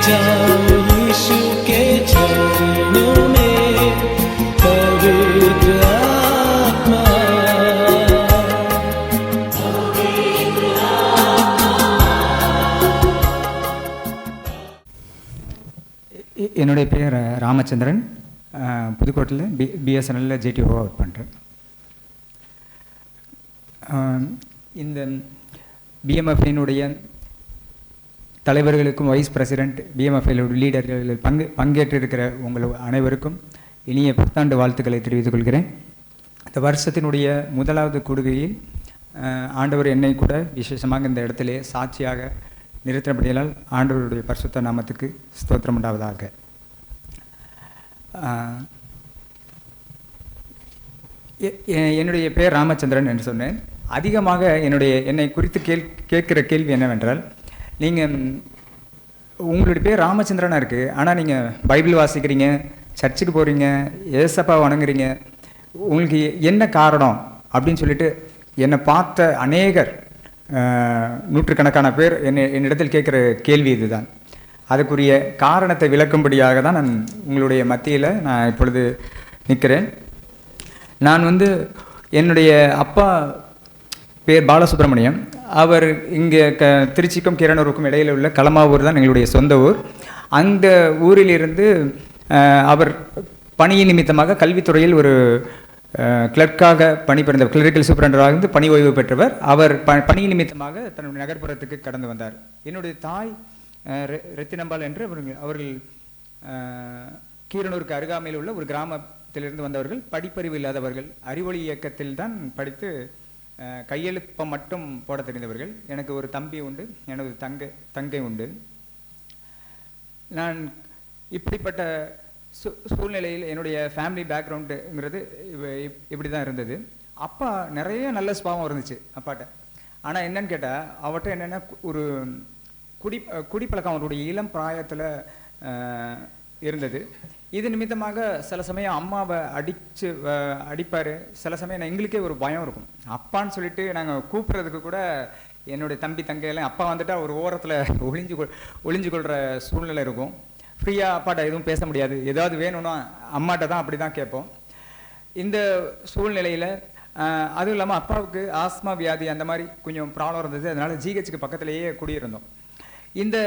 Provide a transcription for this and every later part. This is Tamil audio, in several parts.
जाओ यीशु के चरणों में पवित्र आत्मा। என்னுடைய பேர் ராமச்சந்திரன். புதுக்கோட்டையில் பிஎஸ்என்எல்ல ஜேடிஓவாக ஒர்க் பண்ணுறேன். இந்த பிஎம்எஃப்ஐனுடைய தலைவர்களுக்கும் வைஸ் பிரசிடெண்ட் பிஎம்எஃப்ஐயோட லீடர்கள் பங்கேற்றிருக்கிற உங்கள் அனைவருக்கும் இனிய புத்தாண்டு வாழ்த்துக்களை தெரிவித்துக் கொள்கிறேன். இந்த வருஷத்தினுடைய முதலாவது கூடுகையில் ஆண்டவர் என்னை கூட விசேஷமாக இந்த இடத்திலே சாட்சியாக நிறுத்தினபடியால் ஆண்டவருடைய பரிசுத்த நாமத்துக்கு ஸ்தோத்திரம் உண்டாவதாக. என்னுடைய பேர் ராமச்சந்திரன் என்று சொன்னேன். அதிகமாக என்னை குறித்து கேட்கிற கேள்வி என்னவென்றால், நீங்கள் உங்களுடைய பேர் ராமச்சந்திரனாக இருக்குது, ஆனால் நீங்கள் பைபிள் வாசிக்கிறீங்க, சர்ச்சுக்கு போகிறீங்க, ஏசப்பா வணங்குறீங்க, உங்களுக்கு என்ன காரணம் அப்படின்னு சொல்லிட்டு என்னை பார்த்த அநேகர் நூற்றுக்கணக்கான பேர் என்னிடத்தில் கேட்குற கேள்வி இதுதான். அதுக்குரிய காரணத்தை விளக்கும்படியாக தான் நான் உங்களுடைய மத்தியில் நான் இப்பொழுது நிற்கிறேன். நான் என்னுடைய அப்பா பேர் பாலசுப்ரமணியம். அவர் இங்கே திருச்சிக்கும் கிரணூருக்கும் இடையில் உள்ள களமாவூர் தான் எங்களுடைய சொந்த ஊர். அந்த ஊரிலிருந்து அவர் பணியின் நிமித்தமாக கல்வித்துறையில் ஒரு கிளர்க்காக பணிபுரிந்த கிளரிக்கல் சூப்பரண்டராக இருந்து பணி ஓய்வு பெற்றவர். அவர் பணி நிமித்தமாக தன்னுடைய நகர்ப்புறத்துக்கு கடந்து வந்தார். என்னுடைய தாய் ரத்தினம்பாள் என்று அவர்கள் கீரனூருக்கு அருகாமையில் உள்ள ஒரு கிராமத்திலிருந்து வந்தவர்கள், படிப்பறிவு இல்லாதவர்கள், அறிவொளி இயக்கத்தில் தான் படித்து கையெழுப்பம் மட்டும் போட தெரிந்தவர்கள். எனக்கு ஒரு தம்பி உண்டு, எனது தங்கை உண்டு. நான் இப்படிப்பட்ட சூழ்நிலையில் என்னுடைய ஃபேமிலி பேக்ரவுண்டுங்கிறது இப்படி தான் இருந்தது. அப்பா நிறைய நல்ல சுபாவம் இருந்துச்சு அப்பாட்ட. ஆனால் என்னன்னு கேட்டால், அவர்கிட்ட என்னென்னா ஒரு குடிப்பழக்கம் அவருடைய இளம் பிராயத்தில் இருந்தது. இது நிமித்தமாக சில சமயம் அம்மாவை அடிப்பார். சில சமயம் எங்களுக்கே ஒரு பயம் இருக்கும். அப்பான்னு சொல்லிட்டு நாங்கள் கூப்பிட்றதுக்கு கூட என்னுடைய தம்பி தங்கையெல்லாம் அப்பா வந்துட்டால் ஒரு ஓரத்தில் ஒளிஞ்சு கொள்கிற சூழ்நிலை இருக்கும். ஃப்ரீயாக அப்பாட்ட எதுவும் பேச முடியாது. ஏதாவது வேணும்னா அம்மாட்ட தான் அப்படி தான் கேட்போம். இந்த சூழ்நிலையில் அதுவும் இல்லாமல் அப்பாவுக்கு ஆஸ்மா வியாதி அந்த மாதிரி கொஞ்சம் ப்ராப்ளம் இருந்தது. அதனால் ஜிஹெச்சுக்கு பக்கத்துலேயே குடியிருந்தோம். இந்த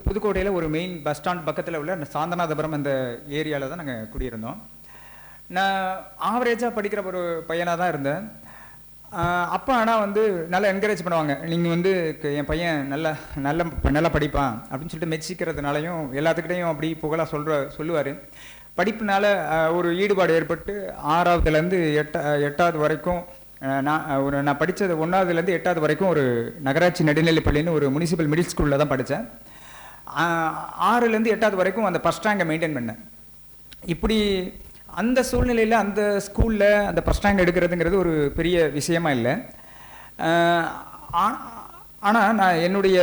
புதுக்கோட்டையில் ஒரு மெயின் பஸ் ஸ்டாண்ட் பக்கத்தில் உள்ள சாந்தநாதபுரம் அந்த ஏரியாவில் தான் நாங்கள் குடியிருந்தோம். நான் ஆவரேஜாக படிக்கிற ஒரு பையனாக தான் இருந்தேன். அப்பா ஆனால் நல்லா என்கரேஜ் பண்ணுவாங்க. நீங்கள் என் பையன் நல்லா படிப்பான் அப்படின்னு சொல்லிட்டு மெச்சிக்கிறதுனாலையும் எல்லாத்துக்கிட்டையும் அப்படி புகழாக சொல்லுவார். படிப்புனால ஒரு ஈடுபாடு ஏற்பட்டு 6வதுலேருந்து 8வது வரைக்கும் நான் படித்தது 1வதுலேருந்து 8வது வரைக்கும் ஒரு நகராட்சி நடுநிலைப்பள்ளின்னு ஒரு முனிசிபல் மிடில் ஸ்கூலில் தான் படித்தேன். 6லேருந்து 8வது வரைக்கும் அந்த ஃபஸ்ட் ரேங்கை மெயின்டைன் பண்ணேன். இப்படி அந்த சூழ்நிலையில் அந்த ஸ்கூலில் அந்த ஃபஸ்ட் ரேங்க் எடுக்கிறதுங்கிறது ஒரு பெரிய விஷயமா இல்லை. ஆனால் நான் என்னுடைய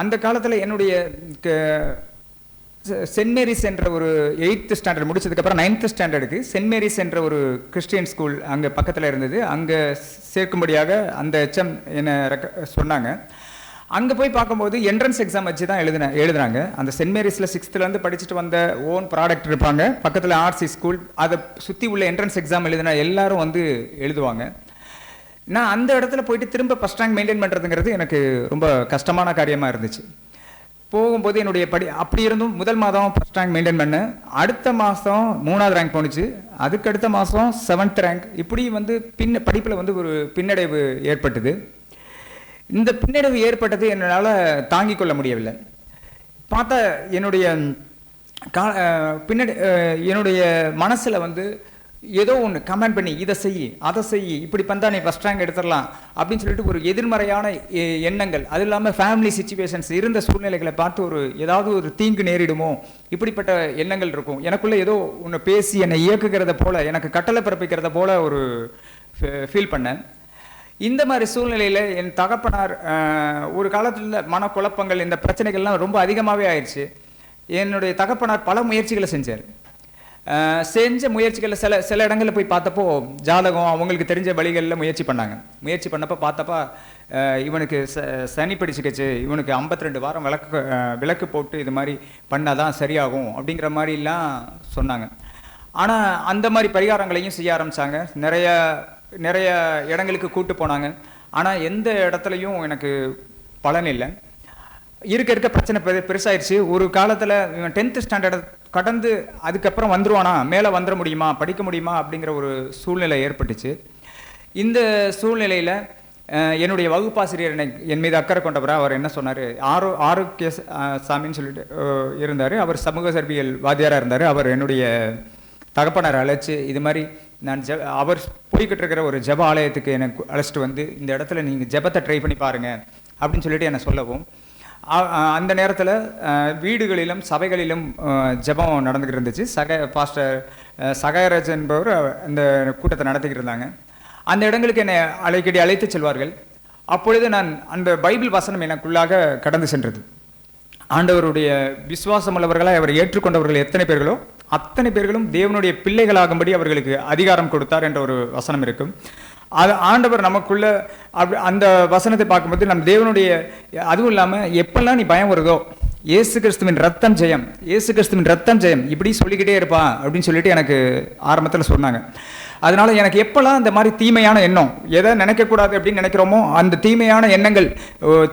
அந்த காலத்தில் என்னுடைய சென்ட் மேரிஸ் என்ற ஒரு 8th ஸ்டாண்டர்ட் முடிச்சதுக்கப்புறம் 9th ஸ்டாண்டர்டுக்கு சென்ட் மேரிஸ் என்ற ஒரு கிறிஸ்டியன் ஸ்கூல் அங்கே பக்கத்தில் இருந்தது. அங்கே சேர்க்கும்படியாக அந்த HM என்னை சொன்னாங்க. அங்கே போய் பார்க்கும்போது என்ட்ரன்ஸ் எக்ஸாம் வச்சு தான் எழுதுனாங்க. அந்த சென்ட் மேரிஸில் 6thலேருந்து படிச்சுட்டு வந்த ஓன் ப்ராடக்ட் இருப்பாங்க. பக்கத்தில் ஆர்சி ஸ்கூல், அதை சுற்றி உள்ள என்ட்ரன்ஸ் எக்ஸாம் எழுதினா எல்லாரும் எழுதுவாங்க. நான் அந்த இடத்துல போயிட்டு திரும்ப ஃபஸ்ட் ரேங்க் மெயின்டைன் பண்ணுறதுங்கிறது எனக்கு ரொம்ப கஷ்டமான காரியமாக இருந்துச்சு. போகும்போது என்னுடைய அப்படி இருந்தும் முதல் மாதம் ஃபஸ்ட் ரேங்க் மெயின்டைன் பண்ணேன். அடுத்த மாதம் 3வது ரேங்க் போணுச்சு. அதுக்கு அடுத்த மாதம் 7th ரேங்க். இப்படி படிப்பில் ஒரு பின்னடைவு ஏற்பட்டது. இந்த பின்னடைவு ஏற்பட்டது என்னால் தாங்கிக் கொள்ள முடியவில்லை. பார்த்தா என்னுடைய மனசில் ஏதோ ஒன்று கமெண்ட் பண்ணி இதை செய் அதை செய், இப்படி பண்ணா நீ ஃபஸ்ட் ரேங்க் எடுத்துடலாம் அப்படின்னு சொல்லிட்டு ஒரு எதிர்மறையான எண்ணங்கள், அது இல்லாமல் ஃபேமிலி சிச்சுவேஷன்ஸ் இருந்த சூழ்நிலைகளை பார்த்து ஏதாவது ஒரு தீங்கு நேரிடுமோ இப்படிப்பட்ட எண்ணங்கள் இருக்கும். எனக்குள்ளே ஏதோ ஒன்று பேசி என்னை இயக்குகிறத போல, எனக்கு கட்டளை பிறப்பிக்கிறத போல ஒரு ஃபீல் பண்ணேன். இந்த மாதிரி சூழ்நிலையில் என் தகப்பனார் ஒரு காலத்தில் மனக்குழப்பங்கள், இந்த பிரச்சனைகள்லாம் ரொம்ப அதிகமாகவே ஆயிடுச்சு. என்னுடைய தகப்பனார் பல முயற்சிகளை செஞ்சார். செஞ்ச முயற்சிகளில் சில இடங்களில் போய் பார்த்தப்போ ஜாதகம் அவங்களுக்கு தெரிஞ்ச வழிகளில் முயற்சி பண்ணப்போ பார்த்தப்போ இவனுக்கு சனி பிடிச்சிக்கிச்சு, இவனுக்கு 52 வாரம் விளக்கு போட்டு இது மாதிரி பண்ணாதான் சரியாகும் அப்படிங்கிற மாதிரிலாம் சொன்னாங்க. ஆனால் அந்த மாதிரி பரிகாரங்களையும் செய்ய ஆரம்பித்தாங்க. நிறைய இடங்களுக்கு கூட்டு போனாங்க. ஆனால் எந்த இடத்துலையும் எனக்கு பலன் இல்லை. இருக்க பிரச்சனை பெருசாயிருச்சு. ஒரு காலத்தில் இவன் 10th ஸ்டாண்டர்ட் கடந்து அதுக்கப்புறம் வந்துருவானா, மேலே வந்துட முடியுமா, படிக்க முடியுமா அப்படிங்கிற ஒரு சூழ்நிலை ஏற்பட்டுச்சு. இந்த சூழ்நிலையில் என்னுடைய வகுப்பாசிரியர் என் மீது அக்கறை கொண்டவரா அவர் என்ன சொன்னார், ஆரோக்கிய சாமின்னு சொல்லிட்டு இருந்தார். அவர் சமூக சர்பியல் வாத்தியாராக இருந்தார். அவர் என்னுடைய தகப்பனார் அழைச்சி இது மாதிரி நான் அவர் போய்கிட்டு இருக்கிற ஒரு ஜப ஆலயத்துக்கு எனக்கு அழைச்சிட்டு வந்து இந்த இடத்துல நீங்கள் ஜபத்தை ட்ரை பண்ணி பாருங்கள் அப்படின்னு சொல்லிட்டு என்னை சொல்லவும், அந்த நேரத்தில் வீடுகளிலும் சபைகளிலும் ஜபம் நடந்துக்கிட்டு இருந்துச்சு. பாஸ்டர் சகாயராஜ் என்பவர் அந்த கூட்டத்தை நடத்திக்கிட்டு இருந்தாங்க. அந்த இடங்களுக்கு என்னை அடிக்கடி அழைத்து செல்வார்கள். அப்பொழுது நான் அந்த பைபிள் வசனம் எனக்குள்ளாக கடந்து சென்றது. ஆண்டவருடைய விசுவாசம் உள்ளவர்களாக அவர் ஏற்றுக்கொண்டவர்கள் எத்தனை பேர்களோ அத்தனை பேர்களும் தேவனுடைய பிள்ளைகளாகும்படி அவர்களுக்கு அதிகாரம் கொடுத்தார் என்ற ஒரு வசனம் இருக்கும். அது ஆண்டவர் நமக்குள்ள அந்த வசனத்தை பார்க்கும்போது நம் தேவனுடைய, அதுவும் இல்லாமல் எப்பெல்லாம் நீ பயம் வருதோ இயேசு கிறிஸ்துவின் ரத்தம் ஜெயம், இயேசு கிறிஸ்துவின் ரத்தம் ஜெயம் இப்படி சொல்லிக்கிட்டே இருப்பா அப்படின்னு சொல்லிட்டு எனக்கு ஆரம்பத்தில் சொன்னாங்க. அதனால எனக்கு எப்பெல்லாம் இந்த மாதிரி தீமையான எண்ணம், எதை நினைக்கக்கூடாது அப்படின்னு நினைக்கிறோமோ அந்த தீமையான எண்ணங்கள்,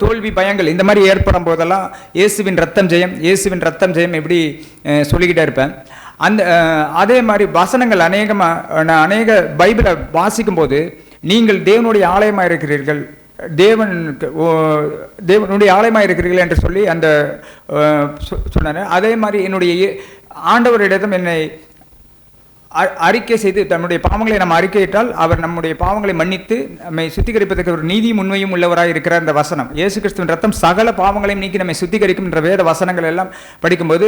தோல்வி, பயங்கள் இந்த மாதிரி ஏற்படும் போதெல்லாம் இயேசுவின் ரத்தம் ஜெயம், இயேசுவின் ரத்தம் ஜெயம் இப்படி சொல்லிக்கிட்டே இருப்பேன். அதே மாதிரி வசனங்கள் அநேக பைபிளை வாசிக்கும் போது நீங்கள் தேவனுடைய ஆலயமாக இருக்கிறீர்கள், தேவனுடைய ஆலயமாக இருக்கிறீர்கள் என்று சொல்லி அந்த சொன்னார். அதே மாதிரி என்னுடைய ஆண்டவரிடம் என்னை அறிக்கை செய்து தன்னுடைய பாவங்களை நம்ம அறிக்கையிட்டால் அவர் நம்முடைய பாவங்களை மன்னித்து நம்மை சுத்திகரிப்பதற்கு ஒரு நீதியும் உண்மையும் உள்ளவராக இருக்கிற அந்த வசனம், இயேசு கிறிஸ்துவின் ரத்தம் சகல பாவங்களையும் நீக்கி நம்மை சுத்திகரிக்கும் என்ற வேத வசனங்கள் எல்லாம் படிக்கும்போது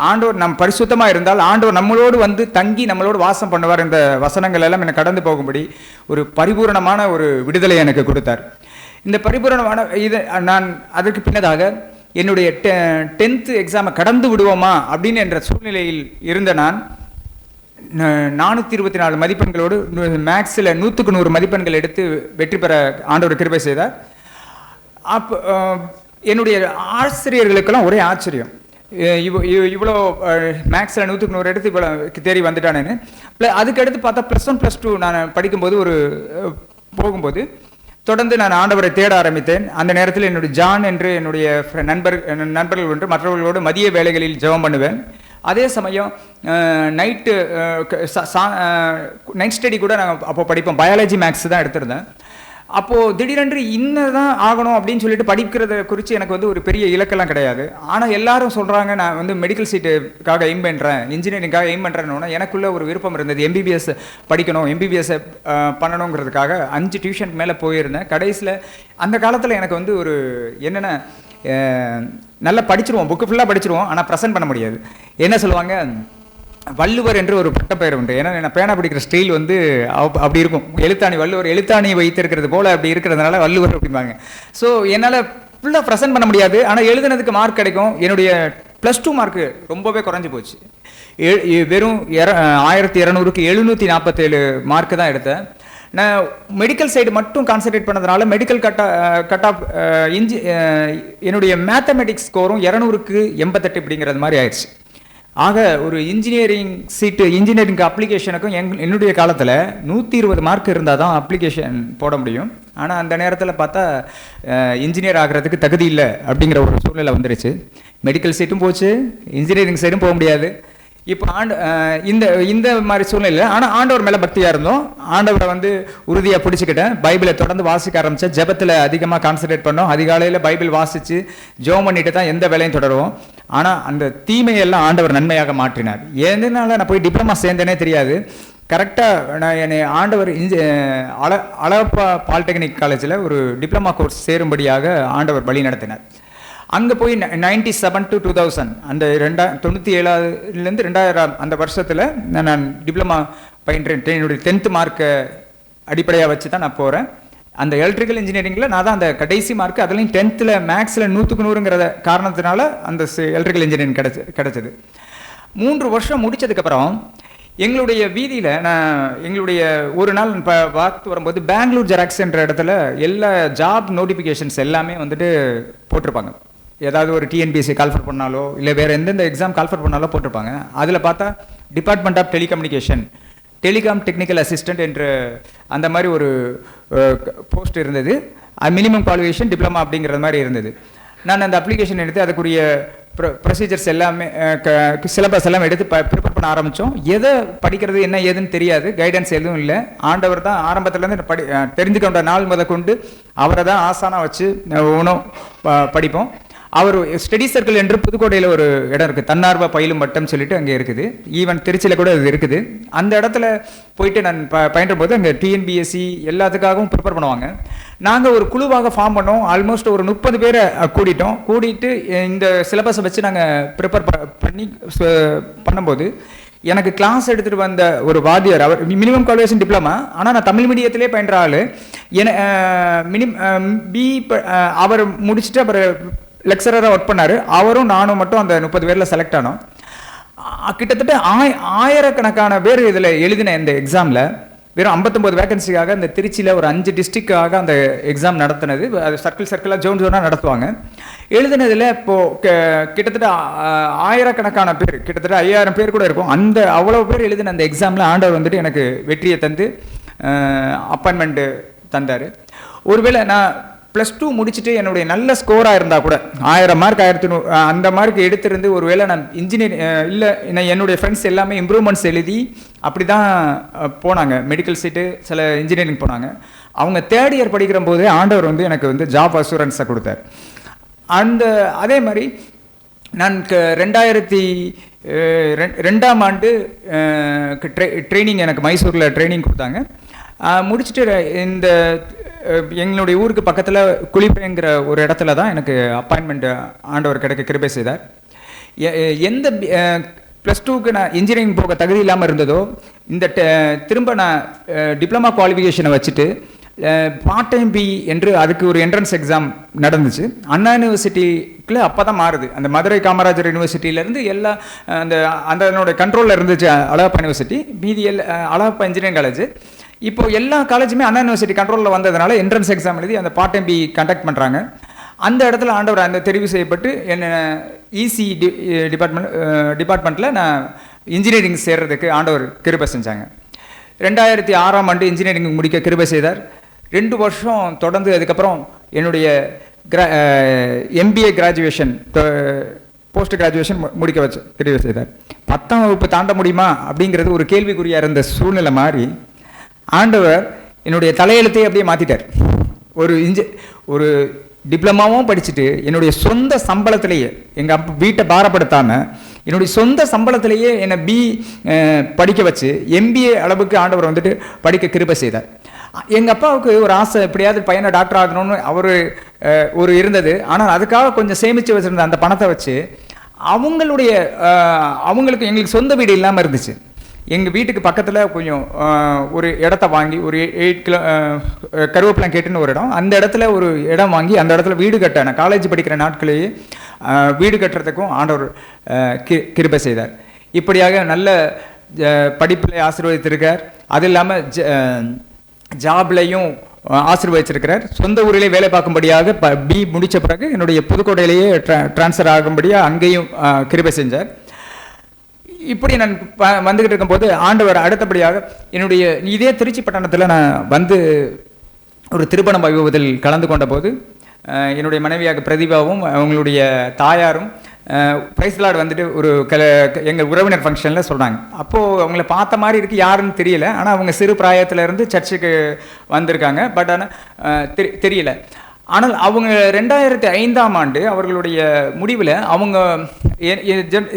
ஆண்டவர் நம் பரிசுத்தமாக இருந்தால் ஆண்டவர் நம்மளோடு வந்து தங்கி நம்மளோடு வாசம் பண்ணுவார். இந்த வசனங்கள் எல்லாம் என்னை கடந்து போகும்படி ஒரு பரிபூரணமான ஒரு விடுதலை எனக்கு கொடுத்தார். இந்த பரிபூரணமான இது நான் அதற்கு பின்னதாக என்னுடைய 10th எக்ஸாமை கடந்து விடுவோமா அப்படின்னு என்ற சூழ்நிலையில் இருந்த நான் 424 மதிப்பெண்களோடு மேக்ஸில் 100க்கு 100 மதிப்பெண்கள் எடுத்து வெற்றி பெற ஆண்டவர் கிருபை செய்தார். அப்போ என்னுடைய ஆசிரியர்களுக்கெல்லாம் ஒரே ஆச்சரியம், இவ்வளோ மேக்ஸில் 100க்கு 100 எடுத்து இவ்வளோ தேறி வந்துட்டானேன்னு. அதுக்கடுத்து பார்த்தா +1 +2 நான் படிக்கும்போது போகும்போது தொடர்ந்து நான் ஆண்டவரை தேட ஆரம்பித்தேன். அந்த நேரத்தில் என்னுடைய ஜான் என்று என்னுடைய நண்பர்கள் ஒன்று மற்றவர்களோடு மதிய வேளைகளில் ஜெபம் பண்ணுவேன். அதே சமயம் நைட் ஸ்டடி கூட நாங்கள் அப்போ படிப்போம். பயாலஜி மேக்ஸ் தான் எடுத்திருந்தேன். அப்போது திடீரென்று இன்னதான் ஆகணும் அப்படின்னு சொல்லிட்டு படிக்கிறத குறித்து எனக்கு வந்து ஒரு பெரிய இலக்கெல்லாம் கிடையாது. ஆனால் எல்லாரும் சொல்கிறாங்க நான் வந்து மெடிக்கல் சீட்டுக்காக எய்ம் பண்ணுறேன், இன்ஜினியரிங்காக எய்ம் பண்ணுறேன்னு எனக்குள்ளே ஒரு விருப்பம் இருந்தது. எம்பிபிஎஸ் படிக்கணும், எம்பிபிஎஸ் பண்ணணுங்கிறதுக்காக 5 டியூஷனுக்கு மேலே போயிருந்தேன். கடைசியில் அந்த காலத்தில் எனக்கு வந்து ஒரு என்னென்ன நல்லா படிச்சிருவோம், புக்கு ஃபுல்லாக படிச்சிருவோம், ஆனால் ப்ரெசென்ட் பண்ண முடியாது. என்ன சொல்லுவாங்க, வள்ளுவர் என்று ஒரு பட்டப்பெயர் உண்டு. ஏன்னா நான் பேனா பிடிக்கிற ஸ்டைல் வந்து அப்படி இருக்கும். எழுத்தாணி, வள்ளுவர் எழுத்தாணியை வைத்திருக்கிறது போல் அப்படி இருக்கிறதுனால வள்ளுவர் அப்படிம்பாங்க. ஸோ என்னால் ஃபுல்லாக ப்ரெசென்ட் பண்ண முடியாது, ஆனால் எழுதுனதுக்கு மார்க் கிடைக்கும். என்னுடைய +2 மார்க்கு ரொம்பவே குறைஞ்சி போச்சு. வெறும் 1200க்கு 747 மார்க்கு தான் எடுத்தேன். நான் மெடிக்கல் சைடு மட்டும் கான்சன்ட்ரேட் பண்ணதுனால மெடிக்கல் கட் ஆஃப் என்னுடைய மேத்தமெட்டிக்ஸ் ஸ்கோரும் 200க்கு 88 இப்படிங்கிறது மாதிரி ஆயிடுச்சு. ஆக ஒரு இன்ஜினியரிங் சீட்டு, இன்ஜினியரிங் அப்ளிகேஷனுக்கும் என்னுடைய காலத்தில் 120 மார்க் இருந்தால் தான் அப்ளிகேஷன் போட முடியும். ஆனால் அந்த நேரத்தில் பார்த்தா இன்ஜினியர் ஆகிறதுக்கு தகுதி இல்லை அப்படிங்கிற ஒரு சூழ்நிலை வந்துருச்சு. மெடிக்கல் சீட்டும் போச்சு, இன்ஜினியரிங் சைடும் போக முடியாது. இப்போ இந்த மாதிரி சூழ்நிலை. ஆனால் ஆண்டவர் மேலே பக்தியாக இருந்தோம். ஆண்டவரை வந்து உறுதியாக பிடிச்சிக்கிட்டேன். பைபிளை தொடர்ந்து வாசிக்க ஆரம்பித்தேன். ஜெபத்தில் அதிகமாக கான்சன்ட்ரேட் பண்ணோம். அதிகாலையில் பைபிள் வாசித்து ஜெபம் பண்ணிட்டு தான் எந்த வேலையும் தொடருவோம். ஆனால் அந்த தீமையெல்லாம் ஆண்டவர் நன்மையாக மாற்றினார். எதனால நான் போய் டிப்ளமா சேர்ந்தேனே தெரியாது. கரெக்டாக நான் என்னை ஆண்டவர் அழகப்பா பாலிடெக்னிக் காலேஜில் ஒரு டிப்ளமா கோர்ஸ் சேரும்படியாக ஆண்டவர் வழி நடத்தினார். அங்கே போய் 97 to 2000 அந்த 97லேருந்து 2000 அந்த வருஷத்தில் நான் டிப்ளமா பயின்றேன். என்னுடைய 10th மார்க்கை அடிப்படையாக வச்சு தான் நான் போகிறேன். அந்த எலக்ட்ரிக்கல் இன்ஜினியரிங்கில் நான் தான் அந்த கடைசி மார்க்கு, அதுலேயும் 10th மேக்ஸில் 100க்கு 100ங்கிற காரணத்தினால அந்த எலக்ட்ரிக்கல் இன்ஜினியரிங் கிடைச்சது. 3 வருஷம் முடித்ததுக்கப்புறம் எங்களுடைய வீதியில் எங்களுடைய ஒரு நாள் பார்த்து வரும்போது பெங்களூர் ஜெராக்ஸ்ன்ற இடத்துல எல்லா ஜாப் நோட்டிஃபிகேஷன்ஸ் எல்லாமே வந்துட்டு போட்டிருப்பாங்க. ஏதாவது ஒரு டிஎன்பிஎஸ்சி கால்ஃபர் பண்ணாலோ இல்லை வேறு எந்தெந்த எக்ஸாம் கால்ஃபர் பண்ணாலோ போட்டிருப்பாங்க. அதில் பார்த்தா department of telecommunication telecom technical assistant என்ற அந்த மாதிரி ஒரு போஸ்ட் இருந்தது. மினிமம் குவாலிஃபிகேஷன் டிப்ளமா அப்படிங்கிற மாதிரி இருந்தது. நான் அந்த அப்ளிகேஷன் எடுத்து அதுக்குரிய ப்ரொசீஜர்ஸ் எல்லாமே சிலபஸ் எல்லாம் எடுத்து ப்ரிப்பேர் பண்ண ஆரம்பித்தோம். எதை படிக்கிறது என்ன ஏதுன்னு தெரியாது, கைடன்ஸ் எதுவும் இல்லை. ஆண்டவர் தான் ஆரம்பத்துலேருந்து தெரிஞ்சுக்கொண்ட நாள் முதற்கொண்டு அவரை தான் ஆசானாக வச்சு ஒவ்வொன்றும் படிப்போம். அவர் ஸ்டடி சர்க்கிள் என்று புதுக்கோட்டையில் ஒரு இடம் இருக்குது, தன்னார்வ பயிலும் வட்டம் சொல்லிட்டு அங்கே இருக்குது. ஈவன் திருச்சியில் கூட அது இருக்குது. அந்த இடத்துல போயிட்டு நான் பயின்ற போது அங்கே டிஎன்பிஎஸ்சி எல்லாத்துக்காகவும் ப்ரிப்பேர் பண்ணுவாங்க. நாங்கள் ஒரு குழுவாக ஃபார்ம் பண்ணோம். ஆல்மோஸ்ட் ஒரு 30 பேரை கூட்டிட்டு இந்த சிலபஸை வச்சு நாங்கள் ப்ரிப்பேர் பண்ணி பண்ணும்போது எனக்கு கிளாஸ் எடுத்துகிட்டு வந்த ஒரு வாத்தியார், அவர் மினிமம் குவாலிஃபிகேஷன் டிப்ளமா, ஆனால் நான் தமிழ் மீடியத்திலே பயின்ற ஆள். அவர் முடிச்சுட்டு அவர் லெக்சரராக ஒர்க் பண்ணார். அவரும் நானும் மட்டும் அந்த 30 பேரில் செலக்ட் ஆனோம். கிட்டத்தட்ட ஆயிரக்கணக்கான பேர் இதில் எழுதின இந்த எக்ஸாமில் வெறும் 59 வேகன்சிக்காக இந்த திருச்சியில் ஒரு 5 டிஸ்ட்ரிக்டாக அந்த எக்ஸாம் நடத்தினது. அது சர்க்கிளாக ஜோனாக நடத்துவாங்க. எழுதினதில் இப்போது கிட்டத்தட்ட ஆயிரக்கணக்கான பேர், கிட்டத்தட்ட 5000 பேர் கூட இருக்கும். அந்த அவ்வளோ பேர் எழுதின அந்த எக்ஸாமில் ஆண்டவர் வந்துட்டு எனக்கு வெற்றியை தந்து அப்பாயின்மெண்ட்டு தந்தார். ஒருவேளை நான் +2 முடிச்சுட்டு என்னுடைய நல்ல ஸ்கோராக இருந்தால் கூட 1000 மார்க் 1100 அந்த மார்க் எடுத்திருந்து ஒருவேளை நான் இன்ஜினியர் இல்லை, என்னுடைய ஃப்ரெண்ட்ஸ் எல்லாமே இம்ப்ரூவ்மெண்ட்ஸ் எழுதி அப்படி தான் போனாங்க. மெடிக்கல் சீட்டு சில இன்ஜினியரிங் போனாங்க. அவங்க 3rd இயர் படிக்கிற போதே ஆண்டவர் வந்து எனக்கு வந்து ஜாப் அசூரன்ஸை கொடுத்தார். அதே மாதிரி நான் 2002ஆம் ஆண்டு ட்ரைனிங் எனக்கு மைசூரில் ட்ரைனிங் கொடுத்தாங்க. முடிச்சுட்டு இந்த எங்களுடைய ஊருக்கு பக்கத்தில் குளிப்பைங்கிற ஒரு இடத்துல தான் எனக்கு அப்பாயின்மெண்ட் ஆண்டவர் கிடைக்க கிருபை செய்தார். எந்த +2க்கு நான் இன்ஜினியரிங் போக தகுதி இல்லாமல் இருந்ததோ, இந்த திரும்ப நான் டிப்ளமா குவாலிஃபிகேஷனை வச்சுட்டு பார்ட் டைம் என்று அதுக்கு ஒரு என்ட்ரன்ஸ் எக்ஸாம் நடந்துச்சு. அண்ணா யூனிவர்சிட்டிக்குள்ள அப்போ தான் மாறுது. அந்த மதுரை காமராஜர் யூனிவர்சிட்டியிலேருந்து எல்லா அந்த கண்ட்ரோலில் இருந்துச்சு அழகப்பா யூனிவர்சிட்டி, மீதி அழகப்பா இன்ஜினியரிங் காலேஜ். இப்போ எல்லா காலேஜுமே அண்ணா யூனிவர்சிட்டி கண்ட்ரோலில் வந்ததுனால என்ட்ரன்ஸ் எக்ஸாம் எழுதி அந்த பார்ட் டைம் கண்டக்ட் பண்ணுறாங்க. அந்த இடத்துல ஆண்டவர் அந்த தெரிவு செய்யப்பட்டு என்ன இசி டிபார்ட்மெண்ட்டில் நான் இன்ஜினியரிங் சேர்றதுக்கு ஆண்டவர் கிருபை செஞ்சாங்க. 2006ஆம் ஆண்டு இன்ஜினியரிங் முடிக்க கிருபை செய்தார். 2 வருஷம் தொடர்ந்து அதுக்கப்புறம் என்னுடைய எம்பிஏ கிராஜுவேஷன் போஸ்ட் கிராஜுவேஷன் முடிக்க வச்சு கிருபை செய்தார். 10ஆம் வகுப்பு தாண்ட முடியுமா அப்படிங்கிறது ஒரு கேள்விக்குறியாக இருந்த சூழ்நிலை மாதிரி ஆண்டவர் என்னுடைய தலையெழுத்தையே அப்படியே மாற்றிட்டார். ஒரு டிப்ளமாவும் படிச்சுட்டு என்னுடைய சொந்த சம்பளத்திலேயே, எங்கள் அப்பா வீட்டை பாரப்படுத்தாமல் என்னுடைய சொந்த சம்பளத்திலேயே என்னை படிக்க வச்சு எம்பிஏ அளவுக்கு ஆண்டவர் வந்துட்டு படிக்க கிருபை செய்தார். எங்கள் அப்பாவுக்கு ஒரு ஆசை, எப்படியாவது பையனை டாக்டர் ஆகணும்னு ஒரு இருந்தது. ஆனால் அதுக்காக கொஞ்சம் சேமித்து வச்சுருந்த அந்த பணத்தை வச்சு அவங்களுக்கு எங்களுக்கு சொந்த வீடு இல்லாமல் இருந்துச்சு. எங்கள் வீட்டுக்கு பக்கத்தில் கொஞ்சம் ஒரு இடத்த வாங்கி ஒரு 8 கிலோ கருவேப்பிலாம் கேட்டுன்னு ஒரு இடம், அந்த இடத்துல ஒரு இடம் வாங்கி அந்த இடத்துல வீடு கட்ட நான் காலேஜ் படிக்கிற நாட்களையே வீடு கட்டுறதுக்கும் ஆண்டவர் கிருபை செய்தார். இப்படியாக நல்ல படிப்பில் ஆசீர்வதித்திருக்கார். அது இல்லாமல் ஜாப்லையும் ஆசீர்வதிச்சிருக்கிறார். சொந்த ஊரிலே வேலை பார்க்கும்படியாக முடித்த பிறகு என்னுடைய புதுக்கோட்டையிலேயே டிரான்ஸ்ஃபர் ஆகும்படியாக அங்கேயும் கிருபை செஞ்சார். இப்படி நான் வந்துக்கிட்டு இருக்கும்போது ஆண்டவர் அடுத்தபடியாக என்னுடைய இதே திருச்சி பட்டணத்தில் நான் வந்து ஒரு திருமண வைபவத்தில் கலந்து கொண்ட போது என்னுடைய மனைவியாக பிரதிபாவும் அவங்களுடைய தாயாரும் பிரைஸ்லாட் வந்துட்டு ஒரு எங்கள் உறவினர் ஃபங்க்ஷனில் சொல்கிறாங்க. அப்போது அவங்கள பார்த்த மாதிரி இருக்குது, யாருன்னு தெரியல. ஆனால் அவங்க சிறு பிராயத்திலேருந்து சர்ச்சுக்கு வந்திருக்காங்க. பட் ஆனால் தெரியல. ஆனால் அவங்க 2005ஆம் ஆண்டு அவர்களுடைய முடிவில் அவங்க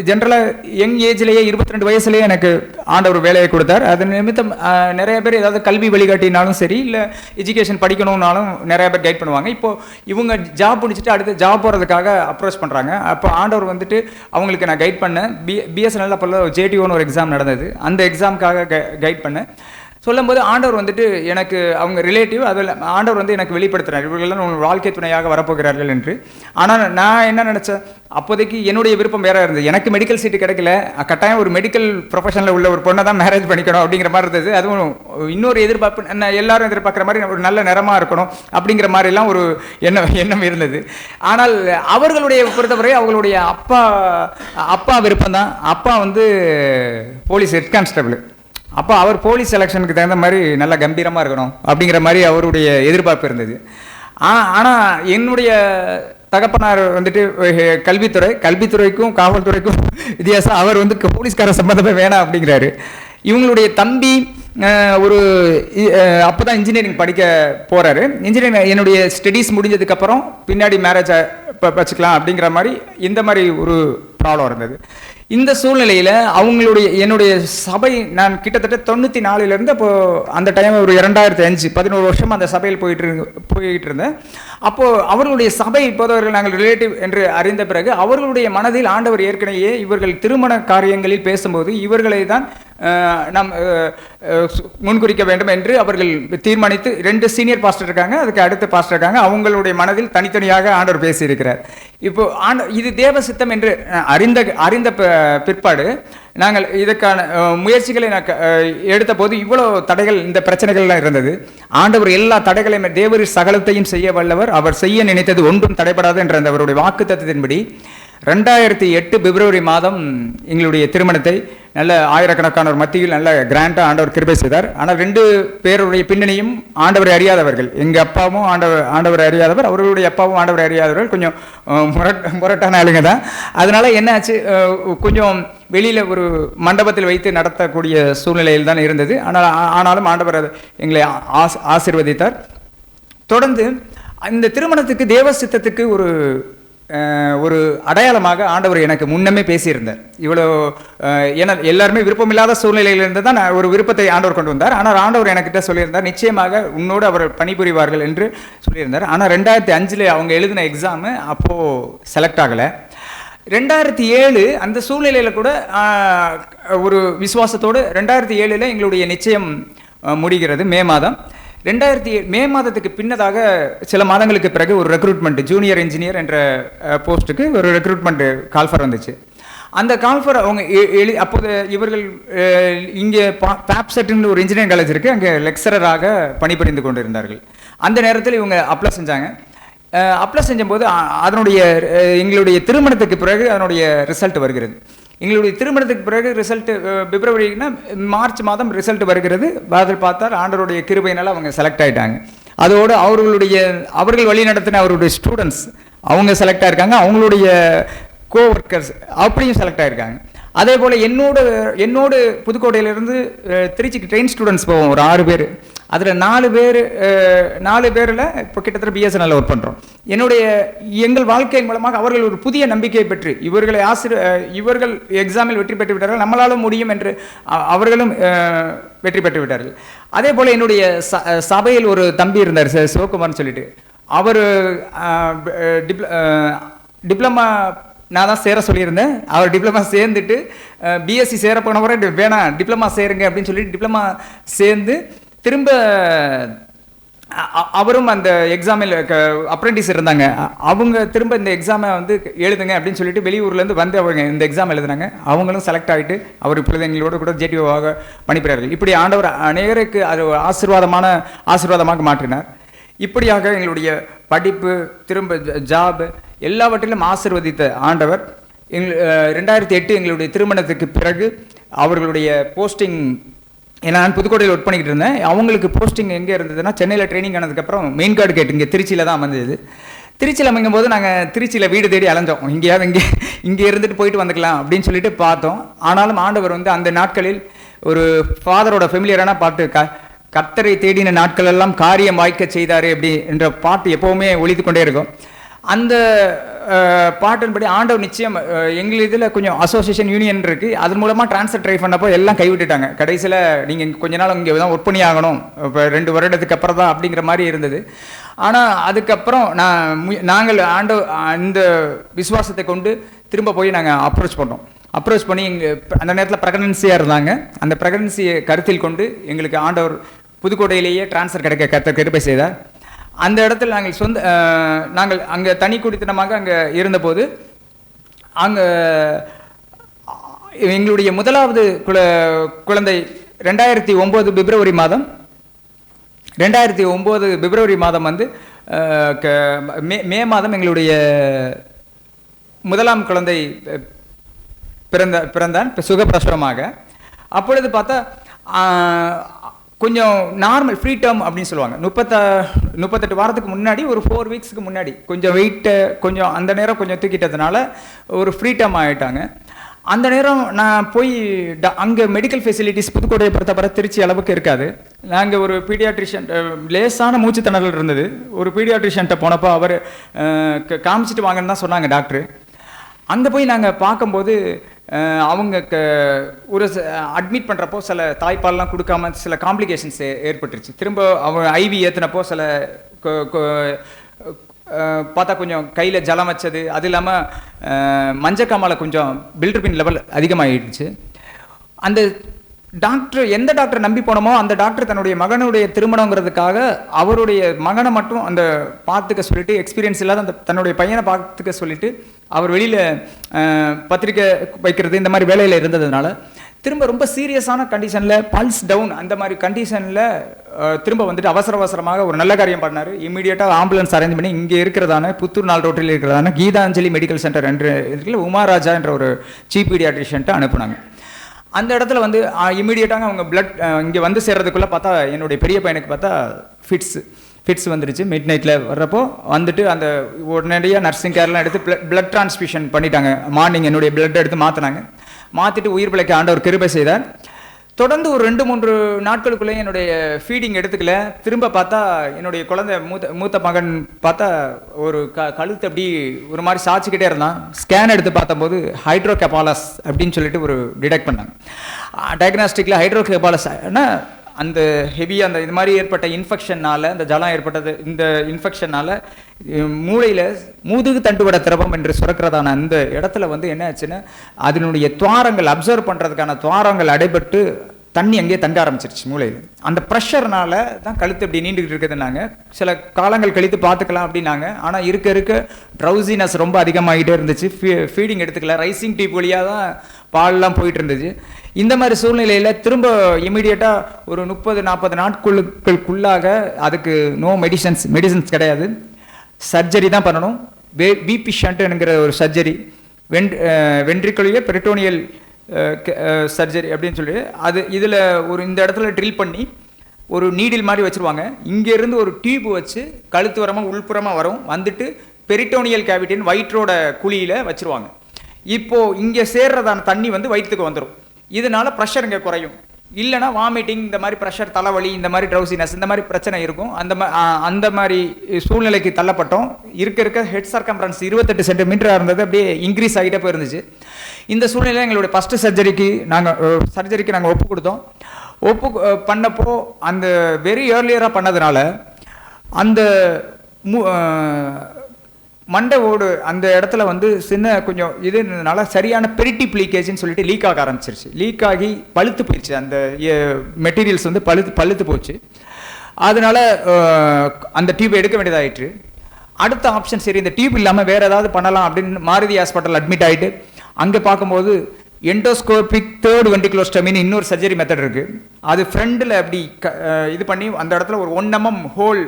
ஜென்ரலாக யங் ஏஜ்லேயே 22 வயசுலேயே எனக்கு ஆண்டவர் வேலையை கொடுத்தார். அது நிமித்தம் நிறைய பேர் ஏதாவது கல்வி வழிகாட்டினாலும் சரி, இல்லை எஜுகேஷன் படிக்கணும்னாலும் நிறைய பேர் கைட் பண்ணுவாங்க. இப்போது இவங்க ஜாப் முடிச்சுட்டு அடுத்து ஜாப் போகிறதுக்காக அப்ரோச் பண்ணுறாங்க. அப்போ ஆண்டவர் வந்துட்டு அவங்களுக்கு நான் கைட் பண்ணேன். பிஎஸ்என்எல் அப்போ JTOன்னு ஒரு எக்ஸாம் நடந்தது, அந்த எக்ஸாமுக்காக கைட் பண்ணேன். சொல்லும்போது ஆண்டவர் வந்துட்டு எனக்கு அவங்க ரிலேட்டிவ், அதில் ஆண்டவர் வந்து எனக்கு வெளிப்படுத்துகிறார், இவர்களெல்லாம் உங்கள் வாழ்க்கை துணையாக வரப்போகிறார்கள் என்று. ஆனால் நான் என்ன நினச்சேன், அப்போதைக்கு என்னுடைய விருப்பம் வேற இருந்தது. எனக்கு மெடிக்கல் சீட்டு கிடைக்கல, கட்டாயம் ஒரு மெடிக்கல் ப்ரொஃபஷனில் உள்ள ஒரு பொண்ணை தான் மேரேஜ் பண்ணிக்கணும் அப்படிங்கிற மாதிரி இருந்தது. அதுவும் இன்னொரு எதிர்பார்ப்பு, எல்லாரும் எதிர்பார்க்குற மாதிரி ஒரு நல்ல நிறமாக இருக்கணும் அப்படிங்கிற மாதிரிலாம் ஒரு எண்ணம் இருந்தது. ஆனால் அவர்களுடைய பொறுத்தவரை அவர்களுடைய அப்பா விருப்பம் தான். அப்பா வந்து போலீஸ் ஹெட் கான்ஸ்டபிள். அப்போ அவர் போலீஸ் செலெக்ஷனுக்கு தகுந்த மாதிரி நல்லா கம்பீரமாக இருக்கணும் அப்படிங்கிற மாதிரி அவருடைய எதிர்பார்ப்பு இருந்தது. ஆனால் என்னுடைய தகப்பனார் வந்துட்டு கல்வித்துறைக்கும் காவல்துறைக்கும் வித்தியாசம். அவர் வந்து போலீஸ்கார சம்பந்தமே வேணாம் அப்படிங்கிறாரு. இவங்களுடைய தம்பி ஒரு அப்போ தான் இன்ஜினியரிங் படிக்க போகிறாரு. இன்ஜினியரிங் என்னுடைய ஸ்டடீஸ் முடிஞ்சதுக்கப்புறம் பின்னாடி மேரேஜ் வச்சுக்கலாம் அப்படிங்கிற மாதிரி இந்த மாதிரி ஒரு ப்ராப்ளம் இருந்தது. இந்த சூழ்நிலையில் என்னுடைய சபை, நான் கிட்டத்தட்ட 94 அப்போ அந்த டைம் ஒரு 2005 11 வருஷம் அந்த சபையில் போயிட்டு இருந்தேன். அப்போது அவர்களுடைய சபை இப்போதவர்கள் நாங்கள் ரிலேட்டிவ் என்று அறிந்த பிறகு அவர்களுடைய மனதில் ஆண்டவர் ஏற்கனவே இவர்கள் திருமண காரியங்களில் பேசும்போது இவர்களை தான் நாம் முன்குறிக்க வேண்டும் என்று அவர்கள் தீர்மானித்து 2 சீனியர் பாஸ்டர் இருக்காங்க, அதுக்கு அடுத்த பாஸ்டர் இருக்காங்க. அவங்களுடைய மனதில் தனித்தனியாக ஆண்டவர் பேசியிருக்கிறார். இப்போ இது தேவ சித்தம் என்று அறிந்த பிற்பாடு நாங்கள் இதற்கான முயற்சிகளை எடுத்த போது இவ்வளோ தடைகள், இந்த பிரச்சனைகள்லாம் இருந்தது. ஆண்டவர் எல்லா தடைகளையும், தேவர் சகலத்தையும் செய்ய வல்லவர், அவர் செய்ய நினைத்தது ஒன்றும் தடைபடாது என்ற அந்த அவருடைய வாக்கு தத்துவத்தின்படி 2008 பிப்ரவரி மாதம் எங்களுடைய திருமணத்தை நல்ல ஆயிரக்கணக்கானோர் மத்தியில் நல்ல கிராண்டாக ஆண்டவர் கிருபை செய்தார். ஆனால் 2 பேருடைய பின்னணியும் ஆண்டவரை அறியாதவர்கள். எங்கள் அப்பாவும் ஆண்டவரை அறியாதவர், அவர்களுடைய அப்பாவும் ஆண்டவரை அறியாதவர்கள். கொஞ்சம் முரட்டான ஆளுங்க தான். அதனால் என்னாச்சு, கொஞ்சம் வெளியில் ஒரு மண்டபத்தில் வைத்து நடத்தக்கூடிய சூழ்நிலையில் தான் இருந்தது. ஆனாலும் ஆண்டவர் எங்களை ஆசீர்வதித்தார். தொடர்ந்து இந்த திருமணத்துக்கு தேவ சித்தத்துக்கு ஒரு அடையாளமாக ஆண்டவர் எனக்கு முன்னமே பேசியிருந்தார். இவ்வளோ எல்லாருமே விருப்பமில்லாத சூழ்நிலையிலிருந்து தான் ஒரு விருப்பத்தை ஆண்டவர் கொண்டு வந்தார். ஆனால் ஆண்டவர் எனக்கிட்ட சொல்லியிருந்தார், நிச்சயமாக உன்னோடு அவர் பணிபுரிவார்கள் என்று சொல்லியிருந்தார். ஆனால் 2005 அவங்க எழுதின எக்ஸாமு அப்போது செலக்ட் ஆகலை. 2007 அந்த சூழ்நிலையில் கூட ஒரு விசுவாசத்தோடு 2007 எங்களுடைய நிச்சயம் முடிகிறது. மே மாதம் 2007 மே மாதத்துக்கு பின்னதாக சில மாதங்களுக்கு பிறகு ஒரு ரெக்ரூட்மெண்ட், ஜூனியர் இன்ஜினியர் என்ற போஸ்ட்டுக்கு ஒரு ரெக்ரூட்மெண்ட் கால்ஃபர் வந்துச்சு. அந்த கால்ஃபர் அவங்க அப்போது இவர்கள் இங்கே பேப்செட்னு ஒரு இன்ஜினியரிங் காலேஜ் இருக்குது, அங்கே லெக்சரராக பணிபுரிந்து கொண்டு இருந்தார்கள். அந்த நேரத்தில் இவங்க அப்ளை செஞ்சாங்க. அப்ளை செஞ்சபோது எங்களுடைய திருமணத்துக்கு பிறகு அதனுடைய ரிசல்ட் வருகிறது. எங்களுடைய திருமணத்துக்கு பிறகு ரிசல்ட் பிப்ரவரினா மார்ச் மாதம் ரிசல்ட் வருகிறது. அதில் பார்த்தால் ஆண்டவருடைய கிருபையினால் அவங்க செலக்ட் ஆகிட்டாங்க. அதோடு அவர்கள் வழி நடத்தின அவருடைய ஸ்டூடெண்ட்ஸ் அவங்க செலக்ட் ஆகிருக்காங்க, அவங்களுடைய கோவொர்க்கர்ஸ் அப்படியும் செலக்ட் ஆகிருக்காங்க. அதே போல் என்னோடு புதுக்கோட்டையிலேருந்து திருச்சிக்கு ட்ரெயின் ஸ்டூடெண்ட்ஸ் போவோம், ஒரு 6 பேர். அதில் 4 பேரில் இப்போ கிட்டத்தட்ட பிஎஸ்என்எல்ல ஒர்க் பண்ணுறோம். எங்கள் வாழ்க்கையின் மூலமாக அவர்கள் ஒரு புதிய நம்பிக்கையை பெற்று இவர்கள் எக்ஸாமில் வெற்றி பெற்று விட்டார்கள், நம்மளாலும் முடியும் என்று அவர்களும் வெற்றி பெற்று விட்டார்கள். அதே போல் என்னுடைய சபையில் ஒரு தம்பி இருந்தார், சிவகுமார்னு சொல்லிட்டு. அவர் டிப்ளமா நான் தான் சேர சொல்லியிருந்தேன். அவர் டிப்ளமா சேர்ந்துட்டு பிஎஸ்சி சேர போனவரை வேணாம் டிப்ளமா சேருங்க அப்படின்னு சொல்லிட்டு டிப்ளமா சேர்ந்து திரும்ப அவரும் அந்த எக்ஸாமில் அப்ரெண்டிஸ் இருந்தாங்க. அவங்க திரும்ப இந்த எக்ஸாமை வந்து எழுதுங்க அப்படின்னு சொல்லிட்டு வெளியூர்லேருந்து வந்து அவங்க இந்த எக்ஸாம் எழுதுனாங்க. அவங்களும் செலக்ட் ஆகிட்டு அவர் இப்பொழுது எங்களோட கூட ஜேடிஓவாக பணிபுரிகிறார்கள். இப்படி ஆண்டவர் அநேகருக்கு அது ஆசீர்வாதமாக மாற்றினார். இப்படியாக எங்களுடைய படிப்பு, திரும்ப ஜாப் எல்லாவற்றிலும் ஆசீர்வதித்த ஆண்டவர் 2008 எங்களுடைய திருமணத்துக்கு பிறகு அவர்களுடைய போஸ்டிங், ஏன்னா நான் புதுக்கோட்டையில் ஒர்க் பண்ணிக்கிட்டு இருந்தேன், அவங்களுக்கு போஸ்டிங் எங்கே இருந்ததுன்னா சென்னையில் ட்ரைனிங் ஆனதுக்கப்புறம் மெயின் கார்டு கேட்டு இங்கே திருச்சியில் தான் அமைஞ்சது. திருச்சியில் அமைக்கும் போது நாங்கள் திருச்சியில் வீடு தேடி அலைஞ்சோம், இங்கே இருந்துட்டு போயிட்டு வந்துக்கலாம் அப்படின்னு சொல்லிட்டு பார்த்தோம். ஆனாலும் ஆண்டவர் வந்து அந்த நாட்களில் ஒரு ஃபாதரோட ஃபெமிலியரான பாட்டு, கர்த்தரை தேடின நாட்கள் எல்லாம் காரியம் வாய்க்க செய்தாரு அப்படி என்ற பாட்டு எப்போவுமே ஒலித்து கொண்டே இருக்கும். அந்த பாட்டின்படி ஆண்டவர் நிச்சயம் எங்கள் இதில் கொஞ்சம் அசோசியேஷன் யூனியன் இருக்குது, அதன் மூலமாக ட்ரான்ஸ்ஃபர் ட்ரை பண்ணப்போ எல்லாம் கைவிட்டுட்டாங்க. கடைசியில் நீங்கள் கொஞ்ச நாள் இங்கே தான் ஒர்க் பண்ணி ஆகணும், இப்போ 2 வருடத்துக்கு அப்புறம் தான் அப்படிங்கிற மாதிரி இருந்தது. ஆனால் அதுக்கப்புறம் நாங்கள் இந்த விசுவாசத்தை கொண்டு திரும்ப போய் நாங்கள் அப்ரோச் பண்ணோம். அப்ரோச் பண்ணி அந்த நேரத்தில் ப்ரெக்னன்சியாக இருந்தாங்க. அந்த ப்ரெக்னன்சியை கருத்தில் கொண்டு எங்களுக்கு ஆண்டவர் புதுக்கோட்டையிலேயே ட்ரான்ஸ்ஃபர் கிடைக்க கிருபை செய்தார். அந்த இடத்துல நாங்கள் அங்கே தனி குடித்தனமாக அங்கே இருந்தபோது அங்கே எங்களுடைய முதலாவது குழந்தை 2009 பிப்ரவரி மாதம் வந்து மே மாதம் எங்களுடைய முதலாம் குழந்தை பிறந்தான் சுகப்பிரசவமாக. அப்பொழுது பார்த்தா கொஞ்சம் நார்மல் ஃப்ரீ டேர்ம் அப்படின்னு சொல்லுவாங்க. 38 வாரத்துக்கு முன்னாடி ஒரு 4 வீக்ஸுக்கு முன்னாடி கொஞ்சம் வெயிட்டை கொஞ்சம் அந்த நேரம் கொஞ்சம் தூக்கிட்டதுனால ஒரு ஃப்ரீ டேர்ம் ஆகிட்டாங்க. அந்த நேரம் நான் போய் அங்கே மெடிக்கல் ஃபெசிலிட்டிஸ் புதுக்கோட்டையை பொறுத்தவரை திருச்சி அளவுக்கு இருக்காது. நாங்கள் ஒரு பீடியாட்ரிஷியன் லேசான மூச்சு திணறல் இருந்தது. ஒரு பீடியாட்ரிஷியன்ட்ட போனப்போ அவர் காமிச்சிட்டு வாங்கன்னு தான் சொன்னாங்க டாக்டர். அங்கே போய் நாங்கள் பார்க்கும்போது அவங்க ஒரு அட்மிட் பண்ணுறப்போ சில தாய்ப்பால்லாம் கொடுக்காம சில காம்ப்ளிகேஷன்ஸ் ஏற்பட்டுருச்சு. திரும்ப அவங்க ஐவி ஏற்றினப்போ சில பார்த்தா கொஞ்சம் கையில் ஜலம் வச்சது, அது இல்லாமல் மஞ்சக்காமால் கொஞ்சம் பில்ட்ரிபின் லெவல் அதிகமாகிடுச்சு. அந்த டாக்டர் எந்த டாக்டர் நம்பி போனோமோ அந்த டாக்டர் தன்னுடைய மகனுடைய திருமணங்கிறதுக்காக அவருடைய மகனை மட்டும் அந்த பார்த்துக்க சொல்லிட்டு, எக்ஸ்பீரியன்ஸ் இல்லாத அந்த தன்னுடைய பையனை பார்த்துக்க சொல்லிட்டு அவர் வெளியில் பத்திரிக்கை வைக்கிறது இந்த மாதிரி வேலையில் இருந்ததுனால திரும்ப ரொம்ப சீரியஸான கண்டிஷனில் பல்ஸ் டவுன் அந்த மாதிரி கண்டிஷனில் திரும்ப வந்துட்டு அவசரமாக ஒரு நல்ல காரியம் பண்ணார். இமீடியட்டாக ஆம்புலன்ஸ் அரேஞ்ச் பண்ணி இங்கே இருக்கிறதான புத்தூர் 4 ரோட்டில் இருக்கிறதான கீதாஞ்சலி மெடிக்கல் சென்டர் என்ற இதில் உமாராஜா என்ற ஒரு சீஃப் பீடியாட்ரிஷியன்ட்டை அனுப்புனாங்க. அந்த இடத்துல வந்து இமீடியட்டாக அவங்க பிளட் இங்கே வந்து சேர்றதுக்குள்ளே பார்த்தா என்னுடைய பெரிய பையனுக்கு பார்த்தா ஃபிட்ஸ் வந்துருச்சு. மிட் நைட்டில் வர்றப்போ வந்துட்டு அந்த உடனடியாக நர்சிங் கேர்லாம் எடுத்து பிளட் டிரான்ஸ்ஃபியூஷன் பண்ணிட்டாங்க. மார்னிங் என்னுடைய பிளட் எடுத்து மாற்றிட்டு உயிர் பிழைக்க ஆண்டவர் கிருபை செய்தார். தொடர்ந்து ஒரு 2-3 நாட்களுக்குள்ளே என்னுடைய ஃபீடிங் எடுத்துக்கல. திரும்ப பார்த்தா என்னுடைய குழந்தை மூத்த மகன் பார்த்தா ஒரு கழுத்து அப்படி ஒரு மாதிரி சாய்ச்சிக்கிட்டே இருந்தான். ஸ்கேன் எடுத்து பார்த்தபோது ஹைட்ரோகெபாலஸ் அப்படின்னு சொல்லிட்டு ஒரு டிடெக்ட் பண்ணாங்க. டயக்னாஸ்டிக்கில் ஹைட்ரோகெபாலஸ் அந்த ஹெவியாக அந்த இது மாதிரி ஏற்பட்ட இன்ஃபெக்ஷனால், இந்த ஜலம் ஏற்பட்டது இந்த இன்ஃபெக்ஷனால் மூளையில் முதுகு தண்டுவட திரவம் என்று சுரக்கிறதான அந்த இடத்துல வந்து என்ன ஆச்சுன்னா அதனுடைய துவாரங்கள் அப்சர்வ் பண்ணுறதுக்கான துவாரங்கள் அடைபட்டு தண்ணி அங்கேயே தங்க ஆரம்பிச்சிருச்சு மூளையில். அந்த ப்ரெஷர்னால தான் கழுத்து அப்படி நீண்டுக்கிட்டு இருக்குதுன்னாங்க. சில காலங்கள் கழித்து பார்த்துக்கலாம் அப்படின்னாங்க. ஆனால் இருக்க ட்ரௌசினஸ் ரொம்ப அதிகமாகிட்டே இருந்துச்சு. ஃபீடிங் எடுத்துக்கல, ரைசிங் டியூப் வழியாக தான் பால்லாம் போயிட்டு இருந்துச்சு. இந்த மாதிரி சூழ்நிலையில் திரும்ப இமீடியட்டாக ஒரு 30-40 நாட்களுக்குள்ளாக அதுக்கு நோ மெடிசன்ஸ் கிடையாது, சர்ஜரி தான் பண்ணணும். பிபி ஷண்ட்ங்கிற ஒரு சர்ஜரி, வென்ட்ரிகுலர் பெரிட்டோனியல் சர்ஜரி அப்படின்னு சொல்லி அது இதில் ஒரு இந்த இடத்துல ட்ரில் பண்ணி ஒரு நீடில் மாதிரி வச்சுருவாங்க. இங்கேருந்து ஒரு டியூப் வச்சு கழுத்து வரமாக உள்புறமாக வந்துட்டு பெரிட்டோனியல் கேவிட்டின்னு வயிற்றோட குழியில் வச்சுருவாங்க. இப்போது இங்கே சேர்றதான தண்ணி வந்து வயிற்றுக்கு வந்துடும். இதனால ப்ரெஷர் இங்கே குறையும். இல்லைனா வாமிட்டிங், இந்த மாதிரி ப்ரெஷர், தலைவலி, இந்த மாதிரி ட்ரௌசினஸ், இந்த மாதிரி பிரச்சனை இருக்கும். அந்த மாதிரி சூழ்நிலைக்கு தள்ளப்பட்டோம். இருக்க ஹெட் சர்க்கம்ஃபரன்ஸ் 28 சென்டிமீட்டராக இருந்தது, அப்படியே இன்க்ரீஸ் ஆகிட்டே போயிருந்துச்சு. இந்த சூழ்நிலையில் எங்களுடைய ஃபஸ்ட்டு சர்ஜரிக்கு நாங்கள் ஒப்பு கொடுத்தோம். பண்ணப்போ அந்த வெரி ஏர்லியராக பண்ணதுனால அந்த மண்டை ஓடு அந்த இடத்துல வந்து சின்ன கொஞ்சம் இது இருந்ததுனால சரியான பெரிட்டிப் லீக்கேஜ்னு சொல்லிட்டு லீக் ஆக ஆரம்பிச்சிருச்சு. லீக் ஆகி பழுத்து போயிடுச்சு. அந்த மெட்டீரியல்ஸ் வந்து பழுத்து போச்சு. அதனால அந்த டியூப் எடுக்க வேண்டியதாகிட்டு அடுத்த ஆப்ஷன் சரி இந்த டியூப் இல்லாமல் வேறு ஏதாவது பண்ணலாம் அப்படின்னு மாருதி ஹாஸ்பிட்டல் அட்மிட் ஆகிட்டு அங்கே பார்க்கும்போது எண்டோஸ்கோபிக் தேர்ட் வென்ட்ரிகுலோஸ்டமின்னு இன்னொரு சர்ஜரி மெத்தட் இருக்குது. அது ஃப்ரண்டில் அப்படி இது பண்ணி அந்த இடத்துல ஒரு 1 mm ஹோல்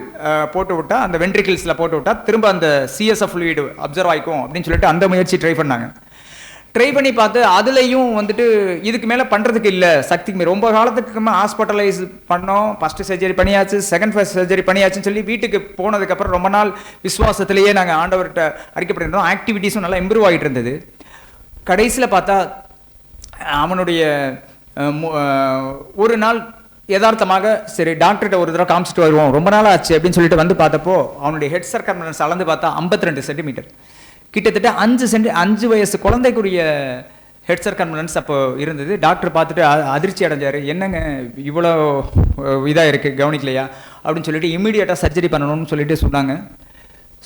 போட்டு விட்டால், அந்த வென்ட்ரிகிள்ஸில் போட்டு விட்டால் திரும்ப அந்த சிஎஸ்எஃப் ஃப்ளூயிட் அப்சர்வ் ஆகிக்கும் அப்படின்னு சொல்லிட்டு அந்த முயற்சி ட்ரை பண்ணி பார்த்து அதுலேயும் வந்துட்டு இதுக்கு மேலே பண்ணுறதுக்கு இல்லை, சக்திக்கு ரொம்ப காலத்துக்கு ஹாஸ்பிட்டலைஸ் பண்ணோம். ஃபஸ்ட்டு சர்ஜரி பண்ணியாச்சு, செகண்ட் ஃபர்ஸ்ட் சர்ஜரி பண்ணியாச்சுன்னு சொல்லி வீட்டுக்கு போனதுக்கப்புறம் ரொம்ப நாள் விசுவாசத்திலேயே நாங்கள் ஆண்டவர்கிட்ட அறிக்கப்பட்டிருந்தோம். ஆக்டிவிட்டீஸும் நல்லா இம்ப்ரூவ் ஆகிட்டு இருந்தது. கடைசியில் பார்த்தா அவனுடைய ஒரு நாள் யதார்த்தமாக சரி டாக்டர்கிட்ட ஒரு தடவை காமிச்சிட்டு வருவோம், ரொம்ப நாள் ஆச்சு அப்படின்னு சொல்லிட்டு வந்து பார்த்தப்போ அவனுடைய ஹெட் சர்க்கம்ஃபரன்ஸ் அளந்து பார்த்தா 52 சென்டிமீட்டர், கிட்டத்தட்ட 5 வயசு குழந்தைக்குரிய ஹெட் சர்க்கம்ஃபரன்ஸ் அப்போ இருந்தது. டாக்டர் பார்த்துட்டு அதிர்ச்சி அடைஞ்சார். என்னங்க இவ்வளோ இதாக இருக்குது கவனிக்கலையா அப்படின்னு சொல்லிட்டு இமீடியட்டாக சர்ஜரி பண்ணணும்னு சொல்லிட்டு சொன்னாங்க.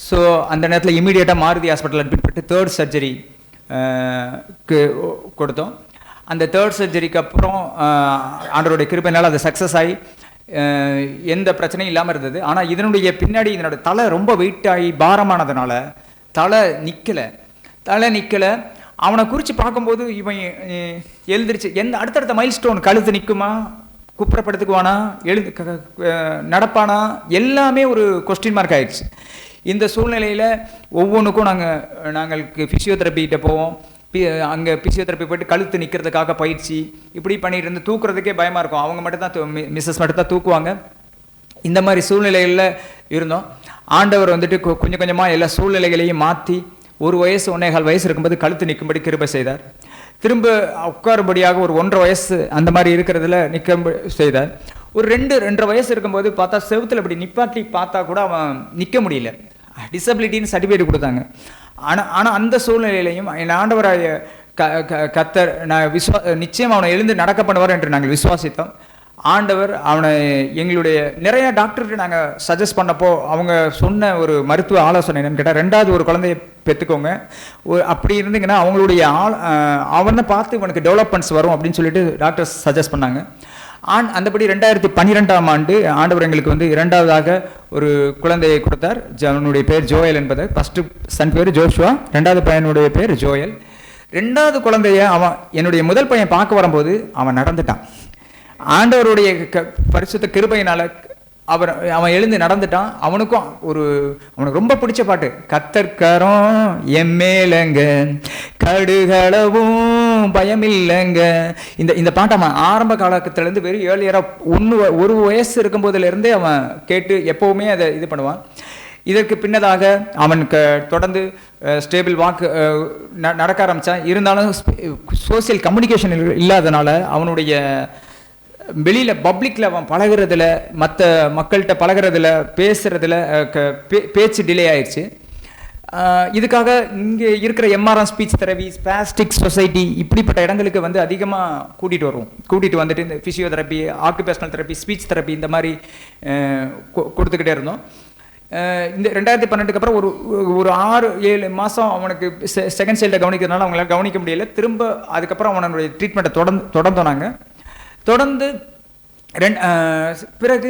ஸோ அந்த நேரத்தில் இமீடியட்டாக மாருதி ஹாஸ்பிட்டல் அட்மிட் பண்ணிட்டு 3rd சர்ஜரி கொடுத்தோம். அந்த தேர்ட் சர்ஜரிக்கு அப்புறம் ஆண்டவருடைய கிருபையினால் அது சக்ஸஸ் ஆகி எந்த பிரச்சனையும் இல்லாமல் இருந்தது. ஆனால் இதனுடைய பின்னாடி இதனோட தலை ரொம்ப வெயிட் ஆகி பாரமானதுனால தலை நிற்கலை. அவனை குறித்து பார்க்கும்போது இவன் எழுந்திரிச்சு அடுத்தடுத்த மைல் ஸ்டோன், கழுத்து நிற்குமா, குப்புறப்படுத்துக்குவானா, நடப்பானா, எல்லாமே ஒரு கொஸ்டின் மார்க் ஆயிடுச்சு. இந்த சூழ்நிலையில் ஒவ்வொன்றுக்கும் நாங்கள் ஃபிசியோதெரப்பிகிட்ட போவோம். அங்கே ஃபிசியோதெரப்பி போய்ட்டு கழுத்து நிற்கிறதுக்காக பயிற்சி இப்படி பண்ணிட்டு இருந்து தூக்குறதுக்கே பயமாக இருக்கும். அவங்க மட்டும் தான் மிஸ்ஸஸ் மட்டும் தான் தூக்குவாங்க. இந்த மாதிரி சூழ்நிலைகளில் இருந்தோம். ஆண்டவர் வந்துட்டு கொஞ்சம் கொஞ்சமாக எல்லா சூழ்நிலைகளையும் மாற்றி 1 வயசு 1.25 வயசு இருக்கும்போது கழுத்து நிற்கும்படி கிருபை செய்தார். திரும்ப உட்காரும்படியாக ஒரு 1.5 வயசு அந்த மாதிரி இருக்கிறதுல நிற்க செய்தார். ஒரு 2.5 வயசு இருக்கும்போது பார்த்தா செவுத்தில் இப்படி நிப்பாட்டி பார்த்தா கூட அவன் நிற்க முடியல. டிசபிலிட்டின்னு சர்டிஃபிகேட் கொடுத்தாங்க. ஆனால் அந்த சூழ்நிலையிலையும் என் ஆண்டவராய கத்தர் நிச்சயம் அவனை எழுந்து நடக்க பண்ணுவார் என்று நாங்கள் விசுவாசித்தோம். ஆண்டவர் அவனை எங்களுடைய நிறைய டாக்டர்கிட்ட நாங்கள் சஜஸ்ட் பண்ணப்போ அவங்க சொன்ன ஒரு மருத்துவ ஆலோசனை என்னன்னு கேட்டால், 2வது ஒரு குழந்தைய பெற்றுக்கோங்க, அப்படி இருந்தீங்கன்னா அவங்களுடைய அவனை பார்த்து இவனுக்கு டெவலப்மெண்ட்ஸ் வரும் அப்படின்னு சொல்லிட்டு டாக்டர்ஸ் சஜஸ்ட் பண்ணாங்க. அந்தபடி 2012ஆம் ஆண்டு ஆண்டவர் எங்களுக்கு வந்து 2வதாக ஒரு குழந்தையை கொடுத்தார். அவனுடைய பேர் ஜோயல் என்பது. ஃபஸ்ட்டு சன் பேர் ஜோஷுவா, 2வது பையனுடைய பேர் ஜோயல். 2வது குழந்தைய என்னுடைய முதல் பையன் பார்க்க வரும்போது அவன் நடந்துட்டான். ஆண்டவருடைய பரிசுத்த கிருபையினால அவன் எழுந்து நடந்துட்டான். அவனுக்கு ரொம்ப பிடிச்ச பாட்டு, கத்தர்கரம் எம்மேலங்க கடுகளவும் பயமில்லைங்க. இந்த பாட்டை அவன் ஆரம்ப காலத்திலேருந்து வெறும் ஏர்லியராக 1 வயசு இருக்கும்போதுலேருந்தே அவன் கேட்டு எப்போவுமே அதை இது பண்ணுவான். இதற்கு பின்னதாக அவன் தொடர்ந்து ஸ்டேபிள் வாக்கு நடக்க ஆரம்பித்தான். இருந்தாலும் சோசியல் கம்யூனிகேஷன் இல்லாதனால அவனுடைய வெளியில் பப்ளிக்கில் அவன் பழகிறதுல, மற்ற மக்கள்கிட்ட பழகிறதுல, பேசுகிறதுல பேச்சு டிலே ஆயிடுச்சு. இதுக்காக இங்கே இருக்கிற MRM speech therapy, spastic society இப்படிப்பட்ட இடங்களுக்கு வந்து அதிகமாக கூட்டிகிட்டு வந்துட்டு இந்த physiotherapy, occupational therapy, speech therapy இந்த மாதிரி கொடுத்துக்கிட்டே இருந்தோம். இந்த 2012க்கு அப்புறம் ஒரு 6-7 மாதம் அவனுக்கு செகண்ட் சைல்டை கவனிக்கிறதுனால அவங்களால கவனிக்க முடியல. திரும்ப அதுக்கப்புறம் அவனுடைய ட்ரீட்மெண்ட்டை தொடர்ந்தோம் நாங்கள். தொடர்ந்து பிறகு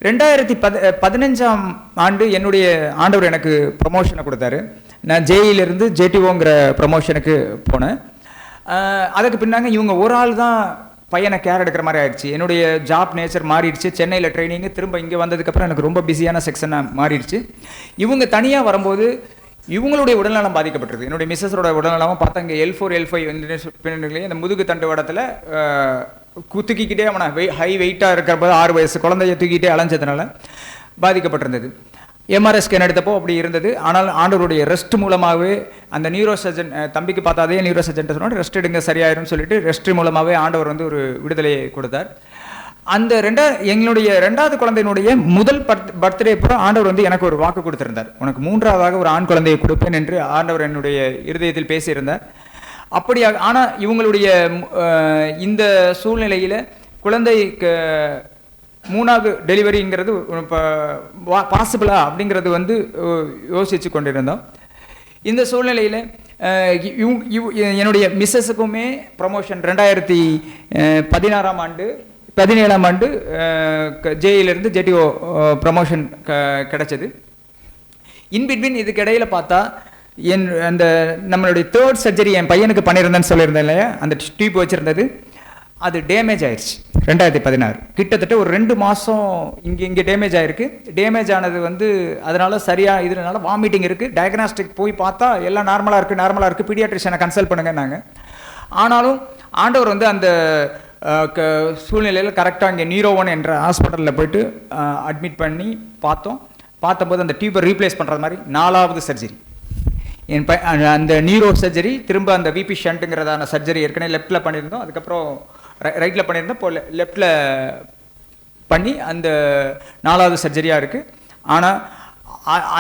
2015ஆம் ஆண்டு என்னுடைய ஆண்டவர் எனக்கு ப்ரமோஷனை கொடுத்தாரு. நான் ஜேஇலிருந்து ஜேடிஓங்கிற ப்ரமோஷனுக்கு போனேன். அதுக்கு பின்னாங்க இவங்க ஒரு ஆள் தான் பையனை கேர் எடுக்கிற மாதிரி ஆயிடுச்சு. என்னுடைய ஜாப் நேச்சர் மாறிடுச்சு. சென்னையில் ட்ரைனிங்கு, திரும்ப இங்கே வந்ததுக்கப்புறம் எனக்கு ரொம்ப பிஸியான செக்ஷனாக மாறிடுச்சு. இவங்க தனியாக வரும்போது இவங்களுடைய உடல்நலம் பாதிக்கப்பட்டிருக்கு. என்னுடைய மிஸ்ஸஸோட உடல்நலமாக பார்த்தா இங்கே L4 L5 பின்னணிகளே இந்த முதுகு தண்டு வடத்தில் தூக்கிக்கிட்டே அவனை ஹை வெயிட்டாக இருக்கிறப்ப 6 வயசு குழந்தைய தூக்கிட்டே அலைஞ்சதுனால பாதிக்கப்பட்டிருந்தது. எம்ஆர்ஐ ஸ்கேன் எடுத்தப்போ அப்படி இருந்தது. ஆனால் ஆண்டவருடைய ரெஸ்ட் மூலமாகவே அந்த நியூரோ சர்ஜன் தம்பிக்கு பார்த்தாதே நியூரோ சர்ஜன் சொன்னோட ரெஸ்ட் எடுங்க சரியாயிரும் சொல்லிட்டு ரெஸ்ட் மூலமாகவே ஆண்டவர் வந்து ஒரு விடுதலையை கொடுத்தார். அந்த எங்களுடைய 2வது குழந்தையினுடைய முதல் பர்த்டே அப்புறம் ஆண்டவர் வந்து எனக்கு ஒரு வாக்கு கொடுத்திருந்தார். உனக்கு 3வதாக ஒரு ஆண் குழந்தையை கொடுப்பேன் என்று ஆண்டவர் என்னுடைய இருதயத்தில் பேசியிருந்தார். அப்படியாக ஆனால் இவங்களுடைய இந்த சூழ்நிலையில் குழந்தைக்கு 3வது டெலிவரிங்கிறது பாசிபிளா அப்படிங்கிறது வந்து யோசித்து கொண்டிருந்தோம். இந்த சூழ்நிலையில் என்னுடைய மிஸ்ஸஸுக்குமே ப்ரமோஷன் 2017ஆம் ஆண்டு ஜேஇலிருந்து ஜேடிஓ ப்ரமோஷன் கிடைச்சது. இன்பிட்வீன் இதுக்கு இடையில் பார்த்தா அந்த நம்மளுடைய 3rd சர்ஜரி என் பையனுக்கு பண்ணியிருந்தேன்னு சொல்லியிருந்தேன் இல்லையா, அந்த டியூப் வச்சுருந்தது அது டேமேஜ் ஆயிடுச்சு. 2016 கிட்டத்தட்ட ஒரு 2 மாதம் இங்கே டேமேஜ் ஆகிருக்கு. டேமேஜ் ஆனது வந்து அதனால் சரியாக இதனால வாமிட்டிங் இருக்குது. டயக்னாஸ்டிக் போய் பார்த்தா எல்லாம் நார்மலாக இருக்குது, பீடியாட்ரிஷியனை கன்சல்ட் பண்ணுங்கன்னாங்க. ஆனாலும் ஆண்டவர் வந்து அந்த சூழ்நிலையில் கரெக்டாக இங்கே நியூரோ 1 என்ற ஹாஸ்பிட்டலில் போய்ட்டு அட்மிட் பண்ணி பார்த்தபோது அந்த டியூபை ரீப்ளேஸ் பண்ணுறது மாதிரி 4வது சர்ஜரி அந்த நியூரோ சர்ஜரி. திரும்ப அந்த விபி ஷண்ட்டுங்கிறதான சர்ஜரி ஏற்கனவே லெஃப்ட்டில் பண்ணியிருந்தோம், அதுக்கப்புறம் ரைட்டில் பண்ணியிருந்தோம். இப்போ லெஃப்டில் பண்ணி அந்த 4வது சர்ஜரியாக இருக்குது. ஆனால்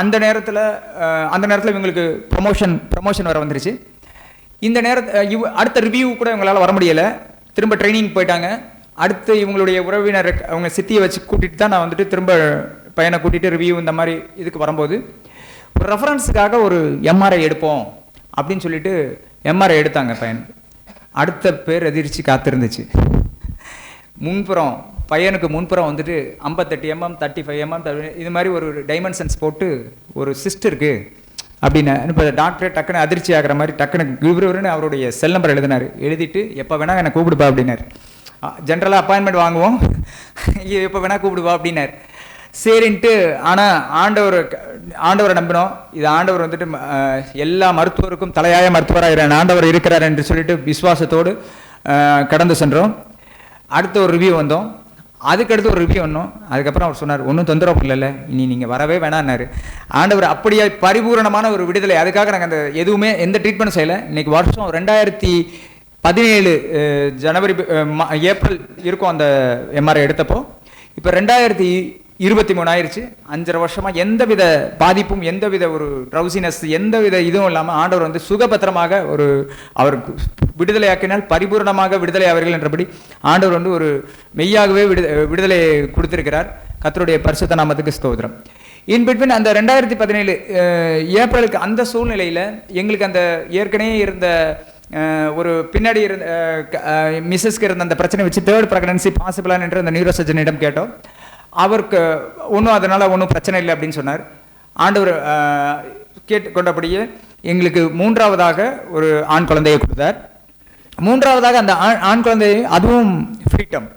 அந்த நேரத்தில் இவங்களுக்கு ப்ரமோஷன் வர வந்துருச்சு. இந்த அடுத்த ரிவ்யூ கூட இவங்களால் வர முடியலை. திரும்ப ட்ரைனிங் போயிட்டாங்க. அடுத்து இவங்களுடைய உறவினர் அவங்க சித்தியை வச்சு கூட்டிகிட்டு தான் நான் வந்துட்டு திரும்ப பையனை கூட்டிகிட்டு ரிவ்யூ இந்த மாதிரி இதுக்கு வரும்போது ஒரு ரெஃபரன்ஸுக்காக ஒரு எம்ஆர்ஐ எடுப்போம் அப்படின்னு சொல்லிட்டு எம்ஆர்ஐ எடுத்தாங்க பையனுக்கு. அடுத்த பேர் அதிர்ச்சி காத்திருந்துச்சு. முன்புறம் பையனுக்கு முன்புறம் வந்துட்டு 58 mm 35 mm இது மாதிரி ஒரு டைமென்ஷன்ஸ் போட்டு ஒரு சிஸ்ட் இருக்குது அப்படின்னு. இப்போ டாக்டர் டக்குன்னு அதிர்ச்சி ஆகிற மாதிரி டக்குன்னு இவருன்னு அவருடைய செல் நம்பர் எழுதினார். எழுதிட்டு எப்போ வேணால் என்னை கூப்பிடுப்பா அப்படின்னார். ஜென்ரலாக அப்பாயின்மெண்ட் வாங்குவோம், எப்போ வேணால் கூப்பிடுவா அப்படின்னார். சரின்ட்டு. ஆனால் ஆண்டவரை நம்பினோம். இது ஆண்டவர் வந்துட்டு எல்லா மருத்துவருக்கும் தலையாய மருத்துவராக ஆண்டவர் இருக்கிறார் என்று சொல்லிட்டு விசுவாசத்தோடு கடந்து சென்றோம். அடுத்த ஒரு ரிவ்யூ வந்தோம். அதுக்கடுத்து ஒரு ரிவ்யூ வந்தோம். அதுக்கப்புறம் அவர் சொன்னார், ஒன்றும் தொந்தரவு இல்லைல்ல, இனி நீங்கள் வரவே வேணான்னாரு. ஆண்டவர் அப்படியே பரிபூரணமான ஒரு விடுதலை. அதுக்காக நாங்கள் அந்த எதுவுமே எந்த ட்ரீட்மெண்ட்டும் செய்யலை. இன்னைக்கு வருஷம் 2017 ஜனவரி ஏப்ரல் இருக்கும் அந்த எம்ஆர்ஐ எடுத்தப்போ. இப்போ 2023 ஆயிடுச்சு. 5.5 வருஷமாக எந்தவித பாதிப்பும், எந்தவித ஒரு ட்ரௌசினஸ், எந்தவித இதுவும் இல்லாமல் ஆண்டவர் வந்து சுகபத்திரமாக ஒரு அவருக்கு விடுதலையாக்கினால் பரிபூர்ணமாக விடுதலை ஆவீர்கள் என்றபடி ஆண்டவர் வந்து ஒரு மெய்யாகவே விடுதலை கொடுத்திருக்கிறார். கர்த்தருடைய பரிசுத்த நாமத்துக்கு ஸ்தோத்திரம். இன் பிட்வீன் அந்த 2017 ஏப்ரலுக்கு அந்த சூழ்நிலையில் எங்களுக்கு அந்த ஏற்கனவே இருந்த ஒரு பின்னாடி இருந்த மிஸ்ஸஸ்க்கு இருந்த அந்த பிரச்சனை வச்சு 3rd ப்ரெக்னன்சி பாசிபிளான் என்று அந்த நியூரோசர்ஜனிடம் கேட்டோம். அவருக்கு ஒன்றும் அதனால் ஒன்றும் பிரச்சனை இல்லை அப்படின்னு சொன்னார். ஆண்டவர் கேட்டுக்கொண்டபடியே எங்களுக்கு 3ஆவதாக ஒரு ஆண் குழந்தையை கொடுத்தார். 3ஆவதாக அந்த ஆண் குழந்தையை, அதுவும் ஃப்ரீடம்.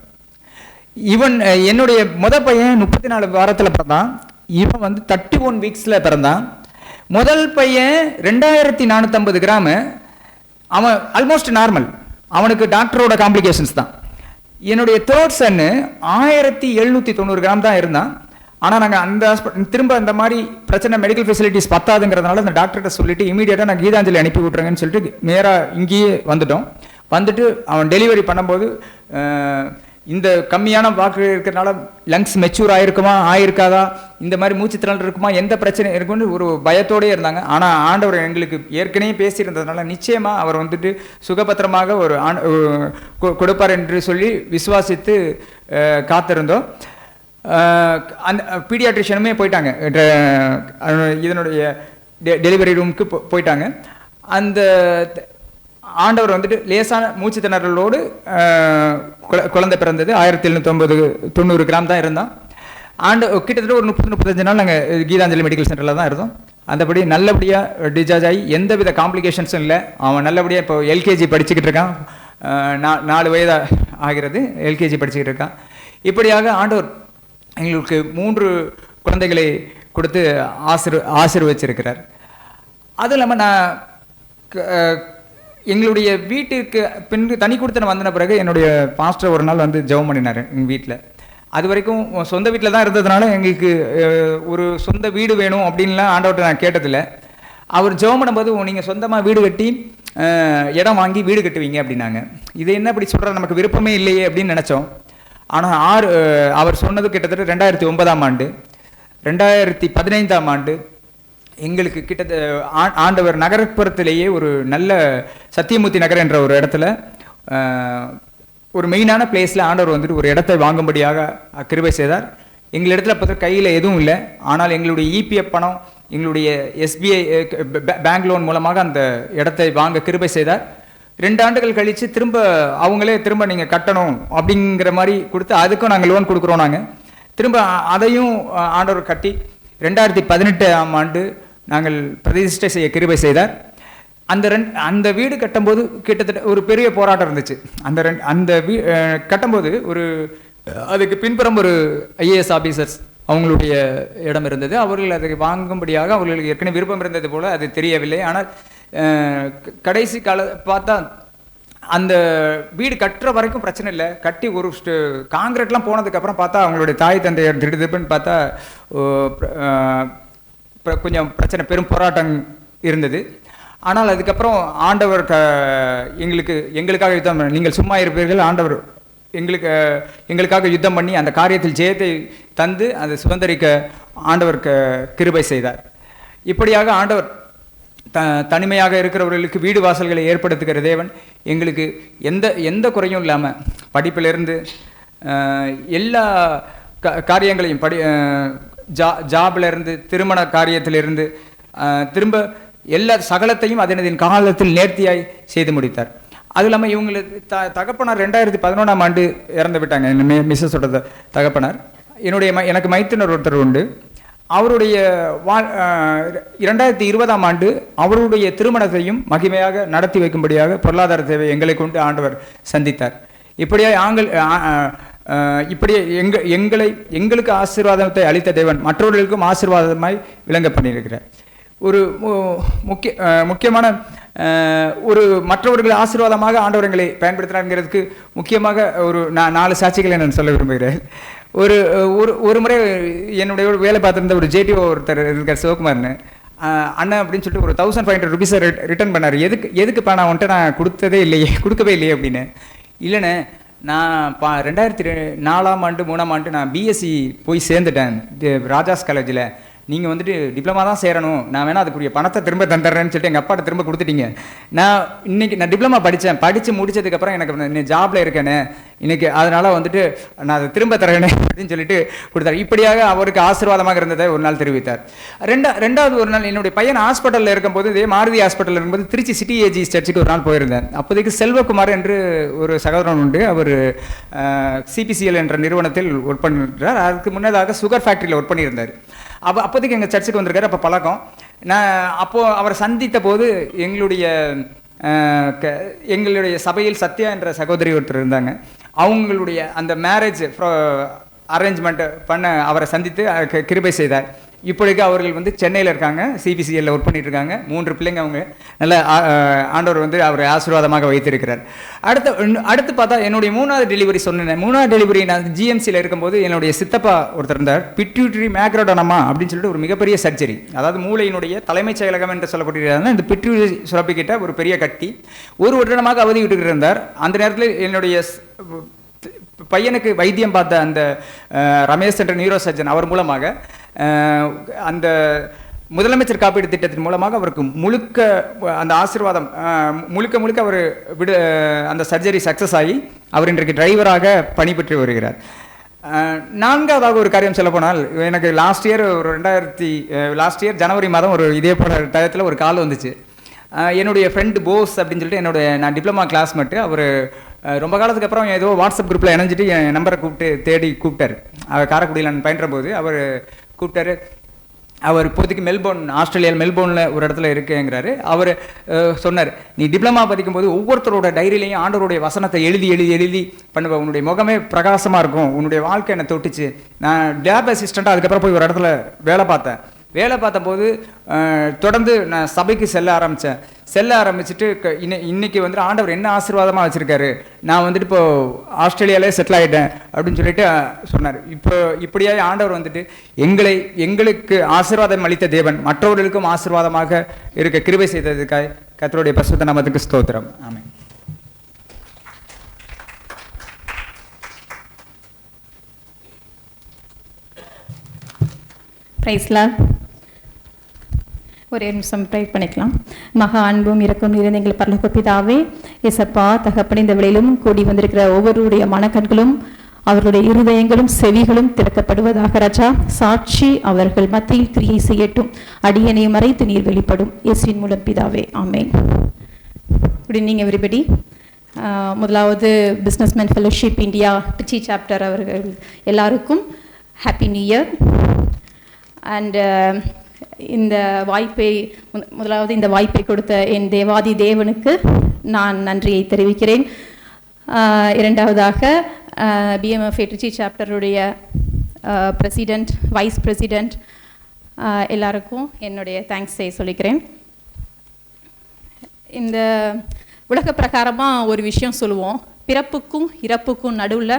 இவன் என்னுடைய பையன் 34 வாரத்தில் பிறந்தான். இவன் வந்து 31 வீக்ஸில் பிறந்தான். முதல் பையன் 2450 கிராமு. அவன் ஆல்மோஸ்ட் நார்மல். அவனுக்கு டாக்டரோட காம்ப்ளிகேஷன்ஸ் தான். என்னுடைய 3rd சன்னு 1790 கிராம் தான் இருந்தான். ஆனால் நாங்கள் அந்த திரும்ப அந்த மாதிரி பிரச்சனை மெடிக்கல் ஃபெசிலிட்டிஸ் பத்தாதுங்கிறதுனால அந்த டாக்டர்கிட்ட சொல்லிட்டு இமீடியட்டாக நான் கீதாஞ்சலி அனுப்பி விட்றேங்கன்னு சொல்லிட்டு நேராக இங்கேயே வந்துட்டு அவன் டெலிவரி பண்ணும்போது இந்த கம்மியான வாக்கு இருக்கிறதுனால லங்ஸ் மெச்சூர் ஆயிருக்காதா, இந்த மாதிரி மூச்சுத்திறல் இருக்குமா, எந்த பிரச்சனை இருக்குன்னு ஒரு பயத்தோடே இருந்தாங்க. ஆனால் ஆண்டவர் எங்களுக்கு ஏற்கனவே பேசியிருந்ததுனால நிச்சயமாக அவர் வந்துட்டு சுகபத்திரமாக ஒரு கொடுப்பார் என்று சொல்லி விசுவாசித்து காத்திருந்தோம். அந்த பீடியாட்ரிஷியனுமே போயிட்டாங்க, இதனுடைய டெலிவரி ரூமுக்கு போயிட்டாங்க. அந்த ஆண்டவர் வந்துட்டு லேசான மூச்சு திணறலோடு குழந்தை பிறந்தது. 1790 கிராம் தான் இருந்தான். கிட்டத்தட்ட ஒரு 30-35 நாள் நாங்கள் கீதாஞ்சலி மெடிக்கல் சென்டரில் தான் இருந்தோம். அந்தபடி நல்லபடியாக டிஸ்சார்ஜ் ஆகி எந்தவித காம்ப்ளிகேஷன்ஸும் இல்லை. அவன் நல்லபடியாக இப்போ எல்கேஜி படிச்சுக்கிட்டு இருக்கான். 4 வயது ஆகிறது, எல்கேஜி படிச்சுக்கிட்டு இருக்கான். இப்படியாக ஆண்டவர் எங்களுக்கு 3 குழந்தைகளை கொடுத்து ஆசீர்வச்சிருக்கிறார். அதுவும் இல்லாமல் நான் எங்களுடைய வீட்டுக்கு தனி கொடுத்து நான் வந்த பிறகு என்னுடைய பாஸ்டர் ஒரு நாள் வந்து ஜெபம் பண்ணினார் எங்கள் வீட்டில். அது வரைக்கும் சொந்த வீட்டில் தான் இருந்ததுனால எங்களுக்கு ஒரு சொந்த வீடு வேணும் அப்படின்லாம் ஆண்டவர்கிட்ட நான் கேட்டதில்லை. அவர் ஜெபம் பண்ணும்போது நீங்கள் சொந்தமாக வீடு கட்டி இடம் வாங்கி வீடு கட்டுவீங்க அப்படின்னாங்க. இது என்ன இப்படி சொல்கிற, நமக்கு விருப்பமே இல்லையே அப்படின்னு நினச்சோம். ஆனால் அவர் சொன்னது கிட்டத்தட்ட 2009ஆம் ஆண்டு. 2015ஆம் ஆண்டு எங்களுக்கு ஆண்டவர் நகரப்புறத்திலேயே ஒரு நல்ல சத்தியமூர்த்தி நகர் என்ற ஒரு இடத்துல ஒரு மெயினான பிளேஸில் ஆண்டவர் வந்துட்டு ஒரு இடத்தை வாங்கும்படியாக கிருபை செய்தார். எங்களிடத்துல பார்த்தா கையில் எதுவும் இல்லை. ஆனால் எங்களுடைய இபிஎஃப் பணம், எங்களுடைய எஸ்பிஐ பேங்க் லோன் மூலமாக அந்த இடத்தை வாங்க கிருபை செய்தார். 2 ஆண்டுகள் கழித்து அவங்களே திரும்ப நீங்கள் கட்டணும் அப்படிங்கிற மாதிரி கொடுத்து அதுக்கும் நாங்கள் லோன் கொடுக்குறோம். நாங்கள் திரும்ப அதையும் ஆண்டவர் கட்டி 2018ஆம் ஆண்டு நாங்கள் பிரதிஷ்டை செய்ய கிருபை செய்தார். அந்த வீடு கட்டும்போது கிட்டத்தட்ட ஒரு பெரிய போராட்டம் இருந்துச்சு. அந்த கட்டும்போது அதுக்கு பின்புறம் ஒரு ஐஏஎஸ் ஆஃபீஸர்ஸ் அவங்களுடைய இடம் இருந்தது. அவர்கள் அதை வாங்கும்படியாக அவர்களுக்கு ஏற்கனவே விருப்பம் இருந்தது போல் அது தெரியவில்லை. ஆனால் கடைசி பார்த்தா அந்த வீடு கட்டுற வரைக்கும் பிரச்சனை இல்லை. கட்டி ஒரு காங்கிரீட்லாம் போனதுக்கப்புறம் பார்த்தா அவங்களுடைய தாய் தந்தையர் திடுதிப்புன்னு பார்த்தா கொஞ்சம் பிரச்சனை, பெரும் போராட்டம் இருந்தது. ஆனால் அதுக்கப்புறம் ஆண்டவர் எங்களுக்காக யுத்தம், நீங்கள் சும்மா இருப்பீர்கள், ஆண்டவர் எங்களுக்காக யுத்தம் பண்ணி அந்த காரியத்தில் ஜெயத்தை தந்து அதை சுதந்திரிக்க ஆண்டவர் கிருபை செய்தார். இப்படியாக ஆண்டவர் தனிமையாக இருக்கிறவர்களுக்கு வீடு வாசல்களை ஏற்படுத்துகிற தேவன் எங்களுக்கு எந்த குறையும் இல்லாமல் படிப்பிலிருந்து எல்லா காரியங்களையும் ஜாப்ல இருந்து திருமண காரியத்திலிருந்து திரும்ப எல்லா சகலத்தையும் அதனதின் காலத்தில் நேர்த்தியாய் செய்து முடித்தார். அது இல்லாமல் இவங்களுக்கு தகப்பனார் 2011ஆம் ஆண்டு இறந்து விட்டாங்க. மிஸ்ஸஸோட தகப்பனார். எனக்கு மைத்துனர் ஒருத்தர் உண்டு. அவருடைய 2020ஆம் ஆண்டு அவருடைய திருமணத்தையும் மகிமையாக நடத்தி வைக்கும்படியாக பொருளாதார தேவை எங்களை கொண்டு ஆண்டவர் சந்தித்தார். இப்படியே இப்படியே எங்களுக்கு ஆசீர்வாதத்தை அளித்த தேவன் மற்றவர்களுக்கும் ஆசீர்வாதமாய் விளங்க பண்ணியிருக்கிறார். ஒரு முக்கியமான ஒரு மற்றவர்கள் ஆசீர்வாதமாக ஆண்டவர் எங்களை பயன்படுத்தினாருங்கிறதுக்கு முக்கியமாக ஒரு 4 சாட்சிகளை நான் சொல்ல விரும்புகிறேன். ஒரு முறை என்னுடைய வேலை பார்த்துருந்த ஒரு ஜேடிஓ ஒருத்தர் இருக்கார், சிவகுமார்னு அண்ணன் அப்படின்னு சொல்லிட்டு ஒரு 1500 ருபீஸை ரிட்டர்ன் பண்ணார். எதுக்குப்பா நான் வந்துட்டு நான் கொடுக்கவே இல்லையே அப்படின்னு. இல்லைண்ணே, நான் 2004ஆம் ஆண்டு 3ஆம் ஆண்டு நான் பிஎஸ்சி போய் சேர்ந்துட்டேன் ராஜாஸ் காலேஜில். நீங்கள் வந்துட்டு டிப்ளமா தான் சேரணும், நான் வேணால் அதுக்குரிய பணத்தை திரும்ப தந்துடுறேன்னு சொல்லிட்டு எங்கள் அப்பாட்ட திரும்ப கொடுத்துட்டீங்க. நான் டிப்ளமா படித்து முடிச்சதுக்கப்புறம் எனக்கு ஜாபில் இருக்கேனே இன்னைக்கு, அதனால் வந்துட்டு நான் அதை திரும்ப தரேனே அப்படின்னு சொல்லிட்டு கொடுத்தாரு. இப்படியாக அவருக்கு ஆசீர்வாதமாக இருந்ததை ஒரு நாள் தெரிவித்தார். ரெண்டாவது ஒரு நாள் என்னுடைய பையன் ஹாஸ்பிட்டலில் இருக்கும்போது, இதே மாருதி ஹாஸ்பிட்டலில் இருக்கும்போது திருச்சி சிட்டி ஏஜி சர்ச்சுக்கு ஒரு நாள் போயிருந்தேன். அப்போதைக்கு செல்வகுமார் என்று ஒரு சகோதரன் உண்டு. அவர் சிபிசிஎல் என்ற நிறுவனத்தில் ஒர்க் பண்ணியிருந்தார். அதுக்கு முன்னதாக சுகர் ஃபேக்ட்ரியில் ஒர்க் பண்ணியிருந்தார். அப்போதைக்கு எங்கள் சர்ச்சுக்கு வந்திருக்காரு. அப்போ பழக்கம். அப்போது அவரை சந்தித்த போது எங்களுடைய சபையில் சத்யா என்ற சகோதரி ஒருத்தர் இருந்தாங்க. அவங்களுடைய அந்த மேரேஜ் அரேஞ்ச்மெண்ட் பண்ண அவரை சந்தித்து கிருபை செய்தார். இப்பொழுது அவர்கள் சென்னையில் இருக்காங்க, சிபிசிஎல்ல ஒர்க் பண்ணிட்டு இருக்காங்க. 3 பிள்ளைங்க. அவங்க நல்ல ஆண்டவர் அவரை ஆசீர்வாதமாக வைத்திருக்கிறார். அடுத்து பார்த்தா என்னுடைய 3வது டெலிவரி சொன்னேன். 3வது டெலிவரி நான் ஜிஎம்சியில் இருக்கும்போது என்னுடைய சித்தப்பா ஒருத்தர் இருந்தார். பிட்யூட்டரி மேக்ரோடனமா அப்படின்னு சொல்லிட்டு ஒரு மிகப்பெரிய சர்ஜரி, அதாவது மூளையினுடைய தலைமைச் செயலகம் என்று சொல்லக்கூடிய இந்த பிட்யூட்டரி சுரப்பிக்கிட்ட ஒரு பெரிய கட்டி 1 வருடமாக அவதி விட்டுக்கிட்டு இருந்தார். அந்த நேரத்தில் என்னுடைய பையனுக்கு வைத்தியம் பார்த்த அந்த ரமேஷ் என்ற நியூரோ சர்ஜன் அவர் மூலமாக அந்த முதலமைச்சர் காப்பீடு திட்டத்தின் மூலமாக அவருக்கு முழுக்க அந்த ஆசீர்வாதம் முழுக்க அவர் அந்த சர்ஜரி சக்ஸஸ் ஆகி அவர் இன்றைக்கு டிரைவராக பணிபெற்று வருகிறார். 4வது ஒரு காரியம் சொல்ல போனால், எனக்கு லாஸ்ட் இயர் ஜனவரி மாதம் ஒரு இதே போல டயத்தில் ஒரு கால் வந்துச்சு. என்னுடைய ஃப்ரெண்டு போஸ் அப்படின்னு சொல்லிட்டு நான் டிப்ளமா கிளாஸ்மேட்டு. அவர் ரொம்ப காலத்துக்கு அப்புறம் ஏதோ வாட்ஸ்அப் குரூப்பில் இணைஞ்சிட்டு என் நம்பரை கூப்பிட்டார். அவர் காரைக்குடியில் நான் பயின்ற போது அவர் கூப்பிட்டாரு. அவர் இப்போதைக்கு ஆஸ்திரேலியாவில் மெல்போர்னில் ஒரு இடத்துல இருக்குங்கிறாரு. அவர் சொன்னார், நீ டிப்ளமா படிக்கும்போது ஒவ்வொருத்தரோட டைரியிலையும் ஆண்டவருடைய வசனத்தை எழுதி பண்ணுவேன், உன்னுடைய முகமே பிரகாசமாக இருக்கும், உன்னுடைய வாழ்க்கை என்னை தொட்டுச்சு. நான் லேப் அசிஸ்டண்ட்டாக அதுக்கப்புறம் போய் ஒரு இடத்துல வேலை பார்த்தபோது தொடர்ந்து நான் சபைக்கு செல்ல ஆரம்பிச்சுட்டு இன்னைக்கு ஆண்டவர் என்ன ஆசீர்வாதமாக வச்சுருக்காரு, நான் இப்போ ஆஸ்திரேலியாவிலே செட்டில் ஆகிட்டேன் அப்படின்னு சொல்லிட்டு சொன்னார். இப்படியே ஆண்டவர் எங்களுக்கு ஆசீர்வாதம் அளித்த தேவன் மற்றவர்களுக்கும் ஆசீர்வாதமாக இருக்க கிருபை செய்ததுக்காக கர்த்தருடைய பரிசுத்த நாமத்துக்கு ஸ்தோத்திரம். ஆமென். பிரைஸ்லாம். ஒரே நிமிஷம் ப்ரே பண்ணிக்கலாம். மகா அன்பும் இரக்கம் நிறைந்த எங்கள் பரலோக பிதாவே, இயேசப்பா தகப்பனே, இந்த வேளையிலும் கூடி வந்திருக்கிற ஒவ்வொருடைய மனக்கண்களும் அவர்களுடைய இருதயங்களும் செவிகளும் திறக்கப்படுவதாக ராஜா. சாட்சி அவர்கள் மத்தியில் கிரியை செய்யட்டும். அடியனை மறைத்து நீர் வெளிப்படும். இயேசுவின் மூலம் பிதாவே, ஆமென். Good evening everybody. முதலாவது businessman fellowship India Trichy chapter அவர்கள் எல்லாருக்கும் ஹாப்பி நியூ இயர். அண்ட் முதலாவது இந்த வாய்ப்பை கொடுத்த என் தேவாதி தேவனுக்கு நான் நன்றியை தெரிவிக்கிறேன். இரண்டாவதாக பிஎம்எஃப்ஏ திருச்சி சாப்டருடைய பிரசிடெண்ட், வைஸ் பிரசிடெண்ட் எல்லாருக்கும் என்னுடைய தேங்க்ஸை சொல்லிக்கிறேன். இந்த உலக பிரகாரமாக ஒரு விஷயம் சொல்லுவோம், பிறப்புக்கும் இறப்புக்கும் நடுவில்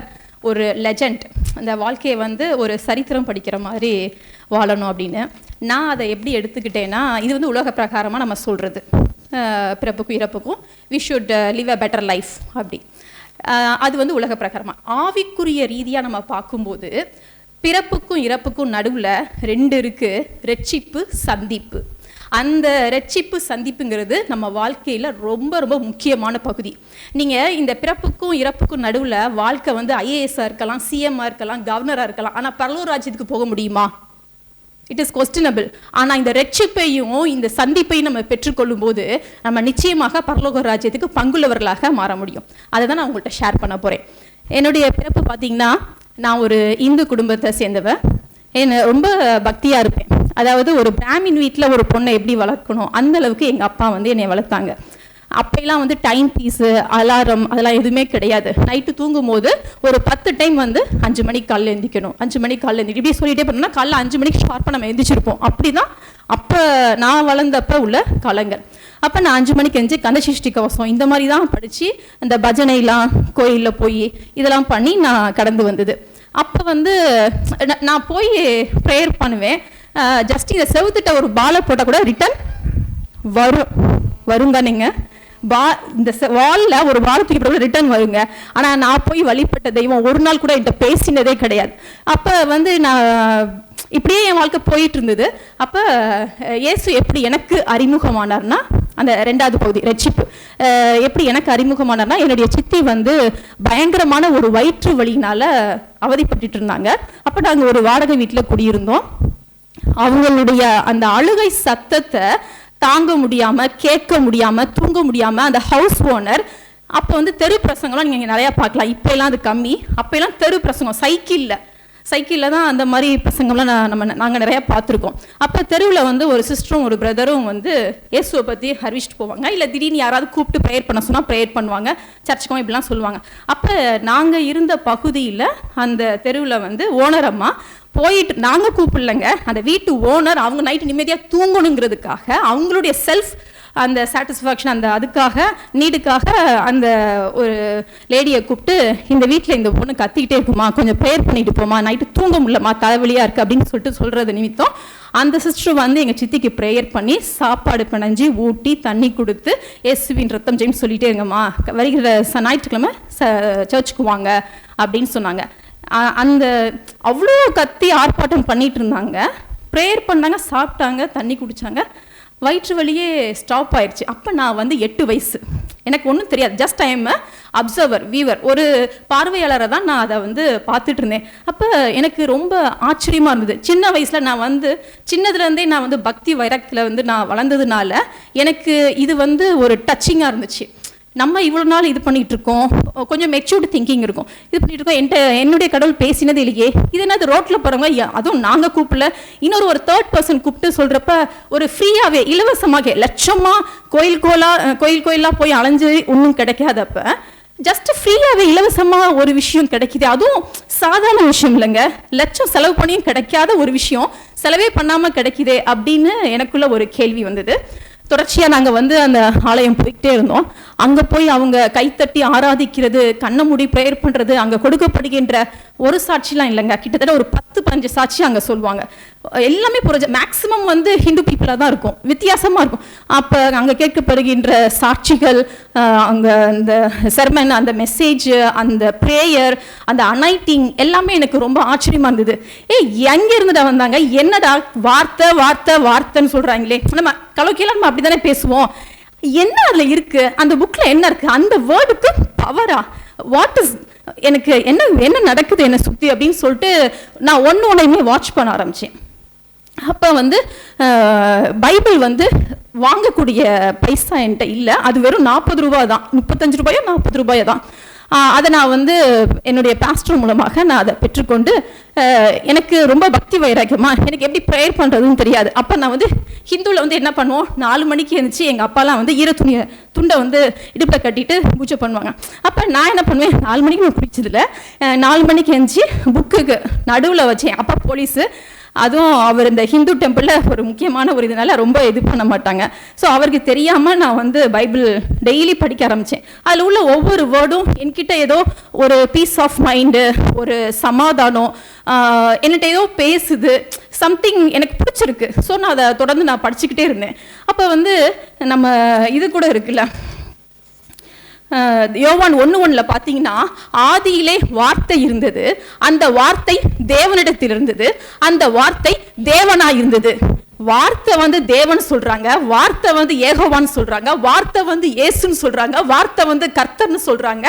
ஒரு லெஜண்ட், அந்த வாழ்க்கையை ஒரு சரித்திரம் படிக்கிற மாதிரி வாழணும் அப்படின்னு. நான் அதை எப்படி எடுத்துக்கிட்டேன்னா, இது உலக பிரகாரமாக நம்ம சொல்கிறது, பிறப்புக்கும் இறப்புக்கும் we should live a better life அப்படி. அது உலக பிரகாரமாக. ஆவிக்குரிய ரீதியாக நம்ம பார்க்கும்போது பிறப்புக்கும் இறப்புக்கும் நடுவில் 2 இருக்குது, ரட்சிப்பு, சந்திப்பு. அந்த ரட்சிப்பு சந்திப்புங்கிறது நம்ம வாழ்க்கையில் ரொம்ப ரொம்ப முக்கியமான பகுதி. நீங்கள் இந்த பிறப்புக்கும் இறப்புக்கும் நடுவில் வாழ்க்கை ஐஏஎஸ்ஸாக இருக்கலாம், சிஎம்மாக இருக்கலாம், கவர்னராக இருக்கலாம், ஆனால் பரலோக ராஜ்யத்துக்கு போக முடியுமா? It is questionable. ஆனால் இந்த ரட்சிப்பையும் இந்த சந்திப்பையும் நம்ம பெற்றுக்கொள்ளும் போது நம்ம நிச்சயமாக பரலோக ராஜ்யத்துக்கு பங்குள்ளவர்களாக மாற முடியும். அதை தான் நான் உங்கள்கிட்ட ஷேர் பண்ண போகிறேன். என்னுடைய பிறப்பு பார்த்தீங்கன்னா, நான் ஒரு இந்து குடும்பத்தை சேர்ந்தவன். ரொம்ப பக்தியாக இருப்பேன். அதாவது ஒரு பிராமின் வீட்டில் ஒரு பொண்ணை எப்படி வளர்க்கணும் அந்த அளவுக்கு எங்கள் அப்பா வந்து என்னை வளர்த்தாங்க. அப்போலாம் வந்து டைம் பீஸு, அலாரம் அதெல்லாம் எதுவுமே கிடையாது. நைட்டு தூங்கும் போது ஒரு 10 டைம் வந்து 5 மணிக்கு காலையில் எழுந்திக்கணும், 5 மணிக்கு காலையில் எழுந்திரி, இப்படி சொல்லிட்டே போனோம்னா காலைல 5 மணிக்கு ஷார்ப்பாக நம்ம எழுந்திரிச்சிருப்போம். அப்படி தான் அப்போ நான் வளர்ந்தப்போ உள்ள காலங்கள். அப்போ நான் 5 மணிக்கு எழுந்து கந்தசஷ்டி கவசம் இந்த மாதிரி தான் படித்து அந்த பஜனைலாம் கோயிலில் போய் இதெல்லாம் பண்ணி நான் கடந்து வந்தது. அப்போ வந்து நான் போய் ப்ரேயர் பண்ணுவேன். ஜஸ்ட் இந்த செவுத்துட்ட ஒரு பாலை போட்டால் கூட ரிட்டன் வரும் தானேங்க. இந்த வாலில் ஒரு வால் தூக்கி கூட ரிட்டர்ன் வருங்க. ஆனால் நான் போய் வழிபட்ட தெய்வம் ஒரு நாள் கூட என்கிட்ட பேசினதே கிடையாது. அப்போ வந்து நான் இப்படியே என் வாழ்க்கை போயிட்டு இருந்தது. அப்போ இயேசு எப்படி எனக்கு அறிமுகமானார்னா, அந்த 2வது பகுதி ரட்சிப்பு எப்படி எனக்கு அறிமுகமானார்னா, என்னுடைய சித்தி வந்து பயங்கரமான ஒரு வயிற்று வலியினால் அவதிப்பட்டு இருந்தாங்க. அப்போ நாங்கள் ஒரு வாடகை வீட்டில் குடியிருந்தோம். அவங்களுடைய அந்த அழுகை சத்தத்தை தாங்க முடியாம, கேட்க முடியாம, தூங்க முடியாம அந்த ஹவுஸ் ஓனர் அப்போ வந்து தெரு பிரசங்கம்லாம் நீங்கள் நிறையா பார்க்கலாம். இப்போலாம் அது கம்மி. அப்போலாம் தெரு பிரசங்கம் சைக்கிளில் தான் அந்த மாதிரி பிரசங்கம்லாம் நாங்கள் நிறையா பார்த்துருக்கோம். அப்போ தெருவில் வந்து ஒரு சிஸ்டரும் ஒரு பிரதரும் வந்து இயேசுவை பற்றி அறிவிச்சிட்டு போவாங்க. இல்லை திடீர்னு யாராவது கூப்பிட்டு ப்ரேயர் பண்ண சொன்னால் ப்ரேயர் பண்ணுவாங்க, சர்ச்சுக்கும் இப்படிலாம் சொல்லுவாங்க. அப்போ நாங்கள் இருந்த பகுதியில் அந்த தெருவில் வந்து ஓனர் அம்மா போயிட்டு, நாங்கள் கூப்பிடலங்க, அந்த வீட்டு ஓனர் அவங்க நைட்டு நிம்மதியாக தூங்கணுங்கிறதுக்காக அவங்களுடைய செல்ஃப் அந்த சாட்டிஸ்ஃபேக்ஷன் அந்த அதுக்காக நீடுக்காக அந்த ஒரு லேடியை கூப்பிட்டு, இந்த வீட்டில் இந்த பொண்ணு கத்திக்கிட்டே இருக்குமா, கொஞ்சம் ப்ரேயர் பண்ணிட்டு போமா, நைட்டு தூங்க முடியலமா, தலைவலியாக இருக்குது அப்படின்னு சொல்லிட்டு சொல்கிறது நிமித்தம் அந்த சிஸ்டர் வந்து எங்கள் சித்திக்கு ப்ரேயர் பண்ணி சாப்பாடு பிணைஞ்சி ஊட்டி தண்ணி கொடுத்து இயேசுவின் ரத்தம் ஜெயின்னு சொல்லிட்டே இருங்கம்மா, வருகிற ஞாயிற்றுக்கிழமை சர்ச்சுக்கு வாங்க அப்படின்னு சொன்னாங்க. அந்த அவ்வளோ கத்தி ஆர்ப்பாட்டம் பண்ணிட்டு இருந்தாங்க. ப்ரேயர் பண்ணாங்க, சாப்பிட்டாங்க, தண்ணி குடித்தாங்க, வயிற்று வலியே ஸ்டாப் ஆயிடுச்சு. அப்போ நான் வந்து 8 வயசு, எனக்கு ஒன்றும் தெரியாது. Just I am observer, viewer, ஒரு பார்வையாளரை தான் நான் அதை வந்து பார்த்துட்டு இருந்தேன். அப்போ எனக்கு ரொம்ப ஆச்சரியமாக இருந்தது. சின்ன வயசில் நான் வந்து சின்னதுலேருந்தே நான் வந்து பக்தி வைரத்தில் வந்து நான் வளர்ந்ததுனால எனக்கு இது வந்து ஒரு டச்சிங்காக இருந்துச்சு. நம்ம இவ்வளோ நாள் இது பண்ணிகிட்டு இருக்கோம், கொஞ்சம் மெச்சூர்டு திங்கிங் இருக்கும், இது பண்ணிட்டு இருக்கோம், என்னுடைய கடவுள் பேசினது இல்லையே, இது என்னது ரோட்டில் போகிறவங்க, அதுவும் நாங்கள் கூப்பிடல, இன்னொரு 3rd பர்சன் கூப்பிட்டு சொல்கிறப்ப ஒரு ஃப்ரீயாகவே இலவசமாக லட்சமாக கோயிலாக போய் அலைஞ்சு ஒன்றும் கிடைக்காதப்ப ஜஸ்ட் ஃப்ரீயாகவே இலவசமாக ஒரு விஷயம் கிடைக்கிது. அதுவும் சாதாரண விஷயம் இல்லைங்க, லட்சம் செலவு பண்ணியும் கிடைக்காத ஒரு விஷயம் செலவே பண்ணாமல் கிடைக்கிதே அப்படின்னு எனக்குள்ள ஒரு கேள்வி வந்தது. தொடர்ச்சியாக நாங்கள் வந்து அந்த ஆலயம் போய்கிட்டே இருந்தோம். அங்கே போய் அவங்க கைத்தட்டி ஆராதிக்கிறது, கண்ணை மூடி ப்ரேயர் பண்ணுறது, அங்கே கொடுக்கப்படுகின்ற ஒரு சாட்சிலாம் இல்லைங்க, கிட்டத்தட்ட ஒரு 10-15 சாட்சி அங்கே சொல்லுவாங்க. எல்லாமே மேக்ஸிமம் வந்து ஹிந்து பீப்புளாக தான் இருக்கும், வித்தியாசமாக இருக்கும். அப்போ அங்கே கேட்கப்படுகின்ற சாட்சிகள், அங்கே அந்த செர்மன், அந்த மெசேஜ், அந்த ப்ரேயர், அந்த அனைட்டிங் எல்லாமே எனக்கு ரொம்ப ஆச்சரியமாக இருந்தது. எங்கே இருந்துடா வந்தாங்க, என்னடா வார்த்தைன்னு சொல்கிறாங்களே, நம்ம கலோக்கியெல்லாம் நம்ம அப்படி தானே பேசுவோம், என்ன அதில் இருக்குது, அந்த புக்கில் என்ன இருக்குது, அந்த வேர்டுக்கு பவரா, வாட் இஸ், எனக்கு என்ன நடக்குது என்னை சுற்றி அப்படின்னு சொல்லிட்டு நான் ஒன்றையுமே வாட்ச் பண்ண ஆரம்பித்தேன். அப்போ வந்து பைபிள் வந்து வாங்கக்கூடிய பைசா என்கிட்ட இல்லை, அது வெறும் 40 ரூபா தான், 35 ரூபாயோ 40 ரூபாயோ தான். அதை நான் வந்து என்னுடைய பாஸ்டர் மூலமாக நான் அதை பெற்றுக்கொண்டு, எனக்கு ரொம்ப பக்தி வைராக்கியமா, எனக்கு எப்படி ப்ரேயர் பண்ணுறதுன்னு தெரியாது. அப்போ நான் வந்து ஹிந்துவில் வந்து என்ன பண்ணுவோம், 4 மணிக்கு எழுந்துச்சு எங்கள் அப்பாலாம் வந்து துண்டை வந்து இடுப்பில் கட்டிட்டு பூஜை பண்ணுவாங்க. அப்போ நான் என்ன பண்ணுவேன், 4 மணிக்கு நான் குடிச்சதில்லை, 4 மணிக்கு எழுந்துச்சு புக்குக்கு நடுவில் வச்சேன். அப்பா போலீஸு, அதுவும் அவர் இந்த ஹிந்து டெம்பிளில் ஒரு முக்கியமான ஒரு இதனால ரொம்ப இது பண்ண மாட்டாங்க. ஸோ அவருக்கு தெரியாமல் நான் வந்து பைபிள் டெய்லி படிக்க ஆரம்பித்தேன். அதில் உள்ள ஒவ்வொரு வேர்டும் என்கிட்ட ஏதோ ஒரு பீஸ் ஆஃப் மைண்டு, ஒரு சமாதானம், என்கிட்ட ஏதோ பேசுது, சம்திங் எனக்கு பிடிச்சிருக்கு. ஸோ நான் அதை தொடர்ந்து நான் படிச்சுக்கிட்டே இருந்தேன். அப்போ வந்து நம்ம இது கூட இருக்குல்ல, யோவான் 1:1 பார்த்தீங்கன்னா, ஆதியிலே வார்த்தை இருந்தது, அந்த வார்த்தை தேவனிடத்தில் இருந்தது, அந்த வார்த்தை தேவனாய் இருந்தது. வார்த்தை வந்து தேவன் சொல்றாங்க, வார்த்தை வந்து யெகோவான்னு சொல்றாங்க, வார்த்தை வந்து இயேசுன்னு சொல்றாங்க, வார்த்தை வந்து கர்த்தர்னு சொல்றாங்க,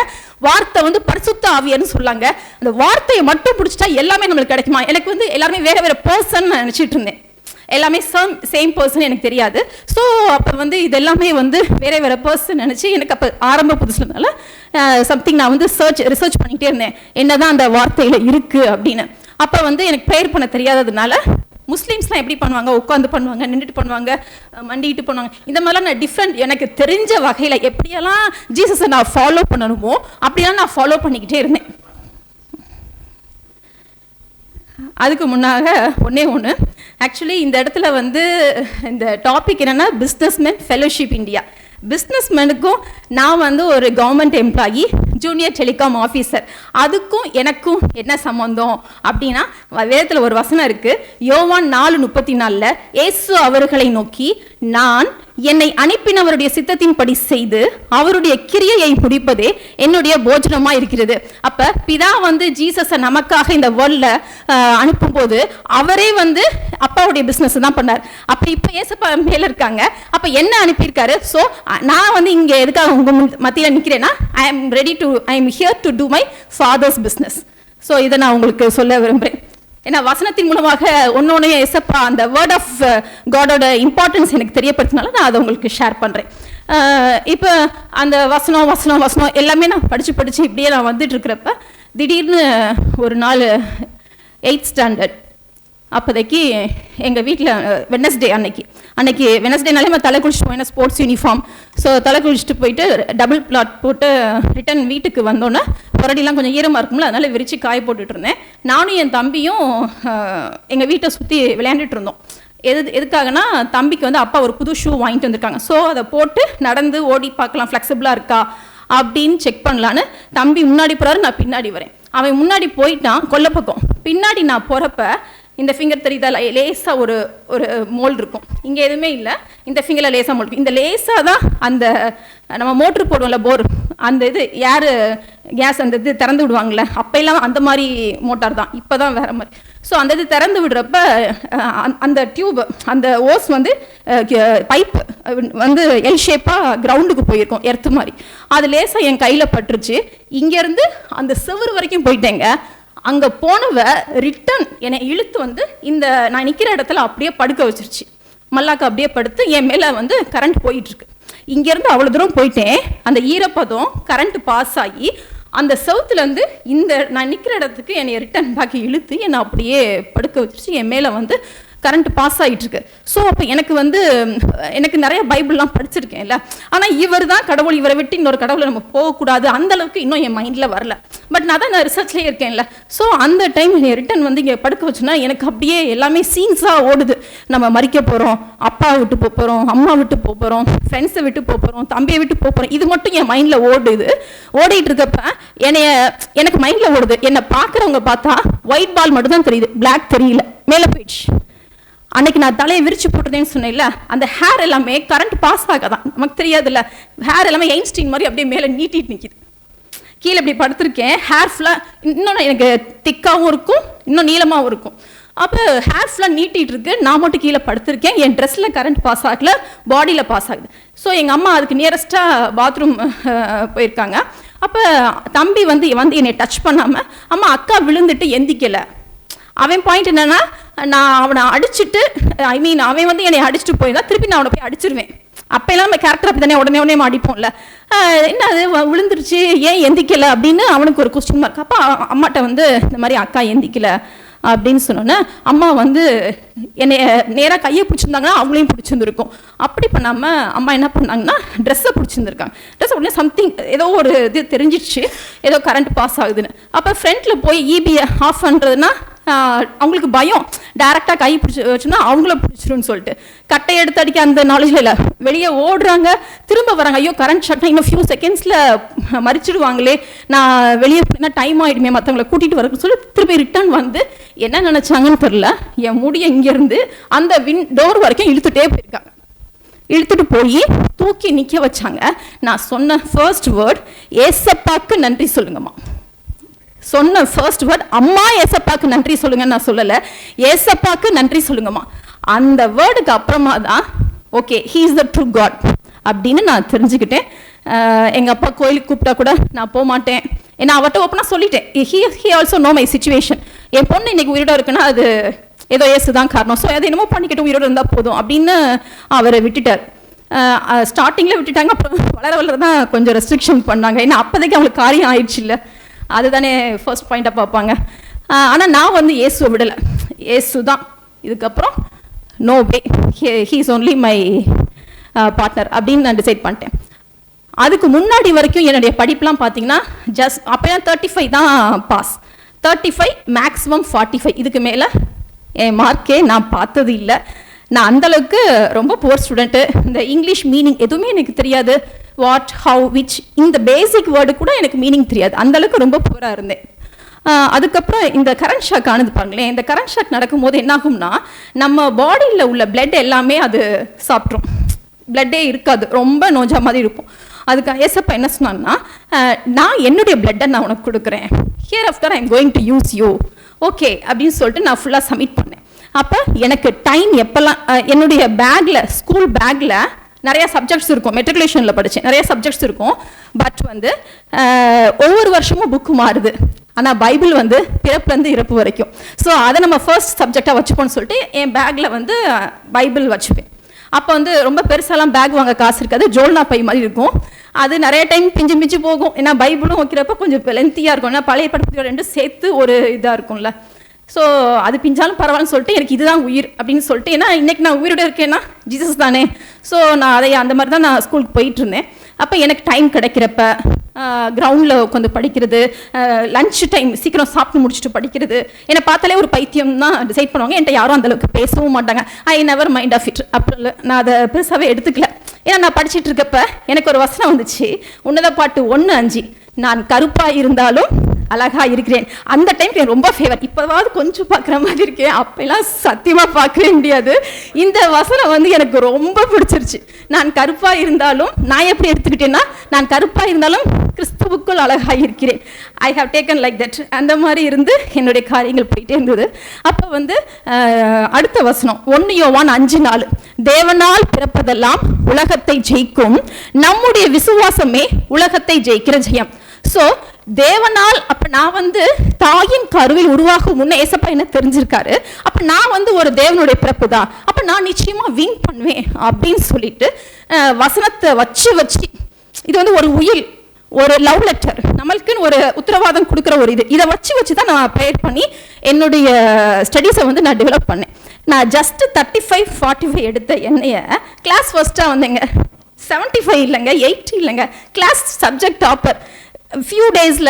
வார்த்தை வந்து பரிசுத்த ஆவியர்னு சொல்லாங்க. அந்த வார்த்தையை மட்டும் பிடிச்சிட்டா எல்லாமே நம்மளுக்கு கிடைக்குமா? எனக்கு வந்து எல்லாருமே வேற வேற பர்சன் நினைச்சிட்டு இருந்தேன். எல்லாமே சேம் பர்சன் எனக்கு தெரியாது. ஸோ அப்போ வந்து இது எல்லாமே வந்து வேற வேற பர்சன் நினச்சி எனக்கு அப்போ ஆரம்ப புதுசுனால சம்திங் நான் வந்து ரிசர்ச் பண்ணிக்கிட்டே இருந்தேன் என்னதான் அந்த வார்த்தையில் இருக்குது அப்படின்னு. அப்போ வந்து எனக்கு ப்ரேயர் பண்ண தெரியாததுனால முஸ்லீம்ஸ்லாம் எப்படி பண்ணுவாங்க, உட்காந்து பண்ணுவாங்க, நின்றுட்டு பண்ணுவாங்க, மண்டிட்டு பண்ணுவாங்க, இந்த மாதிரிலாம் நான் டிஃப்ரெண்ட் எனக்கு தெரிஞ்ச வகையில் எப்படியெல்லாம் ஜீசஸை நான் ஃபாலோ பண்ணணுமோ அப்படியெல்லாம் நான் ஃபாலோ பண்ணிக்கிட்டே இருந்தேன். அதுக்கு முன்னாக ஒன்று ஆக்சுவலி இந்த இடத்துல வந்து இந்த டாபிக் என்னென்னா பிஸ்னஸ்மேன் ஃபெலோஷிப் இந்தியா. பிஸ்னஸ்மேனுக்கும் நான் வந்து ஒரு government employee, junior telecom officer, அதுக்கும் எனக்கும் என்ன சம்பந்தம் அப்படின்னா வேதத்தில் ஒரு வசனம் இருக்குது, யோவான் 4:34 இயேசு அவர்களை நோக்கி நான் என்னை அனுப்பினவருடைய சித்தத்தின்படி செய்து அவருடைய கிரியையை முடிப்பதே என்னுடைய போஜனமாக இருக்கிறது. அப்போ பிதா வந்து ஜீசஸை நமக்காக இந்த வேர்ல்டில் அனுப்பும்போது அவரே வந்து அப்பாவுடைய பிஸ்னஸ் தான் பண்ணார். அப்போ இப்போ ஏசப்பா மேலே இருக்காங்க, அப்போ என்ன அனுப்பியிருக்காரு. ஸோ நான் வந்து இங்கே எதுக்காக உங்கள் மத்தியில் நிற்கிறேன்னா I am here to do my father's business. So இதை நான் உங்களுக்கு சொல்ல விரும்புகிறேன். ஏன்னா வசனத்தின் மூலமாக ஒன்று எசப்பா அந்த வேர்ட் ஆஃப் காடோட இம்பார்ட்டன்ஸ் எனக்கு தெரியப்படுத்தினால நான் அதை உங்களுக்கு ஷேர் பண்ணுறேன். இப்போ அந்த வசனம் எல்லாமே நான் படித்து இப்படியே நான் வந்துட்டு இருக்கிறப்ப திடீர்னு ஒரு நாள் 8th ஸ்டாண்டர்ட் அப்போதைக்கு எங்கள் வீட்டில் வெட்னஸ்டே அன்னைக்கு வெட்னஸ்டேனாலே நம்ம தலை குளிச்சுட்டு போய் ஸ்போர்ட்ஸ் யூனிஃபார்ம், ஸோ தலை குளிச்சுட்டு போயிட்டு டபுள் பிளாட் போட்டு ரிட்டன் வீட்டுக்கு வந்தோன்னே புரடிலாம் கொஞ்சம் ஈரமாக இருக்கும்ல, அதனால் விரித்து காய போட்டுட்டு இருந்தேன். நானும் என் தம்பியும் எங்கள் வீட்டை சுற்றி விளையாண்டுட்டு இருந்தோம். எதுக்காகனா தம்பிக்கு வந்து அப்பா ஒரு புது ஷூ வாங்கிட்டு வந்திருக்காங்க, ஸோ அதை போட்டு நடந்து ஓடி பார்க்கலாம் ஃப்ளெக்சிபிளாக இருக்கா அப்படின்னு செக் பண்ணலான்னு தம்பி முன்னாடி போகிறாரு, நான் பின்னாடி வரேன். அவன் முன்னாடி போயிட்டான் கொல்லை பக்கம், பின்னாடி நான் போகிறப்ப இந்த ஃபிங்கர் தெரியுதா லேசாக ஒரு மோல்டு இருக்கும், இங்கே எதுவுமே இல்லை, இந்த ஃபிங்கரில் லேசாக மோல்டு இருக்கும். இந்த லேசாக தான் அந்த நம்ம மோட்ரு போடுவோம்ல போர், அந்த இது ஏர் கேஸ் அந்த இது திறந்து விடுவாங்கள்ல, அப்போல்லாம் அந்த மாதிரி மோட்டார் தான், இப்போ தான் வேறு மாதிரி. ஸோ அந்த இது திறந்து விடுறப்ப அந்த டியூப் அந்த ஓஸ் வந்து பைப் வந்து எல் ஷேப்பாக கிரவுண்டுக்கு போயிருக்கும், எர்த்து மாதிரி. அது லேசாக என் கையில் பட்டுருச்சு, இங்கேருந்து அந்த செவுறு வரைக்கும் போயிட்டேங்க. அங்கே போனவ ரிட்டன் என்னை இழுத்து வந்து இந்த நான் நிற்கிற இடத்துல அப்படியே படுக்க வச்சிருச்சு, மல்லாக்க அப்படியே படுத்து என் மேலே வந்து கரண்ட் போயிட்டுருக்கு. இங்கேருந்து அவ்வளோ தூரம் போயிட்டேன், அந்த ஈரப்பதம் கரண்ட் பாஸ் ஆகி அந்த சவுத்துலேருந்து இந்த நான் நிற்கிற இடத்துக்கு என்னை ரிட்டன் பாக்கி இழுத்து என்னை அப்படியே படுக்க வச்சிருச்சு, என் மேலே வந்து கரண்ட் பாஸ் ஆகிட்டுருக்கு. ஸோ அப்போ எனக்கு நிறைய பைபிள்லாம் படிச்சிருக்கேன்ல, ஆனால் இவர் தான் கடவுள், இவரை விட்டு இன்னொரு கடவுளை நம்ம போகக்கூடாது, அந்தளவுக்கு இன்னும் என் மைண்டில் வரல. பட் நான் தான் ரிசர்ச்லேயே இருக்கேன்ல. ஸோ அந்த டைம் ரிட்டன் வந்து இங்கே படுக்க வச்சுன்னா எனக்கு அப்படியே எல்லாமே சீன்ஸாக ஓடுது. நம்ம மறிக்க போகிறோம், அப்பா விட்டு போகிறோம், அம்மா விட்டு போகிறோம், ஃப்ரெண்ட்ஸை விட்டு போகிறோம், தம்பியை விட்டு போகிறோம், இது மட்டும் என் மைண்டில் ஓடிட்டு இருக்கப்ப எனக்கு மைண்டில் ஓடுது. என்னை பார்க்குறவங்க பார்த்தா ஒயிட் பால் மட்டும் தான் தெரியுது, பிளாக் தெரியல, மேலே போயிடுச்சு. அன்னைக்கு நான் தலையை விரிச்சு போட்டதேன்னு சொன்னேன்ல, அந்த ஹேர் எல்லாமே கரண்ட் பாஸ் ஆகாதான், நமக்கு தெரியாதுல்ல, ஹேர் எல்லாமே எயின்ஸ்டீன் மாதிரி அப்படியே மேலே நீட்டிட்டு நிற்கிது. கீழே இப்படி படுத்திருக்கேன், ஹேர் ஃபுல்லாக இன்னும் எனக்கு திக்காகவும் இருக்கும், இன்னும் நீளமாகவும் இருக்கும். அப்போ ஹேர் ஃபுல்லாக நீட்டிகிட்டு இருக்கு, நான் மட்டும் கீழே படுத்திருக்கேன், என் ட்ரெஸ்ஸில் கரண்ட் பாஸ் ஆகல, பாடியில் பாஸ் ஆகுது. ஸோ எங்கள் அம்மா அதுக்கு நியரஸ்ட்டாக பாத்ரூம் போயிருக்காங்க. அப்போ தம்பி வந்து என்னை டச் பண்ணாமல், அம்மா அக்கா விழுந்துட்டு எந்திக்கலை. அவன் பாயிண்ட் என்னன்னா, நான் அவனை அடிச்சுட்டு அவன் வந்து என்னை அடிச்சுட்டு போயிருந்தா திருப்பி நான் அவனை போய் அடிச்சிருவேன். அப்போ எல்லாம் நம்ம கேரக்டர் அப்படி தானே உடனே அடிப்போம்ல, என்ன அது விழுந்துருச்சு ஏன் எந்திக்கலை அப்படின்னு அவனுக்கு ஒரு கொஸ்டின் மார்க். அப்போ அம்மாட்ட வந்து இந்த மாதிரி அக்கா எந்திக்கலை அப்படின்னு சொன்னோன்னே அம்மா வந்து என்னை நேராக கையை பிடிச்சிருந்தாங்கன்னா அவங்களையும் பிடிச்சிருந்துருக்கும். அப்படி பண்ணாமல் அம்மா என்ன பண்ணாங்கன்னா ட்ரெஸ்ஸை பிடிச்சிருந்துருக்காங்க. ட்ரெஸ் உடனே சம்திங் ஏதோ ஒரு இது தெரிஞ்சிடுச்சு, ஏதோ கரண்ட் பாஸ் ஆகுதுன்னு. அப்போ ஃப்ரண்ட்டில் போய் இபியை ஆஃப் பண்ணுறதுன்னா அவங்களுக்கு பயம், டைரெக்டாக கை பிடிச்சி வச்சோன்னா அவங்கள பிடிச்சிருன்னு சொல்லிட்டு கட்டை எடுத்து அடிக்க அந்த நாலேஜில் இல்லை. வெளியே ஓடுறாங்க, திரும்ப வராங்க, ஐயோ கரண்ட் ஷார்ட்னா இன்னும் ஃபியூ செகண்ட்ஸில் மறிச்சிடுவாங்களே, நான் வெளியே போனால் டைம் ஆகிடுமே மற்றவங்களை கூட்டிகிட்டு வரக்குன்னு சொல்லி திருப்பி ரிட்டர்ன் வந்து என்ன நினச்சாங்கன்னு தெரில, என் முடியை இங்கேருந்து அந்த டோர் வரைக்கும் இழுத்துட்டே போயிருக்காங்க. இழுத்துட்டு போய் தூக்கி நிற்க வச்சாங்க. நான் சொன்ன ஃபர்ஸ்ட் வேர்ட் ஏசப்பாக்கு நன்றி சொல்லுங்கம்மா. சொன்ன ஃபர்ஸ்ட் வேர்ட் அம்மா ஏசப்பாக்கு நன்றி சொல்லுங்கன்னு நான் சொல்லலை, ஏசப்பாக்கு நன்றி சொல்லுங்கம்மா. அந்த வேர்டுக்கு அப்புறமா தான் okay he is the true God அப்படின்னு நான் தெரிஞ்சுக்கிட்டேன். எங்கள் அப்பா கோயிலுக்கு கூப்பிட்டா கூட நான் போக மாட்டேன், ஏன்னா அவர்கிட்ட ஓப்பனாக சொல்லிட்டேன். He also know my situation. என் பொண்ணு இன்னைக்கு உயிரோட இருக்குன்னா அது ஏதோ இயேசு தான் காரணம், ஸோ அதை என்னமோ பண்ணிக்கிட்டு உயிரோடு இருந்தால் போதும் அப்படின்னு அவரை விட்டுட்டார். ஸ்டார்டிங்கில் விட்டுட்டாங்க, அப்புறம் வளர வளர தான் கொஞ்சம் ரெஸ்ட்ரிக்ஷன் பண்ணாங்க. ஏன்னா அப்போதைக்கு அவங்களுக்கு காரியம் ஆயிடுச்சு இல்லை, அதுதானே ஃபர்ஸ்ட் பாயிண்ட்டாக பார்ப்பாங்க. ஆனால் நான் வந்து இயேசுவை விடலை, இயேசு தான் இதுக்கப்புறம், no way, he is only my partner அப்படின்னு நான் டிசைட் பண்ணிட்டேன். அதுக்கு முன்னாடி வரைக்கும் என்னுடைய படிப்புலாம் பார்த்தீங்கன்னா அப்போலாம் 35 தான் பாஸ், 35 மேக்ஸிமம் 45, இதுக்கு மேலே என் மார்க்கே நான் பார்த்தது இல்லை. நான் அந்தளவுக்கு ரொம்ப புவர் ஸ்டூடெண்ட்டு. இந்த இங்கிலீஷ் மீனிங் எதுவுமே எனக்கு தெரியாது, வாட் ஹவு விச் இந்த பேசிக் வேர்டு கூட எனக்கு மீனிங் தெரியாது, அந்தளவுக்கு ரொம்ப புவராக இருந்தேன். அதுக்கப்புறம் இந்த கரண்ட் ஷாக் ஆனது பாருங்களேன். இந்த கரண்ட் ஷாக் நடக்கும்போது என்னாகும்னா நம்ம பாடியில் உள்ள பிளட் எல்லாமே அது சாப்பிட்ரும், பிளட்டே இருக்காது, ரொம்ப நோஞ்சா மாதிரி இருக்கும். அதுக்கு ஏசப்பா என்ன சொன்னான்னா, நான் என்னுடைய பிளட்டை நான் உனக்கு கொடுக்குறேன், here after I am going to use you, okay அப்படின்னு சொல்லிட்டு நான் ஃபுல்லாக சப்மிட் பண்ணேன். அப்போ எனக்கு டைம் எப்போல்லாம் என்னுடைய பேக்கில், ஸ்கூல் பேக்கில் நிறையா சப்ஜெக்ட்ஸ் இருக்கும், மெட்ரிகுலேஷனில் படித்தேன், நிறைய சப்ஜெக்ட்ஸ் இருக்கும். பட் வந்து ஒவ்வொரு வருஷமும் புக்கு மாறுது, ஆனால் பைபிள் வந்து பிறப்புலேருந்து இறப்பு வரைக்கும். ஸோ அதை நம்ம ஃபர்ஸ்ட் சப்ஜெக்டாக வச்சுப்போன்னு சொல்லிட்டு என் பேக்கில் வந்து பைபிள் வச்சுப்பேன். அப்போ வந்து ரொம்ப பெருசாலாம் பேக் வாங்க காசு இருக்காது, ஜோல்னா பை மாதிரி இருக்கும். அது நிறைய டைம் பிஞ்சு பிஞ்சு போகும், ஏன்னா பைபிளும் வைக்கிறப்ப கொஞ்சம் லென்த்தியாக இருக்கும், ஏன்னா பழைய படத்துக்கு ரெண்டும் சேர்த்து ஒரு இதாக இருக்கும்ல. ஸோ அது பிஞ்சாலும் பரவாயில்லன்னு சொல்லிட்டு எனக்கு இதுதான் உயிர் அப்படின்னு சொல்லிட்டு, ஏன்னா இன்றைக்கி நான் உயிரோடு இருக்கேன்னா ஜீசஸ் தானே. ஸோ நான் அந்த மாதிரி தான் நான் ஸ்கூலுக்கு போயிட்டு இருந்தேன். அப்போ எனக்கு டைம் கிடைக்கிறப்ப கிரவுண்டில் உட்காந்து படிக்கிறது, லஞ்ச் டைம் சீக்கிரம் சாப்பிட்டு முடிச்சுட்டு படிக்கிறது, என்னை பார்த்தாலே ஒரு பைத்தியம் தான் டிசைட் பண்ணுவாங்க. என்கிட்ட யாரும் அந்தளவுக்கு பேசவும் மாட்டாங்க. I never mind of it, அப்புறம் நான் அதை பெருசாகவே எடுத்துக்கல. ஏன்னா நான் படிச்சுட்டு இருக்கப்ப எனக்கு ஒரு வசனம் வந்துச்சு, உன்னத பாட்டு 1:5, நான் கருப்பாக இருந்தாலும் அழகா இருக்கிறேன். அந்த டைம் ரொம்ப ஃபேவர், இப்போவாவது கொஞ்சம் பார்க்குற மாதிரி இருக்கேன், அப்பெல்லாம் சத்தியமாக பார்க்கவே முடியாது. இந்த வசனம் வந்து எனக்கு ரொம்ப பிடிச்சிருச்சு. நான் கருப்பாக இருந்தாலும், நான் எப்படி எடுத்துக்கிட்டேன்னா, நான் கருப்பாக இருந்தாலும் கிறிஸ்துவுக்குள் அழகாக இருக்கிறேன், I have taken like that. அந்த மாதிரி இருந்து என்னுடைய காரியங்கள் போயிட்டே இருந்தது. அப்போ வந்து அடுத்த வசனம் 1 யோவான் 5:4, தேவனால் பிறப்பதெல்லாம் உலகத்தை ஜெயிக்கும், நம்முடைய விசுவாசமே உலகத்தை ஜெயிக்கிற ஜெயம். ஸோ தேவனால், அப்போ நான் வந்து தாயின் கருவில் உருவாகும் முன்னே ஏசப்பா என்ன தெரிஞ்சிருக்காரு. அப்போ நான் வந்து ஒரு தேவனுடைய பிறப்பு தான், அப்போ நான் நிச்சயமாக வின் பண்ணுவேன் அப்படின்னு சொல்லிட்டு வசனத்தை வச்சு இது வந்து ஒரு உயில், ஒரு லவ் லெட்டர், நம்மளுக்குன்னு ஒரு உத்தரவாதம் கொடுக்குற ஒரு இதை வச்சு தான் நான் ப்ரேயர் பண்ணி என்னுடைய ஸ்டடீஸை வந்து நான் டெவலப் பண்ணேன். நான் ஜஸ்ட் 35-45 எடுத்த என்னைய கிளாஸ் ஃபர்ஸ்ட்டாக வந்தேங்க, 75 இல்லைங்க, 80 இல்லைங்க, கிளாஸ் சப்ஜெக்ட் டாப்பர். ஃபியூ டேஸில்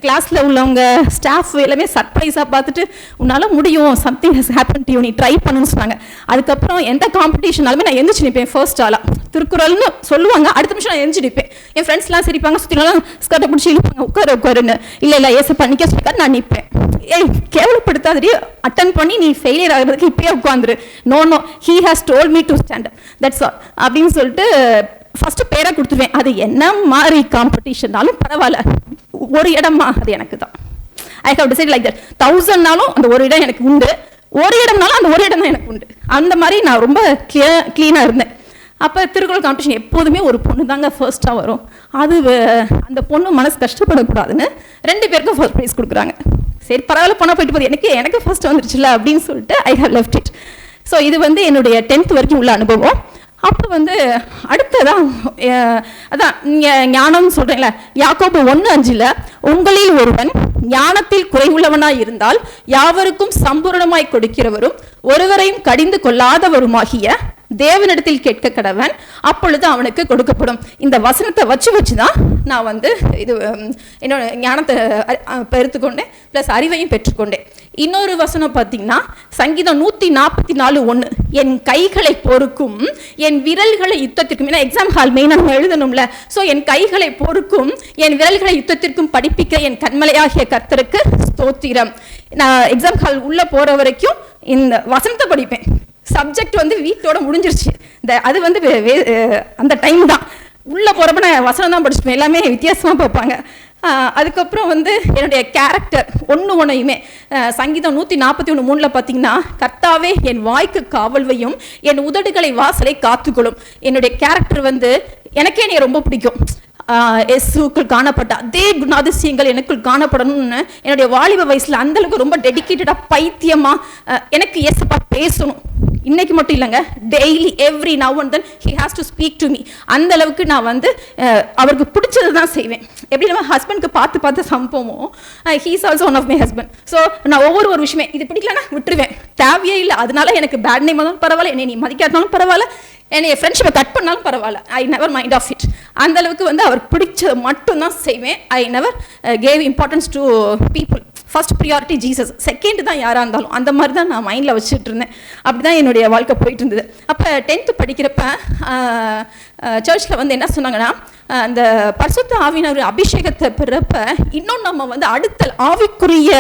கிளாஸில் உள்ளவங்க ஸ்டாஃப் எல்லாமே சர்ப்ரைஸாக பார்த்துட்டு, உன்னால் முடியும், something has happen to you, நீ ட்ரை பண்ணுன்னு சொன்னாங்க. அதுக்கப்புறம் எந்த காம்படிஷனாலுமே நான் எந்திரிச்சு நிற்பேன் ஃபர்ஸ்ட் ஆளாக. திருக்குறள்னு சொல்லுவாங்க, அடுத்த நிமிஷம் நான் எந்திரிச்சு நிற்பேன். என் ஃப்ரெண்ட்ஸ்லாம் சிரிப்பாங்க, சுற்றிலாம் ஸ்கர்ட்டை பிடிச்சி இழுப்பாங்க, உட்காருன்னு. இல்லை ஏசப்பா நிற்க சொல்லிக்காரு, நான் நிற்பேன். கேவலப்படுத்தாதடி, அட்டன் பண்ணி நீ ஃபெயிலியர் ஆகிறதுக்கு இப்பயே உட்காந்துரு, no he has told me to stand up, that's all அப்படின்னு சொல்லிட்டு ஃபஸ்ட்டு பேரை கொடுத்துருவேன். அது என்ன மாதிரி காம்படிஷன்னாலும் பரவாயில்ல, ஒரு இடமா அது எனக்கு தான். I have decide like that. 1000நாலும் அந்த ஒரு இடம் எனக்கு உண்டு, ஒரு இடம்னாலும் அந்த ஒரு இடம் தான் எனக்கு உண்டு. அந்த மாதிரி நான் ரொம்ப க்ளீனாக இருந்தேன். அப்போ திருக்குறள் காம்படிஷன் எப்போதுமே ஒரு பொண்ணு தாங்க ஃபர்ஸ்ட்டாக வரும். அது அந்த பொண்ணு மனசு கஷ்டப்படக்கூடாதுன்னு 2 பேருக்கும் ஃபர்ஸ்ட் ப்ரைஸ் கொடுக்குறாங்க. சரி பரவாயில்ல, பொண்ணாக போயிட்டு போகுது, எனக்கு ஃபர்ஸ்ட் வந்துருச்சுல அப்படின்னு சொல்லிட்டு I have left it. So இது வந்து என்னுடைய 10th வரைக்கும் உள்ள அனுபவம். அப்போ வந்து அடுத்ததான் அதான் ஞானம்னு சொல்கிறேன்ல, யாக்கோபு 1:5, உங்களில் ஒருவன் ஞானத்தில் குறைவுள்ளவனாய் இருந்தால் யாவருக்கும் சம்பூர்ணமாய் கொடுக்கிறவரும் ஒருவரையும் கடிந்து கொள்ளாதவருமாகிய தேவனிடத்தில் கேட்க கடவன், அப்பொழுது அவனுக்கு கொடுக்கப்படும். இந்த வசனத்தை வச்சு தான் நான் வந்து இது என்னோட ஞானத்தை பெருத்துக்கொண்டேன், ப்ளஸ் அறிவையும் பெற்றுக்கொண்டேன். இன்னொரு வசனம் பார்த்தீங்கன்னா சங்கீதம் 144:1, என் கைகளை பொறுக்கும் என் விரல்களை யுத்தத்திற்கும், ஏன்னா எக்ஸாம் ஹால் மெயினாக நம்ம எழுதணும்ல, ஸோ என் கைகளை பொறுக்கும் என் விரல்களை யுத்தத்திற்கும் படிப்பிக்க என் கண்மலையாகிய கர்த்தருக்கு ஸ்தோத்திரம். நான் எக்ஸாம் ஹால் உள்ளே போகிற வரைக்கும் இந்த வசனத்தை படிப்பேன். சப்ஜெக்ட் வந்து வீட்டோட முடிஞ்சிருச்சு, அது வந்து அந்த டைம் தான். உள்ளே போகிறப்ப நான் வசனம் தான் படிச்சுப்பேன், எல்லாமே வித்தியாசமாக பார்ப்பாங்க. அதுக்கப்புறம் வந்து என்னுடைய கேரக்டர் ஒன்றையுமே சங்கீதம் 141:3 பார்த்தீங்கன்னா, கர்த்தாவே என் வாய்க்கு காவல்வையும் என் உதடுகளை வாசலை காத்துக்கொள்ளும். என்னுடைய கேரக்டர் வந்து எனக்கே என்னை ரொம்ப பிடிக்கும். இயேசுக்குள் காணப்பட்ட அதே குணாதிசயங்கள் எனக்குள் காணப்படணும்னு என்னுடைய வாலிப வயசில் அந்தளவுக்கு ரொம்ப டெடிக்கேட்டடாக பைத்தியமாக எனக்கு இயேசப்பா பேசணும். இன்னைக்கு மட்டும் இல்லைங்க, daily every now and then he has to speak to me. அந்த அளவுக்கு நான் வந்து அவருக்கு பிடிச்சது தான் செய்வேன். எப்படி நம்ம ஹஸ்பண்ட்க்கு பார்த்து சம்பவம், he is also one of my husband. So நான் ஒவ்வொரு விஷயமே இது பிடிக்கலன்னா விட்டுருவேன், தேவையே இல்லை. அதனால எனக்கு பேட் நேம் வந்தாலும் பரவாயில்ல, என்னை நீ மதிக்காட்டாலும் பரவாயில்ல, என்னை ஃப்ரெண்ட்ஷிப்பை கட் பண்ணாலும் பரவாயில்ல, I never mind of it. அந்த அளவுக்கு வந்து அவருக்கு பிடிச்சது மட்டும்தான் செய்வேன். I never gave importance to people. First priority Jesus, second தான் யாராக இருந்தாலும். அந்த மாதிரி தான் நான் மைண்டில் வச்சுட்டு இருந்தேன். அப்படி தான் என்னுடைய வாழ்க்கை போயிட்டு இருந்தது. அப்போ 10th படிக்கிறப்ப சர்ச்சில் வந்து என்ன சொன்னாங்கன்னா, அந்த பரிசுத்த ஆவியினர் அபிஷேகத்தை பெறப்ப இன்னும் நம்ம வந்து அடுத்த ஆவிக்குரிய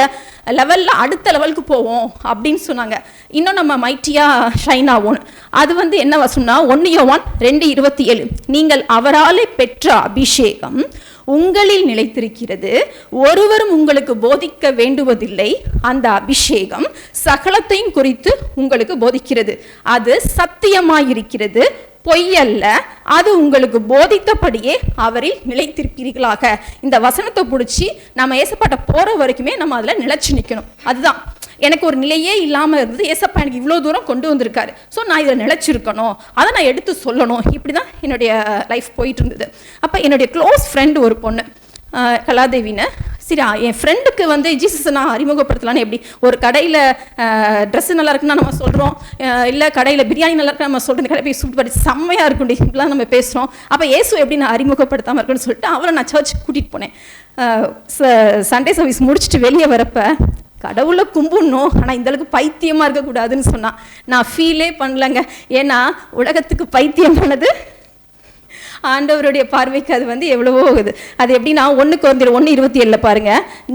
லெவலில் அடுத்த லெவலுக்கு போவோம் அப்படின்னு சொன்னாங்க. இன்னும் நம்ம மைட்டியாக ஷைன் ஆகும். அது வந்து என்ன வசனம்னா 1 யோவான் 2:27, நீங்கள் அவராலே பெற்ற அபிஷேகம் உங்களில் நிலைத்திருக்கிறது, ஒருவரும் உங்களுக்கு போதிக்க வேண்டுவதில்லை. அந்த அபிஷேகம் சகலத்தையும் குறித்து உங்களுக்கு போதிக்கிறது, அது சத்தியமாயிருக்கிறது, பொய்யல்ல, அது உங்களுக்கு போதித்தபடியே அவரில் நிலைத்திருப்பீர்களாக. இந்த வசனத்தை பிடிச்சி நம்ம ஏசப்பாட்ட போகிற வரைக்குமே நம்ம அதில் நிலைச்சு நிற்கணும். அதுதான் எனக்கு ஒரு நிலையே இல்லாமல் இருந்தது. ஏசப்பா எனக்கு இவ்வளோ தூரம் கொண்டு வந்திருக்காரு, ஸோ நான் இதில் நிலைச்சிருக்கணும், அதை நான் எடுத்து சொல்லணும். இப்படி தான் என்னுடைய லைஃப் போயிட்டு இருந்தது. அப்போ என்னுடைய க்ளோஸ் ஃப்ரெண்டு ஒரு பொண்ணு, கலாதேவின்னு. சரி, என் ஃப்ரெண்டுக்கு வந்து ஜீசஸை நான் அறிமுகப்படுத்தலான்னு, எப்படி ஒரு கடையில் ட்ரெஸ்ஸு நல்லா இருக்குன்னா நம்ம சொல்கிறோம், இல்லை கடையில் பிரியாணி நல்லா இருக்குன்னு நம்ம சொல்கிறோம், கடை போய் சூட் பண்ணி செம்மையாக இருக்குண்டி இப்படிலாம் நம்ம பேசுகிறோம். அப்போ இயேசு எப்படி நான் அறிமுகப்படுத்தாமல் இருக்குன்னு சொல்லிட்டு அவரை நான் சர்ச்சுக்கு கூட்டிகிட்டு போனேன். சண்டே சர்வீஸ் முடிச்சுட்டு வெளியே வரப்போ, கடவுளை கும்பிடணும், ஆனால் இந்தளவுக்கு பைத்தியமாக இருக்கக்கூடாதுன்னு சொன்னான். நான் ஃபீலே பண்ணலங்க. ஏன்னா உலகத்துக்கு பைத்தியமானது ஆண்டவருடைய பார்வைக்கு அது வந்து எவ்வளவோ இது. அது எப்படின்னா 1 Corinthians 1:27 பாருங்க,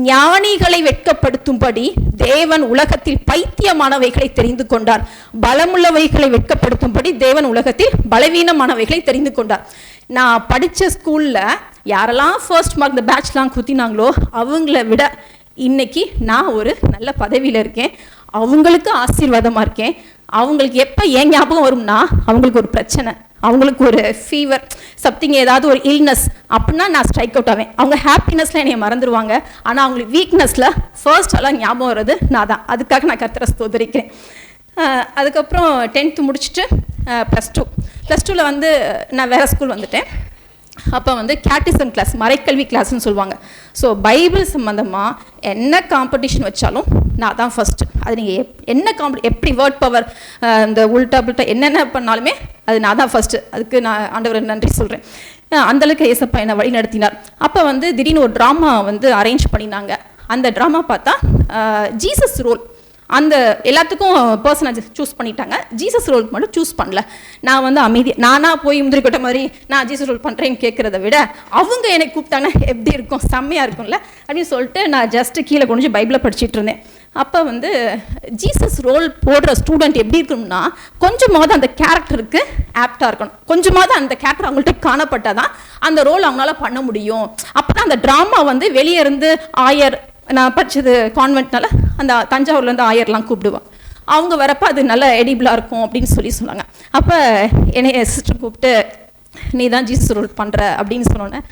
ஞானிகளை வெட்கப்படுத்தும்படி தேவன் உலகத்தில் பைத்தியமானவைகளை தெரிந்து கொண்டார், பலமுள்ளவைகளை வெட்கப்படுத்தும்படி தேவன் உலகத்தில் பலவீனமானவைகளை தெரிந்து கொண்டார். நான் படித்த ஸ்கூலில் யாரெல்லாம் ஃபர்ஸ்ட் மார்க் இந்த பேட்ச்லாம் குத்தினாங்களோ அவங்கள விட இன்னைக்கு நான் ஒரு நல்ல பதவியில் இருக்கேன், அவங்களுக்கு ஆசீர்வாதமாக இருக்கேன். அவங்களுக்கு எப்போ ஏன் ஞாபகம் வரும்னா, அவங்களுக்கு ஒரு பிரச்சனை, அவங்களுக்கு ஒரு ஃபீவர், சம்திங், ஏதாவது ஒரு இல்னஸ் அப்படின்னா நான் ஸ்ட்ரைக் அவுட் ஆவேன். அவங்க ஹாப்பினஸில் என்னை மறந்துடுவாங்க, ஆனால் அவங்களுக்கு வீக்னஸில் ஃபர்ஸ்ட் எல்லாம் ஞாபகம் வர்றது நான் தான். அதுக்காக நான் கர்த்தரை ஸ்தோத்திரிக்கிறேன். அதுக்கப்புறம் 10th முடிச்சுட்டு +2 வந்து நான் வேறு ஸ்கூல் வந்துட்டேன். அப்போ வந்து கேட்டிசம் கிளாஸ், மறைக்கல்வி கிளாஸ்ன்னு சொல்லுவாங்க. ஸோ பைபிள் சம்மந்தமாக என்ன காம்படிஷன் வச்சாலும் நான் தான் ஃபஸ்ட்டு. அது நீங்கள் என்ன எப்படி வேர்ட் பவர், இந்த உல்டா புல்ட்டா என்னென்ன பண்ணாலுமே அது நான் தான் ஃபஸ்ட்டு. அதுக்கு நான் ஆண்டவரை நன்றி சொல்கிறேன். அந்தளவுக்கு ஏசப்பா என்னை வழி நடத்தினார். அப்போ வந்து திடீர்னு ஒரு ட்ராமா வந்து அரேஞ்ச் பண்ணினாங்க. அந்த ட்ராமா பார்த்தா ஜீசஸ் ரோல், அந்த எல்லாத்துக்கும் பர்சனை சூஸ் பண்ணிட்டாங்க, ஜீசஸ் ரோல் மட்டும் சூஸ் பண்ணல. நான் வந்து நானாக போய் முந்திரி கொட்ட மாதிரி நான் ஜீசஸ் ரோல் பண்ணுறேன்னு கேட்குறத விட அவங்க எனக்கு கூப்பிட்டாங்கன்னா எப்படி இருக்கும், செம்மையாக இருக்கும்ல அப்படின்னு சொல்லிட்டு நான் ஜஸ்ட்டு கீழே கொஞ்சம் பைபிளை படிச்சுட்டு இருந்தேன். அப்போ வந்து ஜீசஸ் ரோல் போடுற ஸ்டூடெண்ட் எப்படி இருக்கணும்னா, கொஞ்சமாவது அந்த கேரக்டருக்கு ஆப்டாக இருக்கணும், கொஞ்சமாவது அந்த கேரக்டர் அவங்கள்ட்ட காணப்பட்டால் தான் அந்த ரோல் அவங்களால பண்ண முடியும். அப்போ தான் அந்த ட்ராமா வந்து வெளியே இருந்து ஆயர், நான் படித்தது கான்வென்ட்னால அந்த தஞ்சாவூர்லேருந்து ஆயர்லாம் கூப்பிடுவான், அவங்க வரப்போ அது நல்லா எடிபிளாக இருக்கும் அப்படின்னு சொன்னாங்க. அப்போ என்னைய சிஸ்டர் கூப்பிட்டு நீ தான் ஜீசஸ் ரோல் பண்ணுற அப்படின்னு சொன்னோன்னே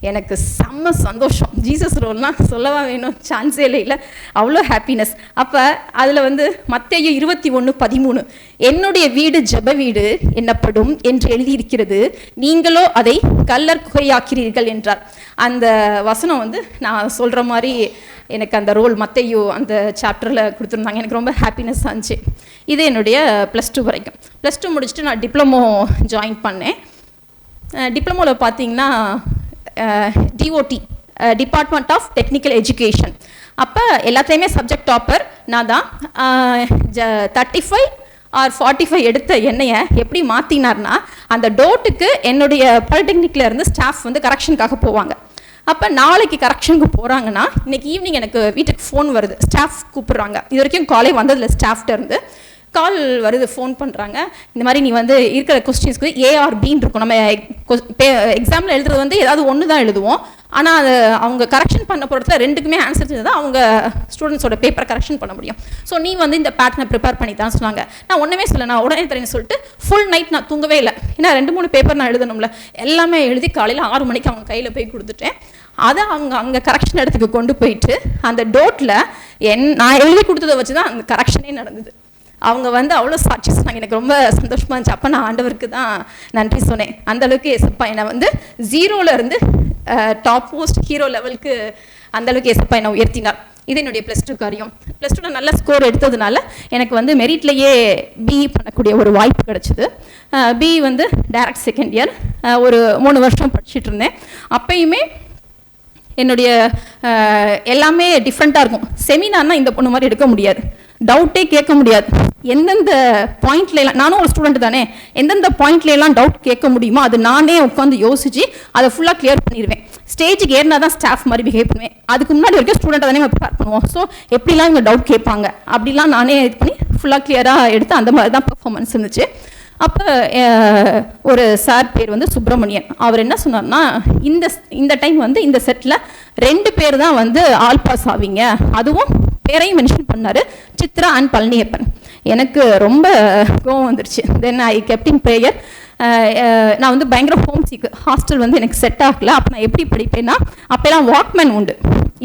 எனக்கு செம்ம சந்தோஷம். ஜீசஸ் ரோல்னால் சொல்லவா வேணும், சான்ஸே இல்லை, அவ்வளோ ஹாப்பினஸ். அப்போ அதில் வந்து மத்தேயு 21:13 என்னுடைய வீடு ஜெப வீடு என்னப்படும் என்று எழுதியிருக்கிறது, நீங்களோ அதை கல்லர் குகையாக்கிறீர்கள் என்றார். அந்த வசனம் வந்து நான் சொல்கிற மாதிரி எனக்கு அந்த ரோல் மத்தேயு அந்த சாப்டரில் கொடுத்துருந்தாங்க. எனக்கு ரொம்ப ஹாப்பினஸ் ஆச்சு. இது என்னுடைய +2 வரைக்கும். +2 முடிச்சுட்டு நான் டிப்ளமோ ஜாயின் பண்ணேன். டிப்ளமோவில் பார்த்தீங்கன்னா DOT, department of technical education. அப்போ எல்லாத்தையுமே சப்ஜெக்ட் டாப்பர் நான் தான். 35 or 45 எடுத்த என்னைய எப்படி மாற்றினார்னா, அந்த டோட்டுக்கு என்னுடைய பாலிடெக்னிக்கில் இருந்து ஸ்டாஃப் வந்து கரெக்ஷனுக்காக போவாங்க. அப்போ நாளைக்கு கரெக்ஷனுக்கு போகிறாங்கன்னா இன்றைக்கி ஈவினிங் எனக்கு வீட்டுக்கு ஃபோன் வருது, ஸ்டாஃப் கூப்பிட்றாங்க. இது வரைக்கும் காலேஜ் வந்ததில்லை ஸ்டாஃப்ட இருந்து. கால் வருது, ஃபோன் பண்ணுறாங்க. இந்த மாதிரி நீ வந்து இருக்கிற கொஸ்டின்ஸ்க்கு ஏஆர்பின்னு இருக்கும். நம்ம எக்ஸாமில் எழுதுறது வந்து ஏதாவது ஒன்று தான் எழுதுவோம். ஆனால் அது அவங்க கரெக்ஷன் பண்ண போகிறதுல ரெண்டுக்குமே ஆன்சர் தான் அவங்க ஸ்டூடெண்ட்ஸோட பேப்பரை கரெக்ஷன் பண்ண முடியும். ஸோ நீ வந்து இந்த பேட்டர்னை ப்ரிப்பேர் பண்ணி தான் சொன்னாங்க. நான் ஒன்றுமே சொல்ல, நான் உடனே தரேன்னு சொல்லிட்டு ஃபுல் நைட் நான் தூங்கவே இல்லை. ஏன்னா 2-3 பேப்பர் நான் எழுதணும்ல. எல்லாமே எழுதி காலையில் 6 மணிக்கு அவங்க கையில் போய் கொடுத்துட்டேன். அதை அவங்க அங்கே கரெக்ஷன் இடத்துக்கு கொண்டு போயிட்டு அந்த டோட்டில் நான் எழுதி கொடுத்ததை வச்சு தான் அந்த கரெக்ஷனே நடந்தது. அவங்க வந்து அவ்வளோ சாட்சி சொன்னாங்க. எனக்கு ரொம்ப சந்தோஷமாக இருந்துச்சு. அப்போ நான் ஆண்டவருக்கு தான் நன்றி சொன்னேன். அந்தளவுக்கு ஏசப்பா என்னை வந்து 0லேருந்து டாப் மோஸ்ட் ஹீரோ லெவலுக்கு அந்தளவுக்கு ஏசப்பா என்னை உயர்த்தினார். இது என்னுடைய +2 காரியம். +2ல நல்ல ஸ்கோர் எடுத்ததுனால எனக்கு வந்து மெரிட்லேயே பிஇ பண்ணக்கூடிய ஒரு வாய்ப்பு கிடச்சிது. பிஇ வந்து டைரக்ட் செகண்ட் இயர் ஒரு 3 வருஷம் படிச்சுட்டு இருந்தேன். அப்பயுமே என்னுடைய எல்லாமே டிஃப்ரெண்ட்டாக இருக்கும். செமினார்னால் இந்த பொண்ணு மாதிரி எடுக்க முடியாது, டவுட்டே கேட்க முடியாது. எந்தெந்த பாயிண்ட்லாம், நானும் ஒரு ஸ்டூடெண்ட் தானே, எந்தெந்த பாயிண்ட்லாம் டவுட் கேட்க முடியுமோ அது நானே உட்காந்து யோசிச்சு அதை ஃபுல்லாக கிளியர் பண்ணிடுவேன். ஸ்டேஜுக்கு ஏறினா தான் ஸ்டாஃப் மாதிரி பிஹேவ் பண்ணுவேன். அதுக்கு முன்னாடி வரைக்கும் ஸ்டூடெண்ட்டை தானே ப்ரிப்பேர் பண்ணுவோம். ஸோ எப்படிலாம் இங்கே டவுட் கேட்பாங்க அப்படிலாம் நானே இது பண்ணி ஃபுல்லாக கிளியராக எடுத்து அந்த மாதிரி தான் பர்ஃபார்மன்ஸ் இருந்துச்சு. அப்போ ஒரு சார் பேர் வந்து சுப்பிரமணியன். அவர் என்ன சொன்னார்னா, இந்த டைம் வந்து இந்த செட்டில் 2 பேர் தான் வந்து ஆல் பாஸ் ஆவீங்க, அதுவும் பேரையும் மென்ஷன் பண்ணார், சித்ரா அண்ட் பழனியப்பன். எனக்கு ரொம்ப கோவம் வந்துருச்சு. தென் ஐ கெப்ட் இன் ப்ரேயர். நான் வந்து பயங்கர ஹோம் சீக்கு, ஹாஸ்டல் வந்து எனக்கு செட் ஆகலை. அப்போ நான் எப்படி படிப்பேன்னா, அப்போலாம் வாக்மேன் உண்டு,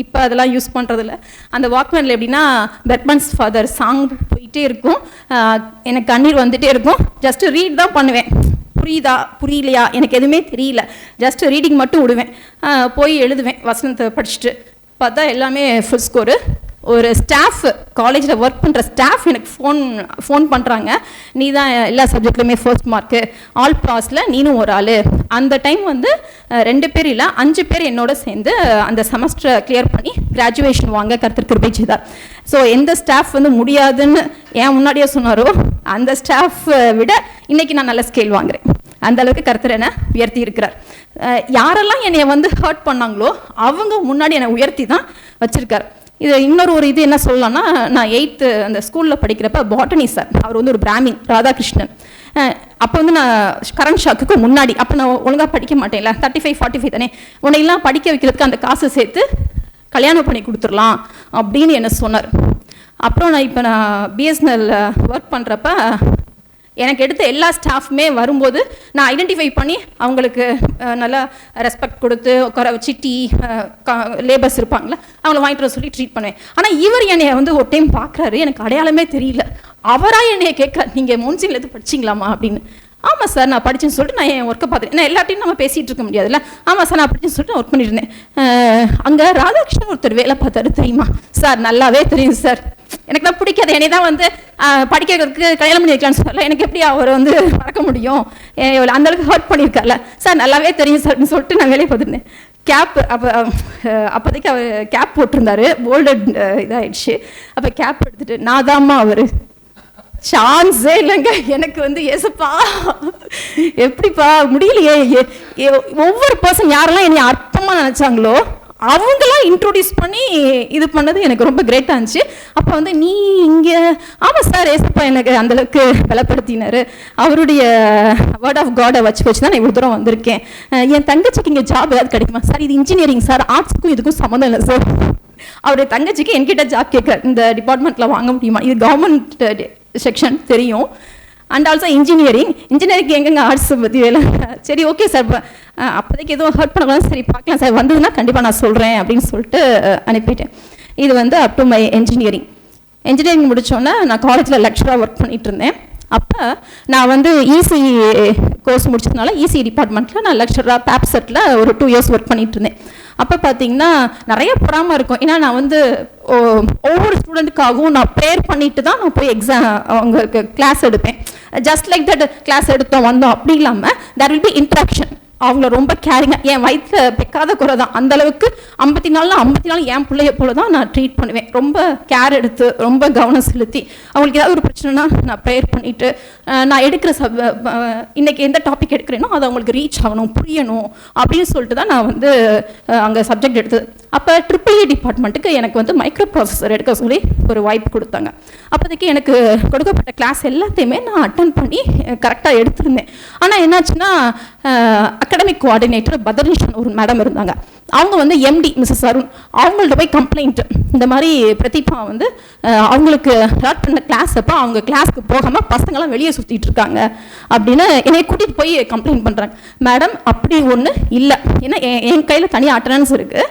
இப்போ அதெல்லாம் யூஸ் பண்ணுறதில்ல. அந்த வாக்மேனில் எப்படின்னா பெர்க்மன்ஸ் ஃபாதர் சாங் போயிட்டே இருக்கும், எனக்கு கண்ணீர் வந்துகிட்டே இருக்கும். ஜஸ்ட்டு ரீட் தான் பண்ணுவேன், புரியுதா புரியலையா எனக்கு எதுவுமே தெரியல, ஜஸ்ட்டு ரீடிங் மட்டும் விடுவேன், போய் எழுதுவேன். வசனத்தை படிச்சுட்டு பார்த்தா எல்லாமே ஃபுல் ஸ்கோரு. ஒரு ஸ்டாஃப், காலேஜில் ஒர்க் பண்ணுற ஸ்டாஃப் எனக்கு ஃபோன் பண்ணுறாங்க, நீ தான் எல்லா சப்ஜெக்ட்லையுமே ஃபர்ஸ்ட் மார்க்கு, ஆல் பாஸில் நீனும் ஒரு ஆள். அந்த டைம் வந்து 2 பேர் இல்லை 5 பேர் என்னோட சேர்ந்து அந்த செமஸ்டரை கிளியர் பண்ணி கிராஜுவேஷன் வாங்க கர்த்தர் கிருபை செய்தார். ஸோ எந்த ஸ்டாஃப் வந்து முடியாதுன்னு ஏன் முன்னாடியே சொன்னாரோ அந்த ஸ்டாஃப் விட இன்றைக்கி நான் நல்ல ஸ்கேல் வாங்குறேன். அந்த அளவுக்கு கர்த்தர் என்னை உயர்த்தி இருக்கிறார். யாரெல்லாம் என்னை வந்து ஹர்ட் பண்ணாங்களோ அவங்க முன்னாடி என்னை உயர்த்தி தான் வச்சுருக்கார். இது இன்னொரு இது என்ன சொல்லலாம்னா, நான் 8th அந்த ஸ்கூலில் படிக்கிறப்ப பாட்டனி சார், அவர் வந்து ஒரு பிராமின், ராதாகிருஷ்ணன். அப்போ வந்து நான் கரண்ட் ஷாக்குக்கு முன்னாடி, அப்போ நான் ஒழுங்காக படிக்க மாட்டேன்ல, 35-45 தானே, உன்னையெல்லாம் படிக்க வைக்கிறதுக்கு அந்த காசை சேர்த்து கல்யாணம் பண்ணி கொடுத்துடலாம் அப்படின்னு என்ன சொன்னார். அப்புறம் நான் பிஎஸ்என்எல் ஒர்க் பண்ணுறப்ப எனக்கு எடுத்த எல்லா ஸ்டாஃப்மே வரும்போது நான் ஐடென்டிஃபை பண்ணி அவங்களுக்கு நல்லா ரெஸ்பெக்ட் கொடுத்து உட்கார வச்சு டீ, லேபர்ஸ் இருப்பாங்களே அவங்கள வாங்கிட்டு வர சொல்லி ட்ரீட் பண்ணுவேன். ஆனால் இவர் என்னை வந்து ஒரு டைம் பார்க்குறாரு, எனக்கு அடையாளமே தெரியல. அவராக என்னைய கேட்குறாரு, நீங்கள் மோன்சிங்கில் எது படிச்சிங்களாமா அப்படின்னு. ஆமாம் சார் நான் படித்தேன்னு சொல்லிட்டு நான் என் ஒர்க்கை பார்த்துட்டேன். ஏன்னா எல்லாத்தையும் நம்ம பேசிகிட்டு இருக்க முடியாதுல்ல. ஆமாம் சார் நான் படித்தேன்னு சொல்லிட்டு ஒர்க் பண்ணியிருந்தேன். அங்கே ராதாகிருஷ்ணன் ஒருத்தர் வேலை பார்த்தாரு தெரியுமா சார்? நல்லாவே தெரியும் சார். எனக்கு தான் பிடிக்காது, என்னை தான் வந்து படிக்கிறதுக்கு கல்யாணம் பண்ணி வைக்கலான்னு சொல்லல, எனக்கு எப்படி அவர் வந்து மறக்க முடியும், அந்தளவுக்கு ஹர்ட் பண்ணியிருக்கார்ல சார், நல்லாவே தெரியும் சார்னு சொல்லிட்டு நான் வேலையை பார்த்துருந்தேன். கேப் அப்போதைக்கு அவர் கேப் போட்டிருந்தாரு, போல்டட் இதாகிடுச்சு. அப்போ கேப் எடுத்துகிட்டு நான் தான்மா அவர், சான்ஸே இல்லைங்க. எனக்கு வந்து ஏசப்பா எப்படிப்பா முடியலையே. ஒவ்வொரு பர்சன் யாரெல்லாம் என்னை அற்பமாக நினச்சாங்களோ அவங்களாம் இன்ட்ரோடியூஸ் பண்ணி இது பண்ணது எனக்கு ரொம்ப கிரேட்டாக இருந்துச்சு. அப்போ வந்து நீ இங்கே, ஆமாம் சார் ஏசப்பா எனக்கு அந்தளவுக்கு பலப்படுத்தினார். அவருடைய வேர்ட் ஆஃப் காடை வச்சு தான் நான் இவ்வளோ தூரம் வந்திருக்கேன். என் தங்கச்சிக்கு இங்கே ஜாப் ஏதாவது கிடைக்குமா சார்? இது இன்ஜினியரிங் சார், ஆர்ட்ஸுக்கும் இதுக்கும் சம்மந்தம் இல்லை சார். அவருடைய தங்கச்சிக்கு என்கிட்ட ஜாப் கேட்குறாரு, இந்த டிபார்ட்மெண்ட்டில் வாங்க முடியுமா? இது கவர்மெண்ட் செக்ஷன் தெரியும், அண்ட் ஆல்சோ இன்ஜினியரிங் எங்கெங்க ஆர்ட்ஸ் பற்றி வேலை. சரி ஓகே சார், அப்போதைக்கு எதுவும் ஹர்ட் பண்ணக்கூடாது, சரி பார்க்கலாம் சார், வந்ததுன்னா கண்டிப்பாக நான் சொல்கிறேன் அப்படின்னு சொல்லிட்டு அனுப்பிட்டேன். இது வந்து அப் டு மை இன்ஜினியரிங் முடித்தோன்னே நான் காலேஜில் லெக்சராக ஒர்க் பண்ணிகிட்டு இருந்தேன். அப்போ நான் வந்து இசி கோர்ஸ் முடிச்சதுனால இசி டிபார்ட்மெண்ட்டில் நான் லெக்சராக பேப்செட்டில் ஒரு 2 years ஒர்க் பண்ணிகிட்டு இருந்தேன். அப்போ பார்த்தீங்கன்னா நிறைய பொறாமல் இருக்கும். ஏன்னா நான் வந்து ஒவ்வொரு ஸ்டூடெண்ட்டுக்காகவும் நான் ப்ரேயர் பண்ணிட்டு தான் நான் போய் அவங்களுக்கு கிளாஸ் எடுப்பேன். ஜஸ்ட் லைக் தட் கிளாஸ் எடுத்தோம் வந்தோம் அப்படி இல்லாமல் தேர் வில் பி இன்ட்ராக்ஷன். அவங்கள ரொம்ப கேரிங்காக, என் வயிற்றில் பெக்காத குறை தான், அந்தளவுக்கு 54 என் பிள்ளைய போல தான் நான் ட்ரீட் பண்ணுவேன். ரொம்ப கேர் எடுத்து ரொம்ப கவனம் செலுத்தி அவங்களுக்கு ஏதாவது ஒரு பிரச்சனைனா நான் ப்ரேயர் பண்ணிவிட்டு நான் எடுக்கிற இன்றைக்கி எந்த டாபிக் எடுக்கிறேனோ அது அவங்களுக்கு ரீச் ஆகணும், புரியணும் அப்படின்னு சொல்லிட்டு தான் நான் வந்து அங்கே சப்ஜெக்ட் எடுத்தது. அப்போ EEE டிபார்ட்மெண்ட்டுக்கு எனக்கு வந்து மைக்ரோ ப்ராசஸர் எடுக்க சொல்லி ஒரு வாய்ப்பு கொடுத்தாங்க. அப்போதைக்கு எனக்கு கொடுக்கப்பட்ட கிளாஸ் எல்லாத்தையுமே நான் அட்டன் பண்ணி கரெக்டாக எடுத்திருந்தேன். ஆனால் என்னாச்சுன்னா அகாடமிக் கோஆர்டினேட்டர் பத்ரனிஷன் ஒரு மேடம் இருந்தாங்க. அவங்க வந்து MD மிஸ்ஸஸ் அருண் அவங்கள்ட்ட போய் கம்ப்ளைண்ட், இந்த மாதிரி பிரதீபா வந்து அவங்களுக்கு அலாட் பண்ண கிளாஸ் அப்போ அவங்க கிளாஸ்க்கு போகாமல் பசங்களாம் வெளியே சுற்றிட்டு இருக்காங்க அப்படின்னு என்னை கூட்டிகிட்டு போய் கம்ப்ளைண்ட் பண்ணுறாங்க. மேடம் அப்படி ஒன்று இல்லை, ஏன்னா என் கையில் தனியாக அட்டண்டன்ஸ் இருக்குது.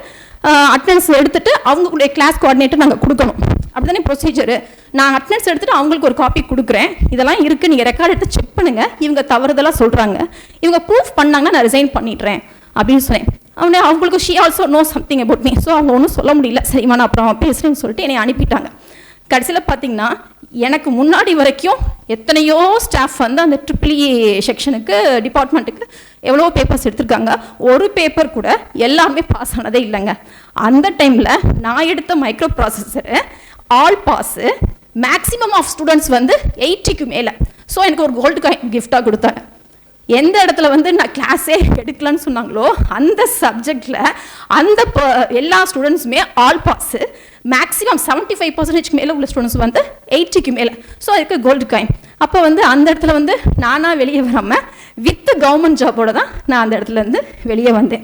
அட்டண்டன்ஸ் எடுத்துகிட்டு அவங்களுடைய கிளாஸ் கோஆர்டினேட்டர் நாங்கள் கொடுக்கணும், அப்படி தானே ப்ரொசீஜரு. நான் அட்டண்டன்ஸ் எடுத்துகிட்டு அவங்களுக்கு ஒரு காப்பி கொடுக்குறேன், இதெல்லாம் இருக்குது, நீங்கள் ரெக்கார்ட் எடுத்து செக் பண்ணுங்கள், இவங்க தவறுதெல்லாம் சொல்கிறாங்க, இவங்க ப்ரூஃப் பண்ணாங்கன்னா நான் ரிசைன் பண்ணிடுறேன் அப்படின்னு சொன்னேன். அவங்களுக்கு she also know something about me. So அவங்க ஒன்றும் சொல்ல முடியல, சரிம்மா நான் அப்புறம் பேசுகிறேன்னு சொல்லிட்டு என்னை அனுப்பிட்டாங்க. கடைசியில் பார்த்தீங்கன்னா எனக்கு முன்னாடி வரைக்கும் எத்தனையோ ஸ்டாஃப் வந்து அந்த EEE செக்ஷனுக்கு டிபார்ட்மெண்ட்டுக்கு எவ்வளோ பேப்பர்ஸ் எடுத்திருக்காங்க, ஒரு பேப்பர் கூட எல்லாருமே பாஸ் ஆனதே இல்லைங்க. அந்த டைமில் நான் எடுத்த microprocessor all pass, maximum of students வந்து 80க்கு மேலே. ஸோ எனக்கு ஒரு கோல்டு காயின் கிஃப்டாக கொடுத்தாங்க. எந்த இடத்துல வந்து நான் கிளாஸே எடுக்கலன்னு சொன்னாங்களோ அந்த சப்ஜெக்டில் அந்த எல்லா ஸ்டூடெண்ட்ஸுமே ஆல் பாஸு, மேக்ஸிமம் 75% மேலே உள்ள ஸ்டூடெண்ட்ஸ் வந்து 80க்கு மேலே. ஸோ அதுக்கு கோல்டு காயின். அப்போ வந்து அந்த இடத்துல வந்து நானாக வெளியே வராமல் வித் கவர்மெண்ட் ஜாபோட தான் நான் அந்த இடத்துலேருந்து வெளியே வந்தேன்.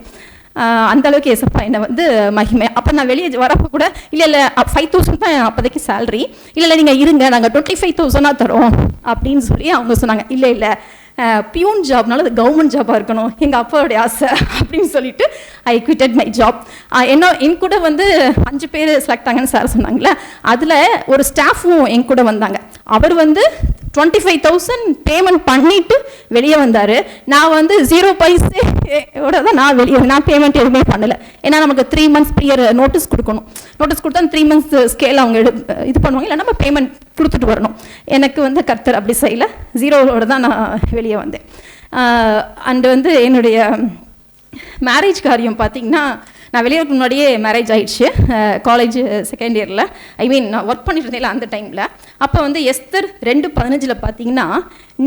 அந்தளவுக்கு ஏசப்பா என்னை வந்து மகிமை. அப்போ நான் வெளியே வரப்போ கூட இல்லை 5,000 தான் அப்போதைக்கு சேலரி, இல்லை நீங்கள் இருங்க நாங்கள் 25,000 தரோம் அப்படின்னு சொல்லி அவங்க சொன்னாங்க. இல்லை பியூன் ஜாப்னால அது கவர்மெண்ட் ஜாபாக இருக்கணும், எங்கள் அப்பாவுடைய ஆசை அப்படின்னு சொல்லிட்டு ஐ குவிட்டட் மை ஜாப். என் கூட வந்து 5 பேர் செலக்ட் ஆங்கன்னு சார் சொன்னாங்களே, அதில் ஒரு ஸ்டாஃபும் என் கூட வந்தாங்க. அவர் வந்து 25,000 பேமெண்ட் பண்ணிவிட்டு வெளியே வந்தார். நான் வந்து 0 பைசோட தான் நான் பேமெண்ட் எதுவுமே பண்ணலை. ஏன்னா நமக்கு 3 months ப்ரியர் நோட்டீஸ் கொடுக்கணும். நோட்டீஸ் கொடுத்தா 3 months ஸ்கேல் அவங்க இது பண்ணுவாங்க, இல்லை நம்ம பேமெண்ட் கொடுத்துட்டு வரணும். எனக்கு வந்து கர்த்தர் அப்படி செய்யலை, 0வோட தான் நான் வெளியே வந்தேன். அண்டு வந்து என்னுடைய மேரேஜ் காரியம் பார்த்திங்கன்னா, நான் வெளியே முன்னாடியே மேரேஜ் ஆகிடுச்சு. காலேஜ் செகண்ட் இயரில், நான் ஒர்க் பண்ணிட்டு இருந்தேன் அந்த டைமில். அப்போ வந்து எஸ்தர் 2:15 பார்த்தீங்கன்னா,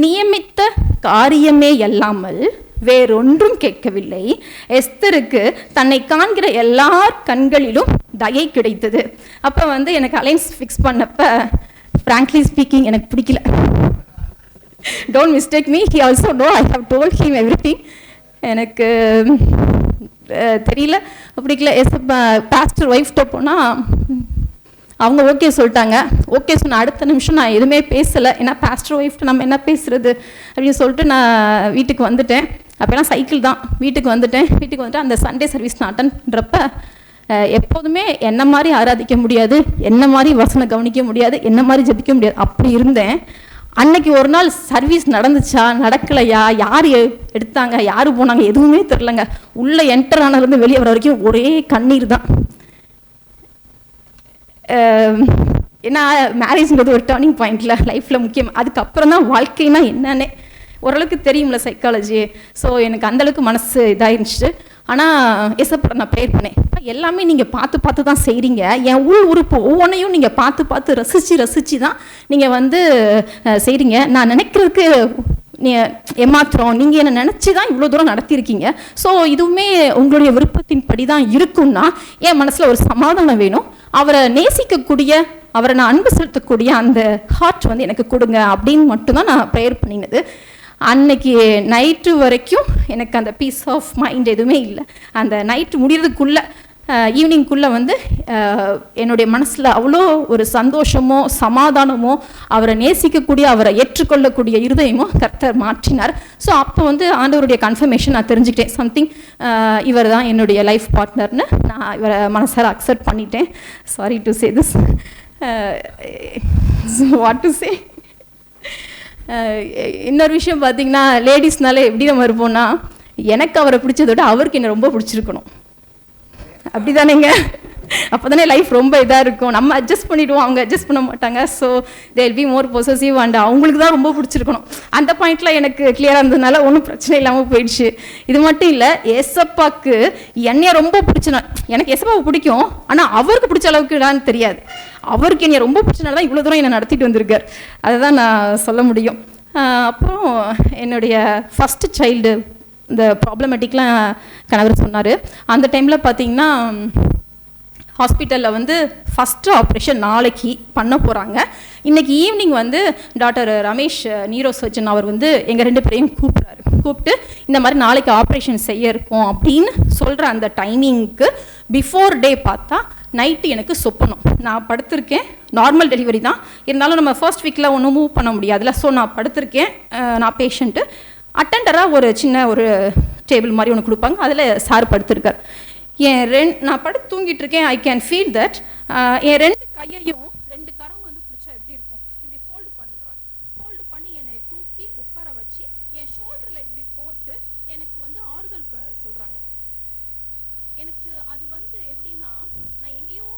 நியமித்த காரியமே அல்லாமல் வேறொன்றும் கேட்கவில்லை, எஸ்தருக்கு தன்னை காண்கிற எல்லார் கண்களிலும் தயை கிடைத்தது. அப்போ வந்து எனக்கு அலைன்ஸ் ஃபிக்ஸ் பண்ணப்போ ஃப்ராங்க்லி ஸ்பீக்கிங் எனக்கு பிடிக்கல. Don't mistake me, he also no I have told him everything. எனக்கு தெரியல, பிடிக்கல. பாஸ்டர் ஒய்ஃப்ட்ட போனால் அவங்க ஓகே சொல்லிட்டாங்க. ஓகே சொன்ன அடுத்த நிமிஷம் நான் எதுவுமே பேசலை, ஏன்னா பாஸ்டர் ஒய்ஃப்ட்டு நம்ம என்ன பேசுகிறது அப்படின்னு சொல்லிட்டு நான் வீட்டுக்கு வந்துட்டேன். அப்போலாம் சைக்கிள் தான். வீட்டுக்கு வந்துட்டு அந்த சண்டே சர்வீஸ் நான் அட்டன் பண்ணுறப்ப எப்போதுமே என்ன மாதிரி ஆராதிக்க முடியாது, என்ன மாதிரி வசனம் கவனிக்க முடியாது, என்ன மாதிரி ஜபிக்க முடியாது, அப்படி இருந்தேன். அன்னைக்கு ஒரு நாள் சர்வீஸ் நடந்துச்சா நடக்கலையா, யார் எடுத்தாங்க யார் போனாங்க எதுவுமே தெரிலங்க. உள்ளே என்டர் ஆனதுலேருந்து வெளியே வர வரைக்கும் ஒரே கண்ணீர் தான். ஏன்னா மேரேஜ்ங்கிறது ஒரு டேர்னிங் பாயிண்ட்ல லைஃப்பில் முக்கியம். அதுக்கப்புறம் தான் வாழ்க்கைனா என்னன்னே ஓரளவுக்கு தெரியும்ல சைக்காலஜி. ஸோ எனக்கு அந்தளவுக்கு மனசு இதாகிருந்துச்சு. ஆனால் ஏசப்பா நான் ப்ரேயர் பண்ணேன், எல்லாமே நீங்கள் பார்த்து தான் செய்கிறீங்க, என் உள் உறுப்பு ஒவ்வொன்றையும் நீங்கள் பார்த்து ரசித்து தான் நீங்கள் வந்து செய்கிறீங்க. நான் நினைக்கிறதுக்கு ஏமாத்திரம், நீங்கள் என்னை நினச்சி தான் இவ்வளோ தூரம் நடத்தியிருக்கீங்க. ஸோ இதுவுமே உங்களுடைய விருப்பத்தின்படி தான் இருக்குன்னா என் மனசில் ஒரு சமாதானம் வேணும். அவரை நேசிக்கக்கூடிய, அவரை நான் அன்பு செலுத்தக்கூடிய அந்த ஹார்ட் வந்து எனக்கு கொடுங்க அப்படின்னு மட்டும்தான் நான் ப்ரேயர் பண்ணினது. அன்னைக்கு நைட்டு வரைக்கும் எனக்கு அந்த பீஸ் ஆஃப் மைண்ட் எதுவுமே இல்லை. அந்த நைட்டு முடிகிறதுக்குள்ளே ஈவினிங்குள்ளே வந்து என்னுடைய மனசில் அவ்வளோ ஒரு சந்தோஷமோ சமாதானமோ, அவரை நேசிக்கக்கூடிய, அவரை ஏற்றுக்கொள்ளக்கூடிய இருதயமோ கர்த்தர் மாற்றினார். ஸோ அப்போ வந்து ஆண்டவருடைய கன்ஃபர்மேஷன் நான் தெரிஞ்சுக்கிட்டேன், சம்திங் இவர் தான் என்னுடைய லைஃப் பார்ட்னர்னு நான் இவரை மனசார அக்செப்ட் பண்ணிட்டேன். Sorry to say this, what to say. இன்னொரு விஷயம் பார்த்தீங்கன்னா, லேடிஸ்னால எப்படி நம்ம இருப்போம்னா, எனக்கு அவரை பிடிச்சதை விட அவருக்கு என்ன ரொம்ப பிடிச்சிருக்கணும், அப்படி தானேங்க? அப்போ தானே லைஃப் ரொம்ப இதாக இருக்கும். நம்ம அட்ஜஸ்ட் பண்ணிவிடுவோம், அவங்க அட்ஜஸ்ட் பண்ண மாட்டாங்க. So they will be more possessive and அவங்களுக்கு தான் ரொம்ப பிடிச்சிருக்கணும். அந்த பாயிண்டில் எனக்கு கிளியராக இருந்ததுனால ஒன்றும் பிரச்சனை இல்லாமல் போயிடுச்சு. இது மட்டும் இல்லை, ஏசப்பாக்கு என்னைய ரொம்ப பிடிச்சனா, எனக்கு ஏசப்பாவை பிடிக்கும், ஆனால் அவருக்கு பிடிச்ச அளவுக்குடான்னு தெரியாது. அவருக்கு என்னை ரொம்ப பிடிச்சனால தான் இவ்வளோ தூரம் என்னை நடத்திட்டு வந்திருக்கார். அதை தான் நான் சொல்ல முடியும். அப்புறம் என்னுடைய ஃபஸ்ட்டு சைல்டு இந்த ப்ராப்ளமேட்டிக்லாம் கணவர் சொன்னார். அந்த டைமில் பார்த்தீங்கன்னா ஹாஸ்பிட்டலில் வந்து ஃபஸ்ட்டு ஆப்ரேஷன் நாளைக்கு பண்ண போகிறாங்க. இன்றைக்கி ஈவினிங் வந்து டாக்டர் ரமேஷ் நியூரோ சர்ஜன் அவர் வந்து எங்கள் 2 பேரையும் கூப்பிட்டு இந்த மாதிரி நாளைக்கு ஆப்ரேஷன் செய்ய இருக்கோம் அப்படின்னு சொல்கிற அந்த டைமிங்க்கு பிஃபோர் டே பார்த்தா நைட்டு எனக்கு சொப்பனம். நான் படுத்திருக்கேன், நார்மல் டெலிவரி தான், இருந்தாலும் நம்ம ஃபர்ஸ்ட் வீக்கில் ஒன்றும் மூவ் பண்ண முடியாதுல்ல. ஸோ நான் படுத்திருக்கேன், நான் பேஷண்ட்டு. அட்டெண்டராக ஒரு சின்ன ஒரு டேபிள் மாதிரி ஒன்று கொடுப்பாங்க, அதில் சார் படுத்திருக்கார். நான் படுத்து தூங்கிட்டு இருக்கேன். ஐ கேன் ஃபீல் தட் என் 2 கையையும் 2 கரம் வந்து பிடிச்சா எப்படி இருக்கும், இப்படி ஃபோல்டு பண்ணுறேன். ஃபோல்டு பண்ணி என்னை தூக்கி உட்கார வச்சு என் ஷோல்டரில் இப்படி போட்டு எனக்கு வந்து ஆறுதல் சொல்கிறாங்க. எனக்கு அது வந்து எப்படின்னா, நான் எங்கேயோ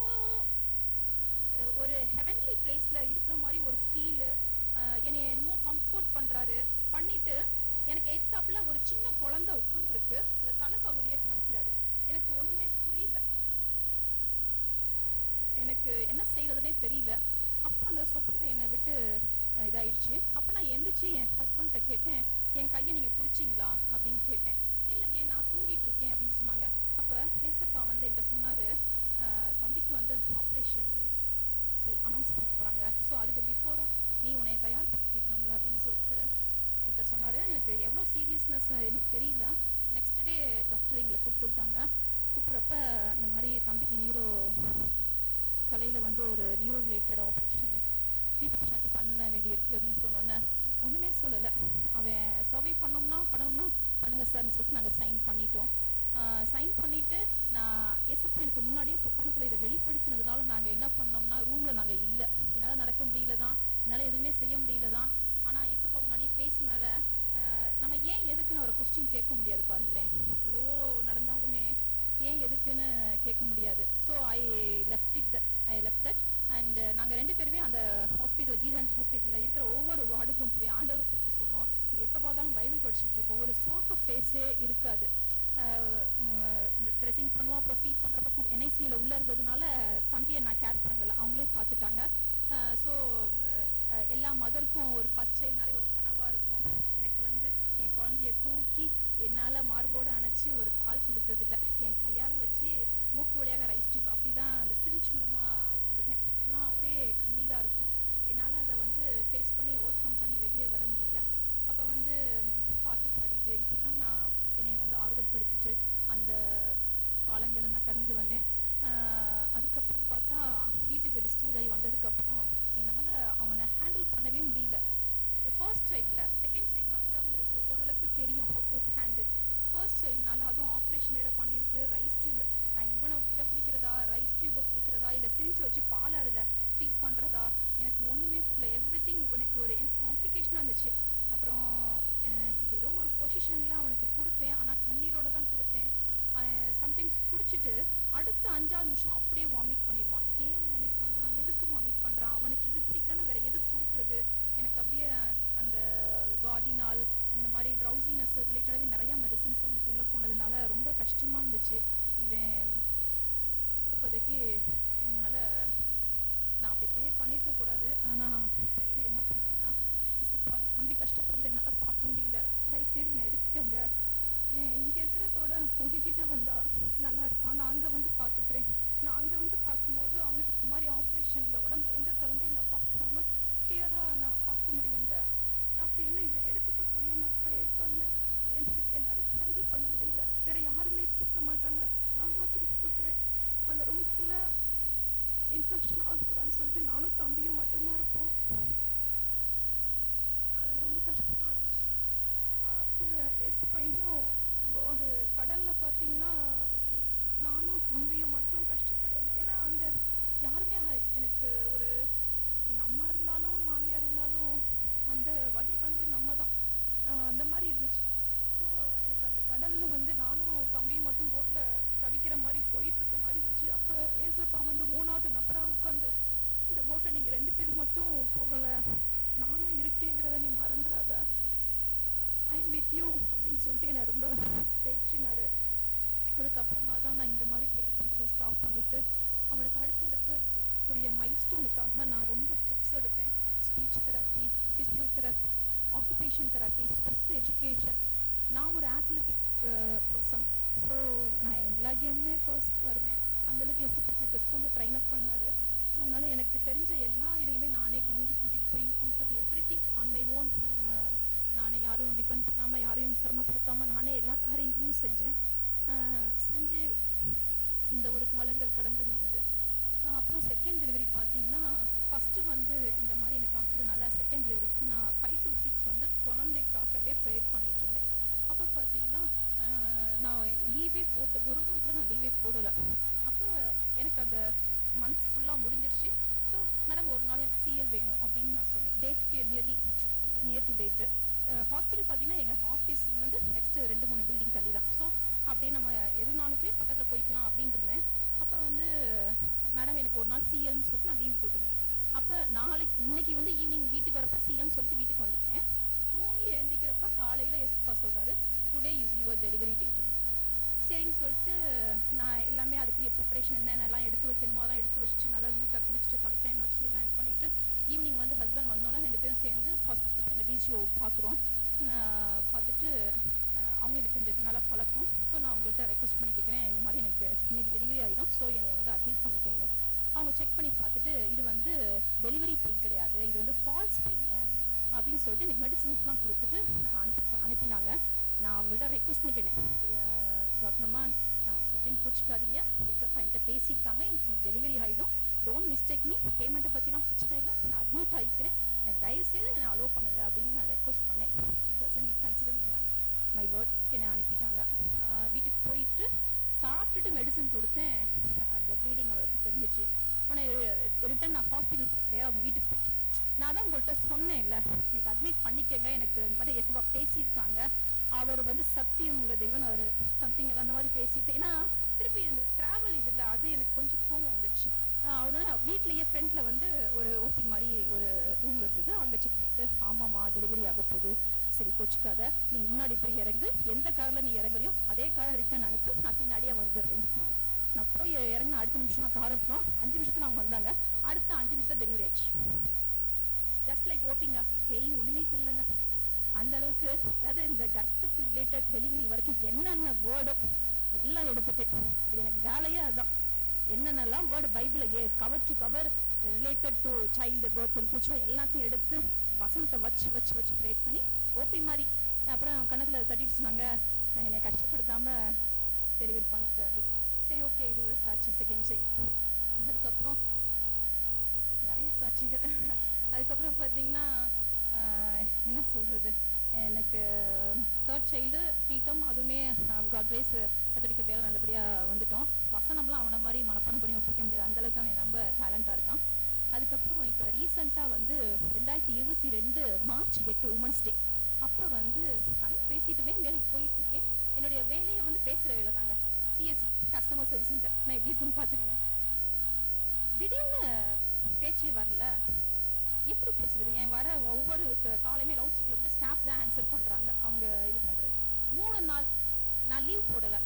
ஒரு ஹெவன்லி பிளேஸில் இருக்கிற மாதிரி ஒரு ஃபீலு. என்னை என்னமோ கம்ஃபோர்ட் பண்ணுறாரு. பண்ணிவிட்டு எனக்கு எத்தாப்புல ஒரு சின்ன குழந்தை உட்காந்துருக்கு, அந்த தலைப்பகுதியை காமிக்கிறாரு. எனக்கு ஒன்றுமே புரியல, எனக்கு என்ன செய்யறதுனே தெரியல. அப்போ அந்த சொப்பனம் என்னை விட்டு இதாயிடுச்சு. அப்போ நான் எந்திரிச்சு என் ஹஸ்பண்ட்டை கேட்டேன், என் கையை நீங்கள் பிடிச்சிங்களா அப்படின்னு கேட்டேன். இல்லையே, நான் தூங்கிட்டு இருக்கேன் அப்படின்னு சொன்னாங்க. அப்போ ஏசப்பா வந்து என்கிட்ட சொன்னார், தம்பிக்கு வந்து ஆப்ரேஷன் அனௌன்ஸ் பண்ண போகிறாங்க, ஸோ அதுக்கு பிஃபோராக நீ உன்னை தயார்படுத்திக்கணும்ல அப்படின்னு சொல்லிட்டு என்கிட்ட சொன்னார். எனக்கு எவ்வளோ சீரியஸ்னஸ் எனக்கு தெரியல. நெக்ஸ்ட் டே டாக்டர் எங்களை கூப்பிட்டுட்டாங்க. கூப்பிட்றப்ப இந்த மாதிரி தம்பிக்கு தலையில் வந்து ஒரு நியூரோ ரிலேட்டட் ஆப்ரேஷன் ரீப்ளேஸ்மெண்ட் பண்ண வேண்டியிருக்கு அப்படின்னு சொன்னோன்னே ஒன்றுமே சொல்லலை. அவன் சர்வே பண்ணணும்னா பண்ணுங்க சார்னு சொல்லிட்டு நாங்கள் சைன் பண்ணிட்டோம். சைன் பண்ணிவிட்டு நான் ஏசப்பா எனக்கு முன்னாடியே சொப்பனத்தில் இதை வெளிப்படுத்தினதுனால நாங்கள் என்ன பண்ணோம்னா, ரூமில் நாங்கள் இல்லை, என்னால் நடக்க முடியல தான், என்னால் எதுவுமே செய்ய முடியல தான். ஆனால் ஏசப்பா முன்னாடியே பேசினால நம்ம ஏன் எதுக்குன்னு அவரை கொஸ்டின் கேட்க முடியாது பாருங்களேன். எவ்வளவோ நடந்தாலுமே ஏன் எதுக்குன்னு கேட்க முடியாது. So I left that and நாங்கள் 2 பேருமே அந்த ஹாஸ்பிட்டல், கீதான்ஸ் ஹாஸ்பிட்டலில் இருக்கிற ஒவ்வொரு வார்டுக்கும் போய் ஆண்டவரை பற்றி சொன்னோம். எப்போ பார்த்தாலும் பைபிள் படிச்சுட்டு இருப்போம், ஒரு சோக ஃபேஸே இருக்காது. ட்ரெஸ்ஸிங் பண்ணுவோம், அப்புறம் ஃபீட் பண்ணுறப்ப என்ஐசியில் உள்ளே இருந்ததுனால தம்பியை நான் கேர் பண்ணலை, அவங்களே பார்த்துட்டாங்க. ஸோ எல்லா மதருக்கும் ஒரு ஃபர்ஸ்ட் சைல்ட்னாலே ஒரு கனவாக இருக்கும். எனக்கு வந்து என் குழந்தைய தூக்கி என்னால் மார்போடு அணைச்சி ஒரு பால் கொடுத்ததில்லை, என் கையால் வச்சு மூக்கு வழியாக ரைஸ் டியூப் அப்படி தான் அந்த சிரிஞ்ச் மூலமாக கொடுத்தேன். அப்போலாம் ஒரே கண்ணீராக இருக்கும். என்னால் அதை வந்து ஃபேஸ் பண்ணி ஓவர் கம் பண்ணி வெளியே வர முடியல. அப்போ வந்து பாட்டு பாடிட்டு இப்படி தான் நான் என்னை வந்து ஆறுதல் படுத்திட்டு அந்த காலங்களை நான் கடந்து வந்தேன். அதுக்கப்புறம் பார்த்தா வீட்டுக்கு டிஸ்சார்ஜ் ஆகி வந்ததுக்கப்புறம் என்னால் அவனை ஹேண்டில் பண்ணவே முடியல. ஃபர்ஸ்ட் சைல்டில், செகண்ட் சைல்டுனா கூட உங்களுக்கு ஓரளவுக்கு தெரியும் ஹவு டு ஹேண்டில். ஃபர்ஸ்ட் சைல்டுனால அதுவும் ஆப்ரேஷன் வேறு பண்ணியிருக்கு. ரைஸ் டியூப்பில் நான் இவனை இதை பிடிக்கிறதா, ரைஸ் டியூப்பை பிடிக்கிறதா, இல்லை சிரிஞ்சு வச்சு பால் அதில் ஃபீட் பண்ணுறதா, எனக்கு ஒன்றுமே புரியல. எவ்ரிதிங் எனக்கு காம்ப்ளிகேஷனாக இருந்துச்சு. அப்புறம் ஏதோ ஒரு பொசிஷனில் அவனுக்கு கொடுத்தேன், ஆனால் கண்ணீரோடு தான் கொடுத்தேன். சம்டைம்ஸ் குடிச்சிட்டு அடுத்த 5ஆவது நிமிஷம் அப்படியே வாமிட் பண்ணிடுவான். ஏன் வாமிட் பண்ணுறான், எதுக்கு வாமிட் பண்ணுறான், அவனுக்கு இது பிடிக்கலன்னா வேறு எதுக்கு கொடுக்குறது. எனக்கு அப்படியே அந்த கார்டினால் இந்த மாதிரி ட்ரௌசினஸ் ரிலேட்டடாகவே நிறையா மெடிசன்ஸ் அவனுக்கு உள்ளே போனதுனால ரொம்ப கஷ்டமாக இருந்துச்சு. இவன் அப்போதைக்கு என்னால் நான் அப்படி ப்ரேயர் பண்ணியிருக்கக்கூடாது, ஆனால் ப்ரேயர் என்ன பண்ணேன்னா, இசப்பா தம்பி கஷ்டப்படுறது என்னால் பார்க்க முடியல, தயவுசெய்து என்னை எடுத்துக்கங்க, இங்கே இருக்கிறதோட உங்ககிட்ட வந்தா நல்லா இருப்பான், நான் அங்கே வந்து பார்த்துக்கிறேன். நான் அங்கே வந்து பார்க்கும்போது அவனுக்கு இந்த மாதிரி ஆப்ரேஷன் இந்த உடம்புல எந்த தலைமையும் நான் பார்க்காம கிளியராக நான் பார்க்க முடியல அப்படின்னு இவன் எடுத்துக்க சொல்லி நான் ப்ரேயர் பண்ணேன். என்னால் ஹேண்டில் பண்ண முடியல. வேற யாருமே தூக்க மாட்டாங்க, நான் மட்டும் தூக்குவேன். அந்த ரூம்குள்ளே இன்ஃபெக்ஷன் ஆகக்கூடாதுன்னு சொல்லிட்டு நானும் தம்பியும் மட்டும்தான் இருப்போம். அது ரொம்ப கஷ்டமாக இருந்துச்சு. அப்போ இன்னும் ஒரு கடலில் பார்த்தீங்கன்னா நானும் தம்பியும் மட்டும் கஷ்டப்படுறோம். ஏன்னா அந்த யாருமே எனக்கு ஒரு எங்கள் அம்மா இருந்தாலும் மாமியார் இருந்தாலும் அந்த வழி வந்து நம்ம தான் அந்த மாதிரி இருந்துச்சு. ஸோ எனக்கு அந்த கடலில் வந்து நானும் தம்பியும் மட்டும் போட்டில் தவிக்கிற மாதிரி போயிட்டுருக்க மாதிரி இருந்துச்சு. அப்போ ஏசப்பா வந்து 3ஆவது நபராக உட்காந்து, இந்த போட்டை நீங்கள் 2 பேர் மட்டும் போகலை, நானும் இருக்கேங்கிறத நீ மறந்துடாத, ஐ எம் வித் யூ அப்படின்னு சொல்லிட்டு என்னை ரொம்ப தேற்றினார். அதுக்கப்புறமா தான் நான் இந்த மாதிரி ப்ரே பண்ணுறதை ஸ்டாப் பண்ணிவிட்டு அவனுக்கு அடுத்தடுத்துக்குரிய மைல்ஸ்டோனுக்காக நான் ரொம்ப ஸ்டெப்ஸ் எடுத்தேன். Speech therapy, physiotherapy, occupation therapy, special education. நான் ஒரு ஆத்லெட்டிக் பர்சன். ஸோ நான் எல்லா கேமுமே ஃபர்ஸ்ட் வருவேன். அந்தளவுக்கு எனக்கு ஸ்கூலில் ட்ரைன் அப் பண்ணார். ஸோ அதனால் எனக்கு தெரிஞ்ச எல்லா இதையுமே நானே கிரவுண்டுக்கு கூட்டிகிட்டு போய் பண்ணுறது, எவ்ரிதிங் ஆன் மை ஓன். நானே யாரும் டிபெண்ட் பண்ணாமல், யாரையும் சிரமப்படுத்தாமல் நானே எல்லா காரியங்களையும் செஞ்சு இந்த ஒரு காலங்கள் கடந்து வந்தது. அப்புறம் செகண்ட் டெலிவரி பார்த்தீங்கன்னா, ஃபஸ்ட்டு வந்து இந்த மாதிரி எனக்கு ஆகுதுனால செகண்ட் டெலிவரிக்கு நான் 5 to 6 வந்து குழந்தைக்காகவே ப்ரேயர் பண்ணிகிட்டு இருந்தேன். அப்போ பார்த்தீங்கன்னா நான் லீவே போட்டு ஒரு நாள் கூட நான் லீவே போடலை. அப்போ எனக்கு அந்த மந்த்ஸ் ஃபுல்லாக முடிஞ்சிருச்சு. ஸோ மேடம் ஒரு நாள் எனக்கு சிஎல் வேணும் அப்படின்னு நான் சொன்னேன். டேட்டுக்கு நியர் டு டேட்டு. ஹாஸ்பிட்டல் பார்த்தீங்கன்னா எங்கள் ஆஃபீஸ்லேருந்து நெக்ஸ்ட்டு 2-3 பில்டிங் தள்ளி தான். ஸோ அப்படியே நம்ம எதுனாலும் போய் பக்கத்தில் போய்க்கலாம் அப்படின்னு இருந்தேன். அப்போ வந்து மேடம் எனக்கு ஒரு நாள் சிஎல்னு சொல்லிட்டு நான் லீவ் போட்டிருந்தேன். அப்போ இன்னைக்கு வந்து ஈவினிங் வீட்டுக்கு வரப்போ சிஎல்னு சொல்லிட்டு வீட்டுக்கு வந்துட்டேன். தூங்கி எழுந்திக்கிறப்ப காலையில் எஸ்பா சொல்கிறாரு, டுடே இஸ் யுவர் டெலிவரி டேட்டுன்னு. சரின்னு சொல்லிட்டு நான் எல்லாமே அதுக்குரிய ப்ரிப்பரேஷன் என்னென்னலாம் எடுத்து வைக்கணுமோ அதெல்லாம் எடுத்து வச்சுட்டு நல்லா நீட்டாக குளிச்சுட்டு தலைக்கு எண்ணெய் வச்சு எல்லாம் இது பண்ணிவிட்டு ஈவினிங் வந்து ஹஸ்பண்ட் வந்தோன்னே 2 பேரும் சேர்ந்து ஹாஸ்பிட்டலில் போய் இந்த டிஜிஓ பார்க்குறோம். பார்த்துட்டு அவங்க எனக்கு கொஞ்சம் நல்லா பழக்கம். ஸோ நான் அவங்கள்ட்ட ரெக்வஸ்ட் பண்ணி கேட்குறேன், இந்த மாதிரி எனக்கு இன்றைக்கி டெலிவரி ஆகிடும், ஸோ என்னை வந்து அட்மிட் பண்ணிக்கோங்க. அவங்க செக் பண்ணி பார்த்துட்டு இது வந்து டெலிவரி பெயின் கிடையாது, இது வந்து ஃபால்ஸ் பெயின் அப்படின்னு சொல்லிட்டு எனக்கு மெடிசன்ஸ்லாம் கொடுத்துட்டு அனுப்பினாங்க. நான் அவங்கள்ட்ட ரெக்வஸ்ட் பண்ணிக்கிட்டேன், டாக்டர் அம்மா நான் சொல்கிறேன் கோச்சிக்காதீங்க, எஸ்எப்பா என்கிட்ட பேசியிருக்காங்க, எனக்கு டெலிவரி ஆகிடும், டோன்ட் மிஸ்டேக் மீ, பேமெண்ட்டை பற்றிலாம் பிரச்சனை இல்லை, நான் அட்மிட் ஆகிக்கிறேன், எனக்கு தயவுசெய்து என்னை அலோவ் பண்ணுங்க அப்படின்னு நான் ரெக்வஸ்ட் பண்ணேன். She doesn't consider my word. என்னை அனுப்பிட்டாங்க. வீட்டுக்கு போயிட்டு சாப்பிட்டுட்டு மெடிசன் கொடுத்தேன். அந்த ப்ளீடிங் அவளுக்கு தெரிஞ்சிச்சு. ஆனால் ரிட்டன் நான் ஹாஸ்பிட்டல் போகிறேன், அவங்க வீட்டுக்கு போயிட்டு நான் தான் உங்கள்கிட்ட சொன்னேன் இல்லை, இன்னைக்கு அட்மிட் பண்ணிக்கங்க, எனக்கு இந்த மாதிரி எஸ்பா பேசியிருக்காங்க, அவர் வந்து சத்தியம் உள்ள தெய்வன், அவர் சம்திங் அந்த மாதிரி பேசிட்டு, ஏன்னா திருப்பி இந்த ட்ராவல் இது இல்லை, அது எனக்கு கொஞ்சம் கோவம் வந்துடுச்சு. அதனால வீட்லேயே ஃப்ரெண்டில் வந்து ஒரு ஓபி மாதிரி ஒரு ரூம் இருந்தது, அங்கே செக் பண்ணிட்டு ஆமாம்மா டெலிவரி ஆக போகுது, சரி கோச்சிக்காத, நீ முன்னாடி போய் இறங்கு, எந்த காரில் நீ இறங்குறியோ அதே காரை ரிட்டர்ன் அனுப்பு, நான் பின்னாடியே வந்துடுறேன்னு சொன்னாங்க. நான் போய் இறங்கின அடுத்த நிமிஷம் நான் கார் அனுப்பினோம், 5 நிமிஷத்தில் அவங்க வந்தாங்க. அடுத்த 5 நிமிஷத்தில் டெலிவரி ஆயிடுச்சு. ஜஸ்ட் லைக் ஓப்பிங்க, பெயின் ஒன்றுமே தெரிலங்க. அந்த அளவுக்கு, அதாவது இந்த கர்ப்பத்து ரிலேட்டட் டெலிவரி வரைக்கும் என்னென்ன வேர்டோ எல்லாம் எடுத்துட்டேன். இது எனக்கு வேலையே அதுதான். என்னென்னலாம் வேர்டு பைபிளில் cover to cover related to child birth இருந்துச்சோ எல்லாத்தையும் எடுத்து வசனத்தை வச்சு ப்ரேட் பண்ணி ஓபி மாதிரி அப்புறம் கணக்கில் தட்டிட்டு சொன்னாங்க, என்னை கஷ்டப்படுத்தாமல் டெலிவரி பண்ணிட்டு அப்படி. சரி ஓகே, இது ஒரு சாட்சி. செகண்ட் சைல்டு, அதுக்கப்புறம் நிறைய சாட்சிகள். அதுக்கப்புறம் பார்த்தீங்கன்னா என்ன சொல்கிறது, எனக்கு தேர்ட் சைல்டு ப்ரீட்டம், அதுவுமே காட் கிரேஸ் கத்தோலிக்க பேரில் நல்லபடியாக வந்துட்டோம். வசனம்லாம் அவனை மாதிரி மனப்பாடம் பண்ணி ஒப்பிக்க முடியாது, அந்தளவுக்கு அவன் ரொம்ப டேலண்ட்டாக இருக்கான். அதுக்கப்புறம் இப்போ ரீசெண்டாக வந்து 2022 மார்ச் 8 உமன்ஸ் டே அப்போ வந்து நல்லா பேசிகிட்டு இருந்தேன், வேலைக்கு போயிட்டுருக்கேன். என்னுடைய வேலையை வந்து பேசுகிற வேலை தாங்க, சிஎஸ்சி கஸ்டமர் சர்வீஸ் சென்டர். நான் எப்படி இருக்குன்னு பார்த்துக்குங்க. திடீர்னு பேச்சே வரல, எப்படி பேசுறது? ஏன் வர ஒவ்வொரு காலையுமே லவுட் ஸ்பீக்கரில் போட்டு ஸ்டாஃப் தான் ஆன்சர் பண்ணுறாங்க, அவங்க இது பண்ணுறது. 3 நாள் நான் லீவ் போடலை.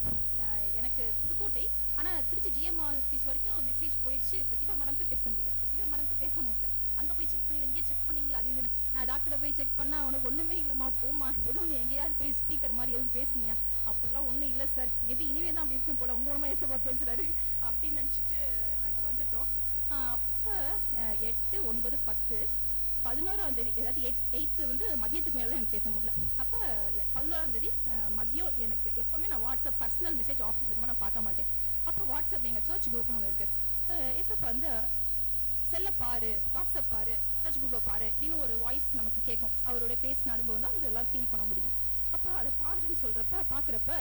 எனக்கு புதுக்கோட்டை, ஆனால் திருச்சி ஜிஎம் ஆஃபீஸ் வரைக்கும் மெசேஜ் போயிடுச்சு, பிரதிபா மேடம்க்கு பேச முடியல. அங்கே போய் செக் பண்ணல, இங்கே செக் பண்ணிங்களா, அது இதுன்னு. நான் டாக்டரை போய் செக் பண்ணால் அவனுக்கு ஒன்றுமே இல்லைம்மா, போம்மா, எதுவும் நீ எங்கேயாவது போய் ஸ்பீக்கர் மாதிரி எதுவும் பேசுனியா? அப்படிலாம் ஒன்றும் இல்லை சார், மேபி இனிமே தான் அப்படி இருக்கும் போல், உங்கள் மூலமாக ஏசப்பா பேசுகிறாரு அப்படின்னு நினச்சிட்டு நாங்கள் வந்துட்டோம். அப்போ 8, 9, 10, 11ஆம் தேதி, அதாவது 8 வந்து மதியத்துக்கு மேலே தான் எனக்கு பேச முடியல. அப்போ 11ஆம் தேதி மதியம், எனக்கு எப்போவுமே நான் வாட்ஸ்அப் பர்சனல் மெசேஜ் ஆஃபீஸ் இருக்கும்போது நான் பார்க்க மாட்டேன். அப்போ வாட்ஸ்அப் எங்கள் சர்ச் குரூப்னு ஒன்று இருக்குது. ஏசப்பா வந்து செல்லை பாரு, வாட்ஸ்அப் பாரு, சர்ச் குரூப்பை பாரு அப்படின்னு ஒரு வாய்ஸ் நமக்கு கேட்கும். அவருடைய பேசின அனுபவம் தான் இதெல்லாம் ஃபீல் பண்ண முடியும். அப்போ அதை பாருன்னு சொல்கிறப்ப பார்க்குறப்ப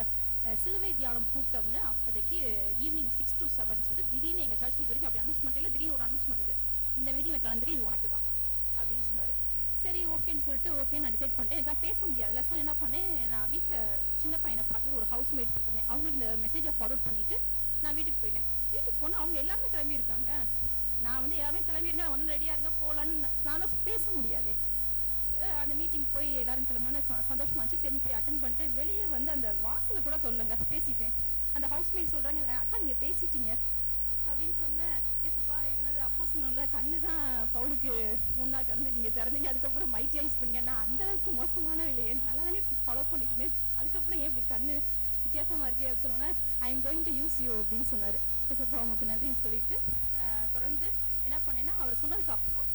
சிலுவை தியானம் கூட்டம்னு அப்போதைக்கு ஈவினிங் 6 to 7 சொல்லிட்டு திடீர்னு எங்கள் சர்ச் இது வரைக்கும் அப்படி அனௌன்ஸ்மெண்ட் இல்லை, திடீர்னு ஒரு அனௌன்ஸ்மெண்ட் வருது, இந்த மீட்டிங்கில் கலந்துரு, இது உனக்கு தான் அப்படின்னு சொன்னார். சரி ஓகேன்னு சொல்லிட்டு ஓகே நான் டிசைட் பண்ணிட்டேன். எனக்கு பேச முடியாதுல்ல, ஸோ என்ன பண்ணேன், நான் வீட்டில் சின்ன பையனை பார்க்குறது ஒரு ஹவுஸ் மேட் போட்டிருந்தேன், அவங்களுக்கு இந்த மெசேஜை ஃபார்வர்ட் பண்ணிவிட்டு நான் வீட்டுக்கு போயிட்டேன். வீட்டுக்கு போனால் அவங்க எல்லாருமே கிளம்பியிருக்காங்க. நான் வந்து எல்லாருமே கிளம்பியிருங்க, வந்து ரெடியாக இருங்க போகலான்னு நான் பேச முடியாது. அந்த மீட்டிங் போய் எல்லாரும் கிளம்பினோன்னே சந்தோஷமா இருந்துச்சு. சரி போய் அட்டன் பண்ணிட்டு வெளியே வந்து அந்த வாசலை கூட தொல்லைங்க பேசிட்டேன். அந்த ஹவுஸ்மேட் சொல்கிறாங்க, அக்கா நீங்கள் பேசிட்டீங்க அப்படின்னு சொன்னேன். ஏசப்பா இதனால அப்போ சொன்னோம்ல, கண்ணு தான் பவுலுக்கு 3 நாள் கடந்து நீங்கள் திறந்தீங்க, அதுக்கப்புறம் மைட்டியலைஸ் பண்ணீங்க. நான் அந்தளவுக்கு மோசமான இல்லையே, நல்லா தானே ஃபாலோ பண்ணிட்டு இருந்தேன், அதுக்கப்புறம் ஏன் இப்படி கண்ணு வித்தியாசமாக இருக்கே அப்படின்னு சொன்னோன்னே, I am going to use you அப்படின்னு சொன்னார். ஏசப்பா உமக்கு நன்றின்னு சொல்லிட்டு தொடர்ந்து என்ன பண்ணேன்னா, அவர் சொன்னதுக்கு அப்புறம்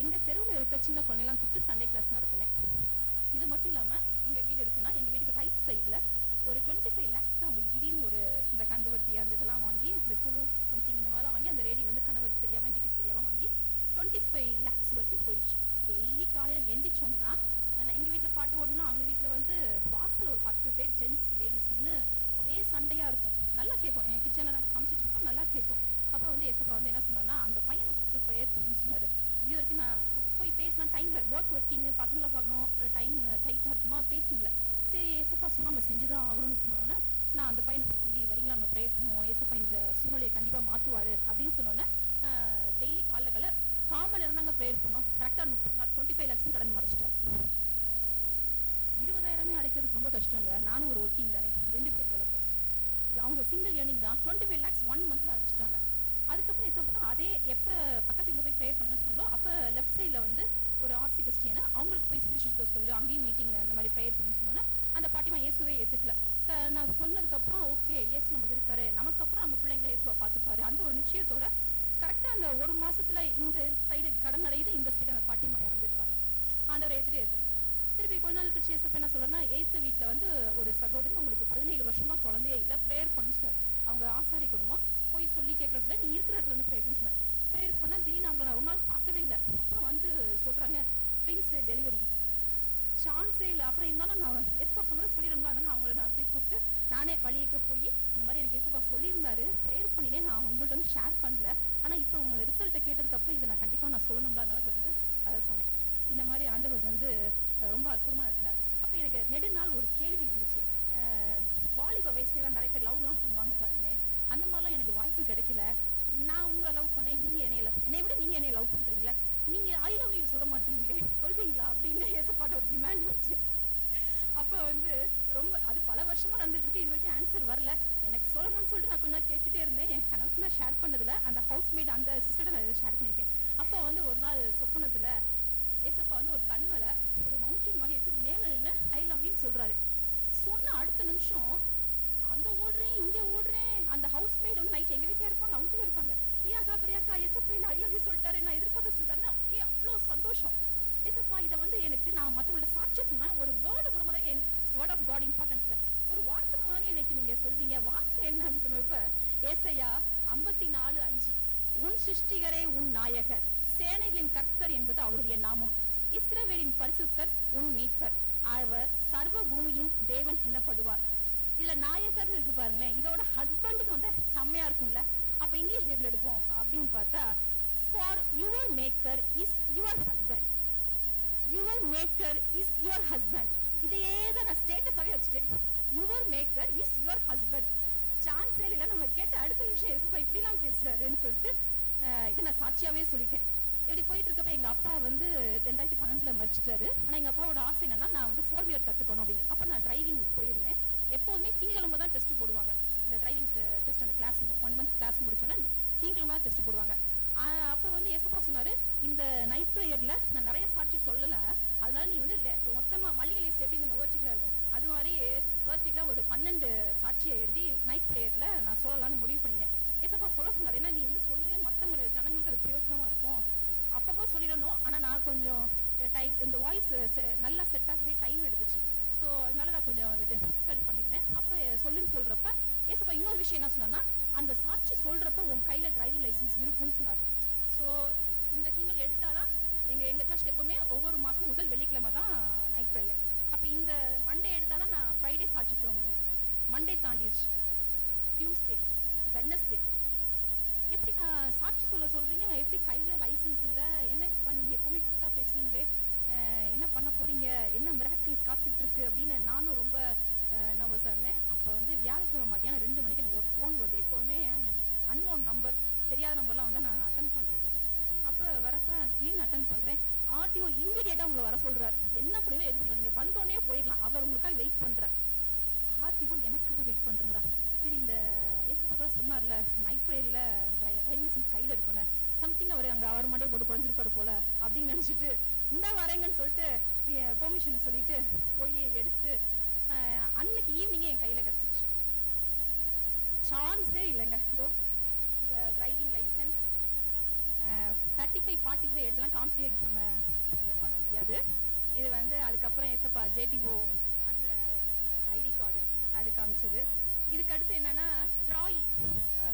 எங்கள் தெருவில் இருக்க சின்ன குழந்தைலாம் கூப்பிட்டு சண்டே கிளாஸ் நடத்தினேன். இது மட்டும் இல்லாமல் எங்கள் வீடு இருக்குன்னா, எங்கள் வீட்டுக்கு ரைட் சைடில் ஒரு 25 lakhs அவங்களுக்கு திடீர்னு ஒரு இந்த கந்துவட்டி அந்த இதெல்லாம் வாங்கி, இந்த குழு சம்திங் இந்த மாதிரிலாம் வாங்கி, அந்த லேடி வந்து கணவருக்கு தெரியாமல் வீட்டுக்கு தெரியாமல் வாங்கி 25 lakhs வரைக்கும் போயிடுச்சு. டெய்லி காலையில் எந்திரிச்சோம்னா, எங்கள் வீட்டில் பாட்டு ஓடணும்னா அவங்க வீட்டில் வந்து வாசல் ஒரு 10 பேர் ஜென்ஸ் லேடிஸ் நின்று ஒரே சண்டையாக இருக்கும். நல்லா கேட்கும். என் கிச்சனில் நான் சமைச்சிட்டு இருப்பேன், நல்லா கேட்கும். அப்புறம் வந்து ஏசப்பா வந்து என்ன சொன்னார்னா, அந்த பையனை கூப்பிட்டு ப்ரேயர் பண்ணுன்னு சொன்னார். இது வரைக்கும் நான் போய் பேசினா டைமில் ஒர்க் ஒர்க்கிங்கு, பசங்களை பார்க்கணும், டைம் டைட்டாக இருக்குமா, பேசினதில்ல. சரி ஏசப்பா சொன்னால் நம்ம செஞ்சு தான் ஆகணும்னு சொன்னோன்னே, நான் அந்த பையனை போய் தம்பி வரீங்களா, நம்ம ப்ரேயர் பண்ணுவோம், ஏசப்பா இந்த சூழ்நிலையை கண்டிப்பாக மாற்றுவார் அப்படின்னு சொன்னோன்னே, டெய்லி காலைல 1/4 மணி நேரம் தாங்க ப்ரேயர் பண்ணோம். கரெக்டாக 25 lakhs கடன் மறைச்சிட்டாங்க. 20,000 அடைக்கிறதுக்கு ரொம்ப கஷ்டங்க. நானும் ஒரு ஒர்க்கிங் தானே, 2 பேர் வேலை போகிறோம். அவங்க சிங்கிள் ஏர்னிங் தான். 25 lakhs 1 monthல அடிச்சிட்டாங்க. அதுக்கப்புறம் ஏசப்பா அதே எப்போ பக்கத்து வீட்டில் போய் ப்ரேயர் பண்ணுங்கன்னு சொன்னாங்களோ, அப்போ லெஃப்ட் சைடில் வந்து ஒரு ஆர்சி கிறிஸ்டியனை அவங்களுக்கு போய் சுவிசேஷத்தை சொல்லு, அங்கேயும் மீட்டிங் அந்த மாதிரி ப்ரேயர் பண்ணு சொன்னோன்னா, அந்த பாட்டிமா இயேசுவே ஏற்றுக்கல. நான் சொன்னதுக்கப்புறம் ஓகே இயேசு நமக்கு இருக்காரு, நமக்கு அப்புறம் நம்ம பிள்ளைங்களை இயேசுவை பார்த்துப்பாரு, அந்த ஒரு நிச்சயத்தோட கரெக்டாக அந்த 1 மாசத்துல இந்த சைடு கடன் அடையுது, இந்த சைடு அந்த பாட்டிமா இறந்துடுறாங்க. ஆண்டவரை ஏற்று திருப்பி கொஞ்ச நாள் கழிச்சு ஏசப்பா என்ன சொல்றேன்னா, எய்த்த வீட்டில் வந்து ஒரு சகோதரி உங்களுக்கு 17 வருஷமா குழந்தையே இல்லை, ப்ரேயர் பண்ணு சார். அவங்க ஆசாரி குடும்பம், போய் சொல்லி கேட்கறதுல நீ இருக்கிற இடத்துல இருந்து ப்ரேயர் பண்ணு சொன்னார். ப்ரேயர் பண்ணால் திடீர்னு அவங்கள நான் ஒரு நாள் பார்க்கவே இல்லை. அப்புறம் வந்து சொல்கிறாங்க ட்வின்ஸ் டெலிவரி, சான்ஸே இல்லை. அப்புறம் இருந்தாலும் நான் ஏசப்பா சொன்னதை சொல்லியிருந்தாங்க. அவங்கள நான் போய் கூப்பிட்டு நானே வழியக்க போய் இந்த மாதிரி எனக்கு ஏசப்பா சொல்லியிருந்தாரு, ப்ரேயர் பண்ணினே நான் உங்கள்கிட்ட வந்து ஷேர் பண்ணல, ஆனால் இப்போ உங்கள் ரிசல்ட்டை கேட்டதுக்கப்புறம் இதை நான் கண்டிப்பாக நான் சொல்லணும்ல, அதனால வந்து அதை சொன்னேன். இந்த மாதிரி ஆண்டவர் வந்து ரொம்ப அற்புதமாக நடத்தினார். அப்போ எனக்கு நெடுநாள் ஒரு கேள்வி இருந்துச்சு. வாலிப வயசுலாம் நிறைய பேர் லவ்லாம் பண்ணுவாங்க பாருங்களேன், அந்த மாதிரிலாம் எனக்கு வாய்ப்பு கிடைக்கல. நான் உங்களை லவ் பண்ணேன், நீங்கள் என்னை விட நீங்கள் என்னை லவ் பண்ணுறீங்களா, நீங்கள் ஐ லவ் யூ சொல்ல மாட்டீங்களே, சொல்வீங்களா அப்படின்னு ஏசப்பாட்ட ஒரு டிமாண்ட் வச்சு. அப்போ வந்து ரொம்ப அது பல வருஷமாக நடந்துட்டு இருக்கு, இது வரைக்கும் ஆன்சர் வரல. எனக்கு சொல்லணும்னு சொல்லிட்டு நான் கொஞ்ச நாள் கேட்டுகிட்டே இருந்தேன். என் கணவருக்கு நான் ஷேர் பண்ணதில்லை, அந்த ஹவுஸ்மேட் அந்த சிஸ்டரை நான் இதை ஷேர் பண்ணியிருக்கேன். அப்போ வந்து ஒரு நாள் சொப்பனத்தில் ஏசப்பா வந்து ஒரு கண்மலை ஒரு மவுண்டின் மாதிரி எடுத்து மேலே நின்று ஐ லவ் யூன்னு சொல்கிறாரு. சொன்ன அடுத்த நிமிஷம் அங்கே ஓடுறேன் இங்கே ஓடுறேன். அந்த ஹவுஸ்மேட் வந்து நைட் எங்கள் வீட்டில் இருப்பாங்க, அவங்க வீட்டில் இருப்பாங்க. பிரியாக்கா ஏசப்பா ஐ லவ் யூ சொல்லிட்டாரு, நான் எதிர்பார்த்து சொல்லிட்டாருன்னா அப்படியே அவ்வளோ சந்தோஷம். ஏசப்பா இதை வந்து எனக்கு நான் மற்றவங்களோட சாட்சியம் சொன்னேன், ஒரு வேர்டு மூலமாக தான் என் வேர்ட் ஆஃப் காட் இம்பார்ட்டன்ஸில் ஒரு வார்த்தை மூலமாக தானே எனக்கு நீங்கள் சொல்வீங்க. வார்த்தை என்ன அப்படின்னு சொன்னப்போ ஏசாயா 54:5 உன் சிருஷ்டிகரே உன் நாயகர், சேனைகளின் கர்த்தர் என்பது அவருடைய நாமம், இஸ்ரவேலின் பரிசுத்தர் உன் மீட்பர், அவர் சர்வ பூமியின் தேவன் என்னப்படுவார். இதுல நாயகர் இருக்கு பாருங்களேன், இதோட ஹஸ்பண்ட்னு வந்து செம்மையா இருக்கும்ல. அப்ப இங்கிலீஷ் பைபிள் எடுப்போம் அப்படின்னு பார்த்தா, for your maker is your husband, your maker is your husband. இதையே தான் நான் ஸ்டேட்டஸாவே வச்சுட்டேன், your maker is your husband. சான்ஸே இல்லை, நம்ம கேட்ட அடுத்த நிமிஷம் ஏசப்பா இப்படிலாம் பேசுறாருன்னு சொல்லிட்டு இதை நான் சாட்சியாவே சொல்லிட்டேன். இப்படி போயிட்டு இருக்கப்ப எங்க அப்பா வந்து 2012 மரிச்சிட்டாரு. ஆனா எங்க அப்பாவோட ஆசை என்னன்னா, நான் வந்து 4 வீலர் கத்துக்கணும் அப்படின்னு. அப்ப நான் டிரைவிங் போயிருந்தேன். எப்போதுமே திங்கக்கிழமை தான் டெஸ்ட் போடுவாங்க, இந்த டிரைவிங் டெஸ்ட். அந்த கிளாஸ் 1 month கிளாஸ் முடிச்சோன்னே திங்கக்கிழமை தான் டெஸ்ட் போடுவாங்க. அப்போ வந்து ஏசப்பா சொன்னாரு, இந்த நைட் ப்ரேயர்ல நான் நிறைய சாட்சி சொல்லலை, அதனால நீ வந்து மொத்தமாக மல்லிகை லிஸ்ட் எப்படி நம்ம வேர்ட்டிக்கலாக இருக்கும் அது மாதிரி வேர்ட்டிக்கலாக ஒரு 12 சாட்சியை எழுதி நைட் ப்ரேயர்ல நான் சொல்லலாம்னு முடிவு பண்ணிட்டேன். ஏசப்பா சொல்ல சொன்னார், ஏன்னா நீ வந்து சொல்லு, மற்றவங்க ஜனங்களுக்கு அது பிரயோஜனமாக இருக்கும், அப்பப்போ சொல்லிடணும். ஆனால் நான் கொஞ்சம் டைம் இந்த வாய்ஸ் நல்லா செட் ஆகவே டைம் எடுத்துச்சு. ஸோ அதனால நான் கொஞ்சம் டிஃபிகல்ட் பண்ணியிருந்தேன். அப்போ சொல்லுன்னு சொல்கிறப்ப ஏசப்பா இன்னொரு விஷயம் என்ன சொன்னா, அந்த சாட்சி சொல்கிறப்ப உன் கையில் டிரைவிங் லைசன்ஸ் இருக்குன்னு சொன்னார். ஸோ இந்த திங்கள் எடுத்தாதான் எங்கள் சர்ச் எப்போவுமே ஒவ்வொரு மாதம் முதல் வெள்ளிக்கிழமை தான் நைட் ப்ரேயர். அப்போ இந்த மண்டே எடுத்தால் தான் நான் ஃப்ரைடே சாட்சி சொல்ல முடியும். மண்டே தாண்டிடுச்சு, டியூஸ்டே, வெட்னஸ்டே. எப்படி நான் சாட்சி சொல்கிறீங்க, எப்படி கையில் லைசன்ஸ் இல்லை, என்ன இப்போ நீங்கள் எப்போவுமே கரெக்டாக பேசுவீங்களே, என்ன பண்ண போகிறீங்க, என்ன மிராக்கிள் காத்துட்ருக்கு அப்படின்னு நானும் ரொம்ப நர்வஸாக இருந்தேன். அப்போ வந்து வியாழக்கிழமை மத்தியானம் 2 மணிக்கு எனக்கு ஒரு ஃபோன் வருது. எப்போவுமே அன்னோன் நம்பர், தெரியாத நம்பர்லாம் வந்து நான் அட்டன் பண்ணுறது இல்லை. அப்போ வரப்போ திடீர்னு அட்டன் பண்ணுறேன். ஆர்டிஓ இம்மீடியட்டாக உங்களை வர சொல்கிறார். என்ன பண்ணீங்களோ எது பண்ணல, நீங்கள் வந்தோடனே போயிடலாம், அவர் உங்களுக்காக வெயிட் பண்ணுறார். ஆர்டிஓ எனக்காக வெயிட் பண்ணுறாரா? சரி, இந்த ஏசப்பா கூட சொன்னார்ல நைட் ப்ரேயரில் டிரைவிங் லைசன்ஸ் கையில் இருக்குன்னு, சம்திங் அவர் மண்டே போட்டு குறைஞ்சிருப்பாரு போல அப்படின்னு நினச்சிட்டு இந்த வரேங்கன்னு சொல்லிட்டு பெர்மிஷன் சொல்லிட்டு போய் எடுத்து அன்னைக்கு ஈவினிங்கே என் கையில் கிடச்சிருச்சு. சான்ஸே இல்லைங்க. இதோ 45 எடுத்துலாம் காம்படிட்டிவ் எக்ஸாம் பே பண்ண முடியாது. இது வந்து அதுக்கப்புறம் ஏசப்பா ஜேடிஓ அந்த ஐடி கார்டு அது காமிச்சது. இதுக்கு அடுத்து என்னன்னா ட்ராய்,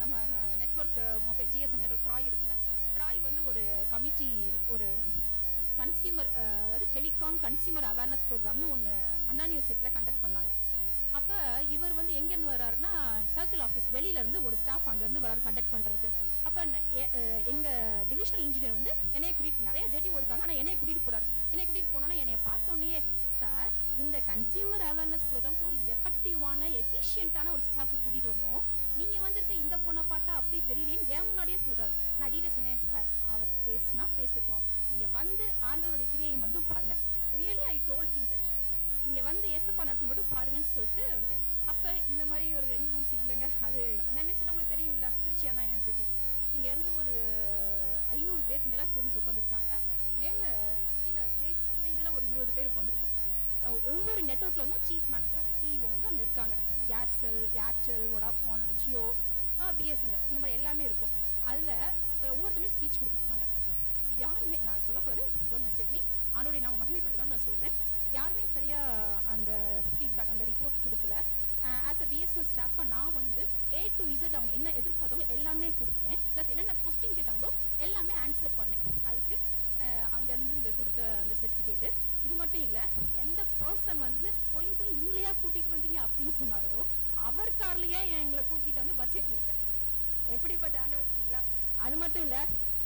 நம்ம network mobile GSM network TRAI இருக்குல்ல, ட்ராய் வந்து ஒரு கமிட்டி, ஒரு கன்சியூமர் அதாவது டெலிகாம் கன்சியூமர் அவேர்னஸ் ப்ரோக்ராம்னு ஒன்று அண்ணா யூனிவர்சிட்டியில் கண்டக்ட் பண்ணாங்க. அப்போ இவர் வந்து எங்கேருந்து வர்றாருன்னா சர்க்கிள் ஆஃபீஸ் டெல்லியிலேருந்து ஒரு ஸ்டாஃப் அங்கேருந்து வராரு கண்டக்ட் பண்ணுறதுக்கு. அப்போ எங்கள் டிவிஷனல் இன்ஜினியர் வந்து என்னைய கூட்டிகிட்டு, நிறைய ஜெட்டிஓ இருக்காங்க, ஆனால் என்னைய கூட்டிகிட்டு போகிறாரு. என்னைய கூட்டிகிட்டு போனோன்னா என்னைய பார்த்தோன்னே, சார் இந்த கன்சியூமர் அவேர்னஸ் ப்ரோக்ராம்க்கு ஒரு எஃபெக்டிவான எஃபிஷியண்ட்டான ஒரு ஸ்டாஃப் கூட்டிகிட்டு வரணும், நீங்கள் வந்திருக்க இந்த பொண்ணை பார்த்தா அப்படி தெரியலேன்னு ஏன் முன்னாடியே சொல்கிறார். நான் டீட்டெயில் சொன்னேன், சார் அவர் பேசுனா பேசட்டும், நீங்கள் வந்து ஆண்டவருடைய கிரியை மட்டும் பாருங்கள். Really I told him that, நீங்கள் வந்து ஏசப்பா நடத்துல மட்டும் பாருங்கன்னு சொல்லிட்டு வந்தேன். அப்போ இந்த மாதிரி ஒரு 2-3 சீட்லங்க, அது அண்ணா யூனிவர்சிட்டி உங்களுக்கு தெரியும்ல, திருச்சி அண்ணா யூனிவர்சிட்டி, இங்கேருந்து ஒரு 500 பேருக்கு மேலே ஸ்டூடெண்ட்ஸ் உட்காந்துருக்காங்க. மேலே கீழே ஸ்டேஜ் பார்த்தீங்கன்னா இதில் ஒரு 20 பேர் உட்காந்துருக்கும். ஒவ்வொரு நெட்வொர்க்கில் வந்து சீஃப் மேனேஜர், அங்கே சிஇஓ வந்து அங்கே இருக்காங்க. ஏர்டெல், வோடாஃபோன், ஜியோ, பிஎஸ்என்எல், இந்த மாதிரி எல்லாமே இருக்கும். அதில் ஒவ்வொருத்தருமே ஸ்பீச் கொடுக்க சொன்னாங்க. யாருமே, நான் சொல்லக்கூடாது, டோன்ட் மிஸ்டேக் மீ, ஆண்டோடைய நாம மகிமைப்படுத்துக்கான்னு நான் சொல்கிறேன், யாருமே சரியாக அந்த ஃபீட்பேக், அந்த ரிப்போர்ட் கொடுக்கல. ஆஸ் அ பிஎஸ்என்எல் ஸ்டாஃபாக நான் வந்து A to Z அவங்க என்ன எதிர்பார்த்தவங்க எல்லாமே கொடுத்தேன். ப்ளஸ் என்னென்ன கொஸ்டின் கேட்டாங்களோ எல்லாமே ஆன்சர் பண்ணேன். அதுக்கு அங்கேருந்து இந்த கொடுத்த அந்த சர்டிஃபிகேட்டு. இது மட்டும் இல்லை, எந்த பர்சன் வந்து போய் இங்களையா கூட்டிகிட்டு வந்தீங்க அப்படின்னு சொன்னாரோ அவர் கார்லையே எங்களை கூட்டிகிட்டு வந்து பஸ் ஏற்றி விட்டார். எப்படிப்பட்ட ஆண்டவர் பார்த்தீங்களா? அது மட்டும் இல்லை,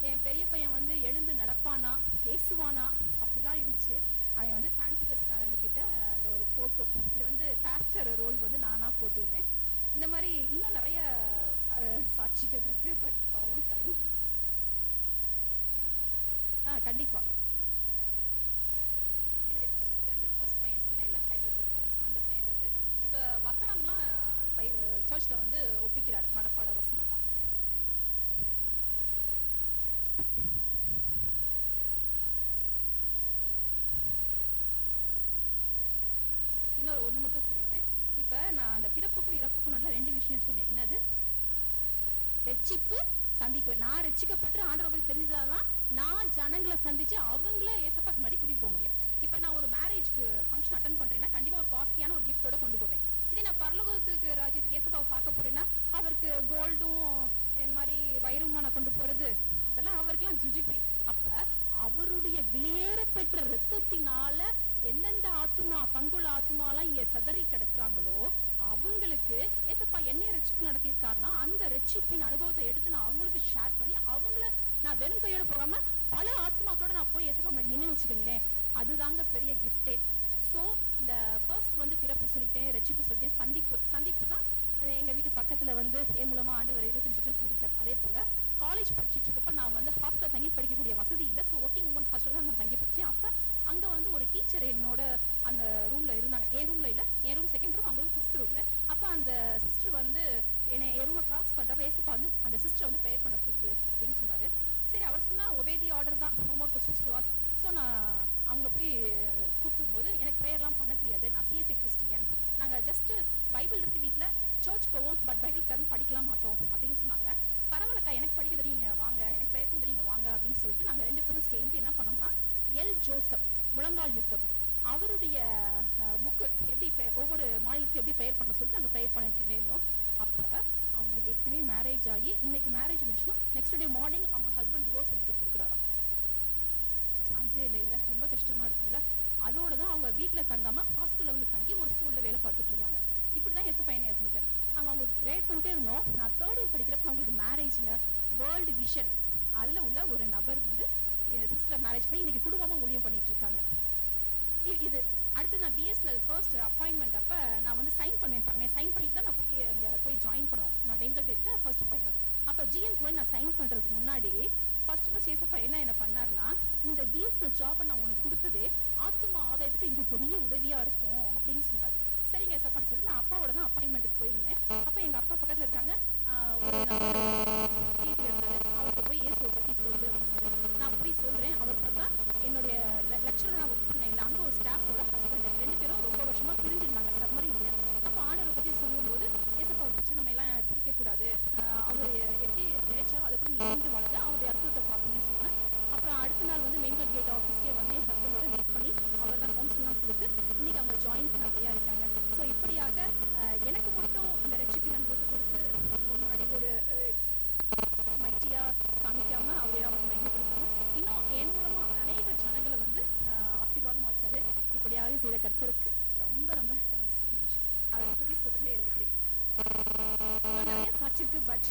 என் பெரிய பையன் வந்து எழுந்து நடப்பானா, பேசுவானா, அப்படிலாம் இருந்துச்சு. அவன் வந்து ஃபேன்சி ட்ரெஸ் கலந்துக்கிட்ட அந்த ஒரு ஃபோட்டோ, இது வந்து பாஸ்டர் ரோல் வந்து நானாக போட்டு விட்டேன். இந்த மாதிரி இன்னும் நிறைய சாட்சிகள் இருக்குது. பட் பாவம் டைம். கண்டிப்பாக என்னுடைய ஸ்பெஷல் அந்த ஃபர்ஸ்ட் பையன் சொன்னேன் இல்லை, ஹைட்ரஸ் காலேஜ், அந்த பையன் வந்து இப்போ வசனம்லாம் சர்ச்சில் வந்து ஒப்பிக்கிறார் மனப்பாட வசனமாக. இன்னொரு ஒன்று மட்டும் சொல்லிடுறேன். இப்போ நான் அந்த பிறப்புக்கும் இறப்புக்கும் நல்ல 2 விஷயம் சொன்னேன். என்னது? ரட்சிப்பு, சந்திப்பு. நான் ரட்சிக்கப்பட்டு ஆண்டவரை பற்றி தெரிஞ்சதாதான் நான் ஜனங்களை சந்திச்சு அவங்கள ஏசப்பாக்கு முன்னாடி கூட்டிகிட்டு போக முடியும். இப்போ நான் ஒரு மேரேஜ்க்கு ஃபங்க்ஷன் அட்டன் பண்ணுறேன்னா கண்டிப்பாக ஒரு காஸ்ட்லியான ஒரு கிஃப்டோட கொண்டு போவேன். இதே நான் பரலோகத்துக்கு ராஜ்யத்துக்கு ஏசப்பாவை பார்க்க போறேன்னா அவருக்கு கோல்டும் இந்த மாதிரி வைரமா நான் கொண்டு போகிறது, அதெல்லாம் அவருக்கெல்லாம் ஜுஜிப்பி. அப்போ அவருடைய வெளியேறப்பெற்ற ரத்தத்தினால எந்தெந்த ஆத்துமா, பங்குள்ள ஆத்துமாலாம் இங்கே சதறி கிடக்குறாங்களோ அவங்களுக்கு ஏசப்பா என்னைய ரட்சிப்பு நடத்தியிருக்காருன்னா அந்த ரட்சிப்பின் அனுபவத்தை எடுத்து நான் அவங்களுக்கு ஷேர் பண்ணி அவங்கள நான் வெறும் கையோட போகாம பல ஆத்மாக்களோட நான் போய் ஏசப்பா நினைவு வச்சுக்கோங்களேன். அதுதாங்க பெரிய கிஃப்டே. ஸோ இந்த ஃபர்ஸ்ட் வந்து பிறப்பு சொல்லிட்டேன், ரட்சிப்பு சொல்லிட்டேன், சந்திப்பு தான் எங்கள் வீட்டு பக்கத்தில் வந்து என் மூலமாக ஆண்டவர் 25 வருஷம் சந்திச்சார். அதே போல் காலேஜ் படிச்சுட்டு இருக்கப்ப நான் வந்து ஹாஸ்டல் தங்கி படிக்கக்கூடிய வசதி இல்லை. ஸோ ஒர்க்கிங் உமன் ஹாஸ்டல் தான் நான் தங்கி படித்தேன். அப்போ அங்கே வந்து ஒரு டீச்சர் என்னோட அந்த ரூமில் இருந்தாங்க. என் ரூமில் இல்லை, என் ரூம் 2nd ரூம், அவங்க ரூம் 5th ரூமு. அப்போ அந்த சிஸ்டர் வந்து என்னை என் ரூமை கிராஸ் பண்ணுறப்ப ஏசப்பா வந்து அந்த சிஸ்டரை வந்து ப்ரேயர் பண்ண கூப்பிடு அப்படின்னு சொன்னார். சரி, அவர் சொன்னால் ஒபே தி ஆர்டர் தான், no more questions to ask. So நான் அவங்கள போய் கூப்பிடும்போது எனக்கு ப்ரேயர்லாம் பண்ண தெரியாது, நான் சிஎஸ்சி கிறிஸ்டியன், நாங்கள் ஜஸ்ட்டு பைபிள் இருக்குது வீட்டில், சர்ச் போவோம், பட் பைபிள் திறந்து படிக்கலாம் மாட்டோம் அப்படின்னு சொன்னாங்க. பரவாயில்லக்கா, எனக்கு படிக்க தெரியுங்க வாங்க, எனக்கு ப்ரேயர் பண்ண தெரியுங்க வாங்க அப்படின்னு சொல்லிட்டு நாங்கள் 2 பேரும் சேர்ந்து என்ன பண்ணோம்னா எல் ஜோசப் முழங்கால் யுத்தம் அவருடைய புக்கு எப்படி ஒவ்வொரு மாநிலத்துக்கும் எப்படி ப்ரேயர் பண்ண சொல்லிட்டு நாங்கள் ப்ரேயர் பண்ணிட்டு இருந்தோம். அப்போ அவங்களுக்கு ஏற்கனவே மேரேஜ் ஆகி இன்னைக்கு மேரேஜ் முடிச்சுன்னா நெக்ஸ்ட் டே மார்னிங் அவங்க ஹஸ்பண்ட் டிவோர்ஸ் சர்டிஃபிகேட் கொடுக்குறாராம். சான்ஸே இல்லை, ரொம்ப கஷ்டமாக இருக்கும்ல. அதோட தான் அவங்க வீட்டில் தங்காமல் ஹாஸ்டலில் வந்து தங்கி ஒரு ஸ்கூலில் வேலை பார்த்துட்டு இருந்தாங்க. இப்படி தான் ஏசப்பா என்னைய செஞ்சேன். நாங்கள் அவங்களுக்கு ப்ரேயர் பண்ணிட்டே இருந்தோம். நான் 3rd இயர் படிக்கிறப்ப அவங்களுக்கு மேரேஜுங்க. வேர்ல்டு விஷன் அதில் உள்ள ஒரு நபர் வந்து சிஸ்டர் மேரேஜ் பண்ணி இன்றைக்கி குடும்பமாக ஊழியம் பண்ணிகிட்டு இருக்காங்க. இது அடுத்து நான் பிஎஸ்என்எல் ஃபர்ஸ்ட் அப்பாயின்மெண்ட் அப்போ நான் வந்து சைன் பண்ணுவேன் பாருங்க. சைன் பண்ணிட்டு தான் நான் போய் அங்கே போய் ஜாயின் பண்ணுவோம். நான் மெயின்டல் கேட்டில் ஃபர்ஸ்ட் அப்பாயின்மெண்ட். அப்போ ஜிஎம்க்கு வந்து நான் சைன் பண்ணுறதுக்கு முன்னாடி ஃபர்ஸ்ட் ஏசப்பா என்ன பண்ணாருன்னா, இந்த பிஎஸ்என்எல் ஜாப்பை நான் உனக்கு கொடுத்ததே ஆத்துமா ஆதாயத்துக்கு இது பெரிய உதவியாக இருக்கும் அப்படின்னு சொன்னார். சரிங்க ஏசப்பான்னு சொல்லிட்டு நான் அப்பாவோட தான் அப்பாயின்மெண்ட்டுக்கு போயிருந்தேன். அப்போ எங்கள் அப்பா பக்கத்தில் இருக்காங்க, ஒரு நபர் சிசி இருந்தாரு, அவருக்கு போய் இயேசுவை பற்றி சொல்லு அப்படின்னு சொல்லி நான் போய் சொல்கிறேன். அவர் பார்த்தா என்னுடைய லெக்சரர் நான் ஒர்க் பண்ணேன் இல்லை, அங்கே ஒரு ஸ்டாஃபோட ஹஸ்பண்ட் 2 பேரும் ரொம்ப வருஷமாக பிரிஞ்சிருந்தாங்க சம்மரியில். அப்போ ஆண்டவரை பற்றி சொல்லும்போது ஏசப்பா வச்சு நம்ம எல்லாம் பிரிக்கக்கூடாது, அவர் எப்படி நினைச்சாலும் அதை பற்றி நீ இருந்து வளர்ந்து அவருடைய அற்புதத்தை பார்ப்பீங்கன்னு சொன்னேன். அப்புறம் நாள் வந்து மெயின் கேட் ஆஃபீஸ்க்கே வந்து என் ஹஸ்பண்டோட மீட் பண்ணி அவர் தான் கவுன்சிலிங்லாம் கொடுத்து இன்னைக்கு அவங்க ஜாயின்ட் ஃபேமிலியாக இருக்காங்க. ஸோ இப்படியாக எனக்கு மட்டும் அந்த ரெசிபி அனுபவத்தை கொடுத்து அவங்க முன்னாடி ஒரு மைட்டியாக காமிக்காமல் அவர் ஏதாவது மையப்படுத்தாமல் இன்னும் என் மூலமாக அநேக ஜனங்களை வந்து ஆசீர்வாதம் வச்சாரு. இப்படியாக செய்த கர்த்தருக்கு ரொம்ப ரொம்ப தேங்க்ஸ். நன்றி. அவரை துதி ஸ்தோத்திரமே இருக்கிறேன். இன்னும் நிறைய சாட்சி இருக்கு, பட்